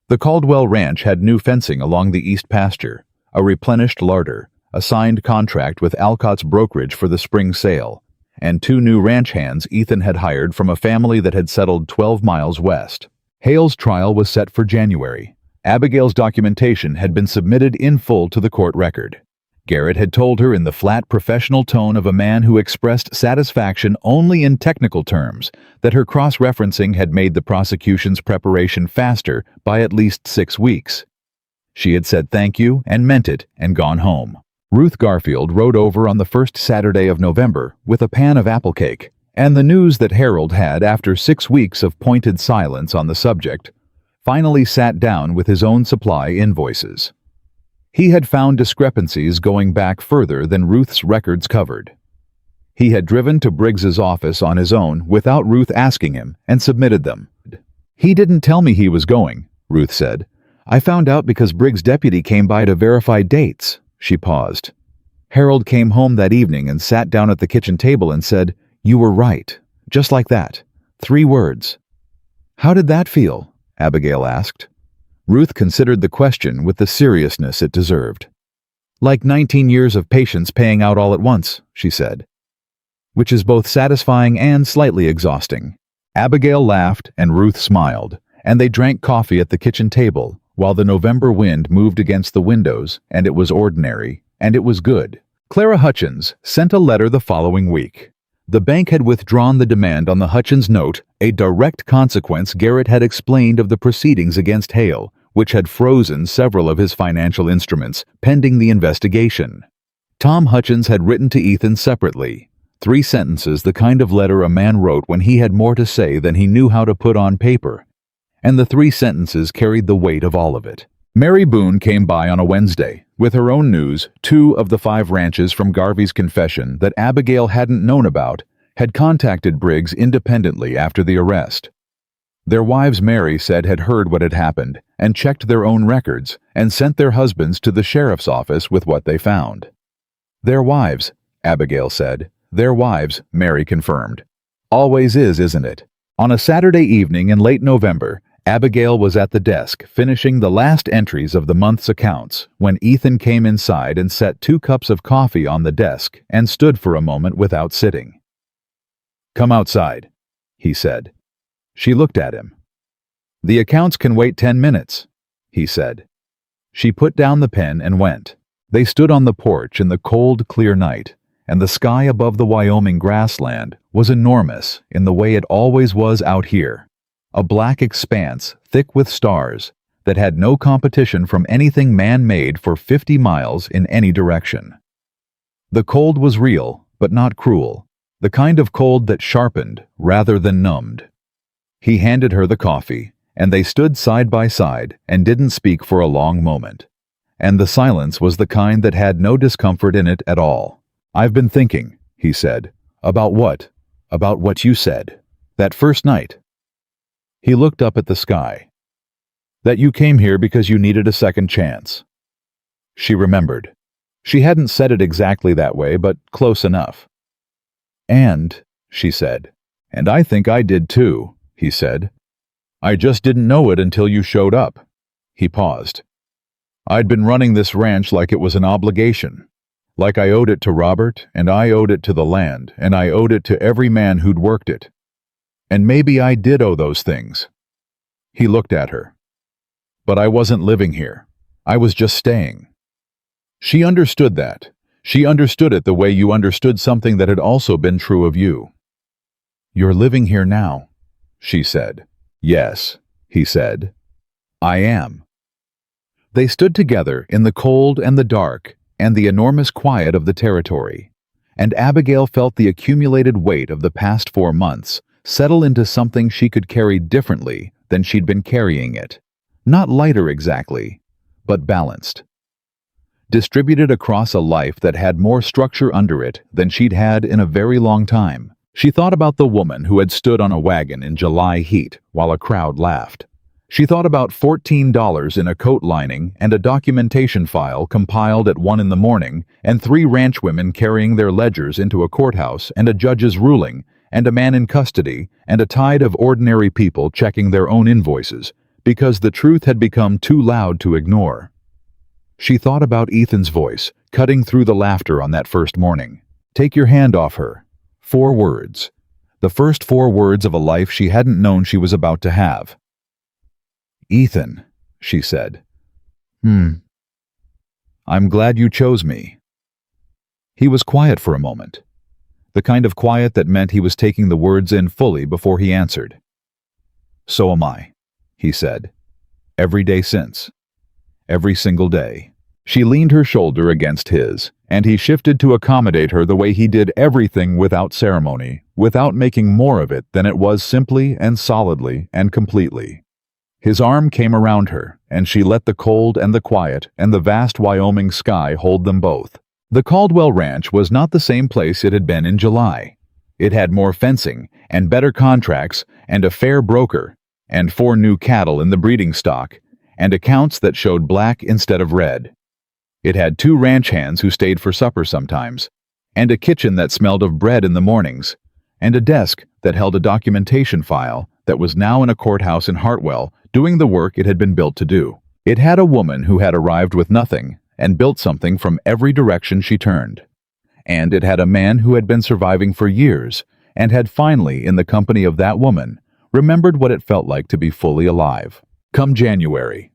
The Caldwell Ranch had new fencing along the east pasture, a replenished larder, a signed contract with Alcott's brokerage for the spring sale, and 2 new ranch hands Ethan had hired from a family that had settled 12 miles west. Hale's trial was set for January. Abigail's documentation had been submitted in full to the court record. Garrett had told her in the flat professional tone of a man who expressed satisfaction only in technical terms that her cross-referencing had made the prosecution's preparation faster by at least 6 weeks. She had said thank you and meant it and gone home. Ruth Garfield rode over on the first Saturday of November with a pan of apple cake, and the news that Harold had, after 6 weeks of pointed silence on the subject, finally sat down with his own supply invoices. He had found discrepancies going back further than Ruth's records covered. He had driven to Briggs's office on his own without Ruth asking him and submitted them. He didn't tell me he was going, Ruth said. I found out because Briggs' deputy came by to verify dates. She paused. Harold came home that evening and sat down at the kitchen table and said, "You were right." Just like that. 3 words. How did that feel? Abigail asked. Ruth considered the question with the seriousness it deserved. Like 19 years of patience paying out all at once, she said. Which is both satisfying and slightly exhausting. Abigail laughed and Ruth smiled, and they drank coffee at the kitchen table while the November wind moved against the windows, and it was ordinary, and it was good. Clara Hutchins sent a letter the following week. The bank had withdrawn the demand on the Hutchins note, a direct consequence Garrett had explained of the proceedings against Hale, which had frozen several of his financial instruments, pending the investigation. Tom Hutchins had written to Ethan separately. 3 sentences, the kind of letter a man wrote when he had more to say than he knew how to put on paper. And the 3 sentences carried the weight of all of it. Mary Boone came by on a Wednesday, with her own news. 2 of the 5 ranches from Garvey's confession that Abigail hadn't known about had contacted Briggs independently after the arrest. Their wives, Mary said, had heard what had happened and checked their own records and sent their husbands to the sheriff's office with what they found. Their wives, Abigail said. Their wives, Mary confirmed. Always is, isn't it? On a Saturday evening in late November, Abigail was at the desk finishing the last entries of the month's accounts when Ethan came inside and set 2 cups of coffee on the desk and stood for a moment without sitting. "Come outside," he said. She looked at him. "The accounts can wait 10 minutes," he said. She put down the pen and went. They stood on the porch in the cold, clear night, and the sky above the Wyoming grassland was enormous in the way it always was out here. A black expanse, thick with stars, that had no competition from anything man-made for 50 miles in any direction. The cold was real, but not cruel, the kind of cold that sharpened rather than numbed. He handed her the coffee, and they stood side by side and didn't speak for a long moment. And the silence was the kind that had no discomfort in it at all. "I've been thinking," he said. "About what? About what you said. That first night." He looked up at the sky. "That you came here because you needed a second chance." She remembered. She hadn't said it exactly that way, but close enough. "And," she said, "and I think I did too," he said. "I just didn't know it until you showed up." He paused. "I'd been running this ranch like it was an obligation. Like I owed it to Robert, and I owed it to the land, and I owed it to every man who'd worked it. And maybe I did owe those things." He looked at her. "But I wasn't living here. I was just staying." She understood that. She understood it the way you understood something that had also been true of you. "You're living here now," she said. "Yes," he said. "I am." They stood together in the cold and the dark and the enormous quiet of the territory, and Abigail felt the accumulated weight of the past 4 months settle into something she could carry differently than she'd been carrying it. Not lighter exactly, but balanced. Distributed across a life that had more structure under it than she'd had in a very long time. She thought about the woman who had stood on a wagon in July heat while a crowd laughed. She thought about $14 in a coat lining and a documentation file compiled at 1 in the morning and 3 ranch women carrying their ledgers into a courthouse and a judge's ruling and a man in custody and a tide of ordinary people checking their own invoices because the truth had become too loud to ignore. She thought about Ethan's voice cutting through the laughter on that first morning. "Take your hand off her." 4 words. The first 4 words of a life she hadn't known she was about to have. "Ethan," she said. "I'm glad you chose me." He was quiet for a moment. The kind of quiet that meant he was taking the words in fully before he answered. "So am I," he said. "Every day since. Every single day." She leaned her shoulder against his, and he shifted to accommodate her the way he did everything without ceremony, without making more of it than it was simply and solidly and completely. His arm came around her, and she let the cold and the quiet and the vast Wyoming sky hold them both. The Caldwell Ranch was not the same place it had been in July. It had more fencing and better contracts and a fair broker and 4 new cattle in the breeding stock and accounts that showed black instead of red. It had 2 ranch hands who stayed for supper sometimes, and a kitchen that smelled of bread in the mornings, and a desk that held a documentation file that was now in a courthouse in Hartwell doing the work it had been built to do. It had a woman who had arrived with nothing and built something from every direction she turned. And it had a man who had been surviving for years and had finally, in the company of that woman, remembered what it felt like to be fully alive. Come January,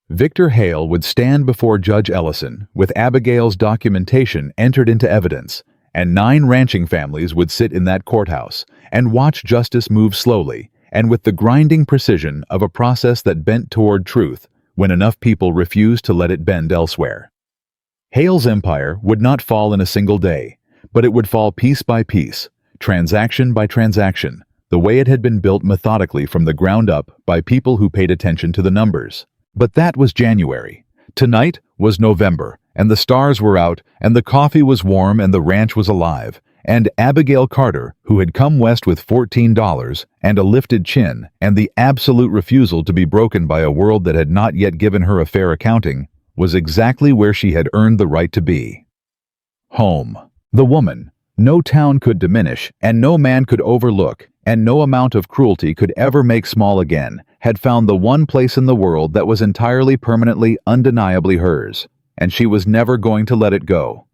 Victor Hale would stand before Judge Ellison with Abigail's documentation entered into evidence, and 9 ranching families would sit in that courthouse and watch justice move slowly and with the grinding precision of a process that bent toward truth when enough people refused to let it bend elsewhere. Hale's empire would not fall in a single day, but it would fall piece by piece, transaction by transaction, the way it had been built methodically from the ground up by people who paid attention to the numbers. But that was January. Tonight was November, and the stars were out, and the coffee was warm, and the ranch was alive, and Abigail Carter, who had come west with $14 and a lifted chin and the absolute refusal to be broken by a world that had not yet given her a fair accounting, was exactly where she had earned the right to be. Home. The woman. No town could diminish, and no man could overlook, and no amount of cruelty could ever make small again, had found the one place in the world that was entirely permanently, undeniably hers, and she was never going to let it go.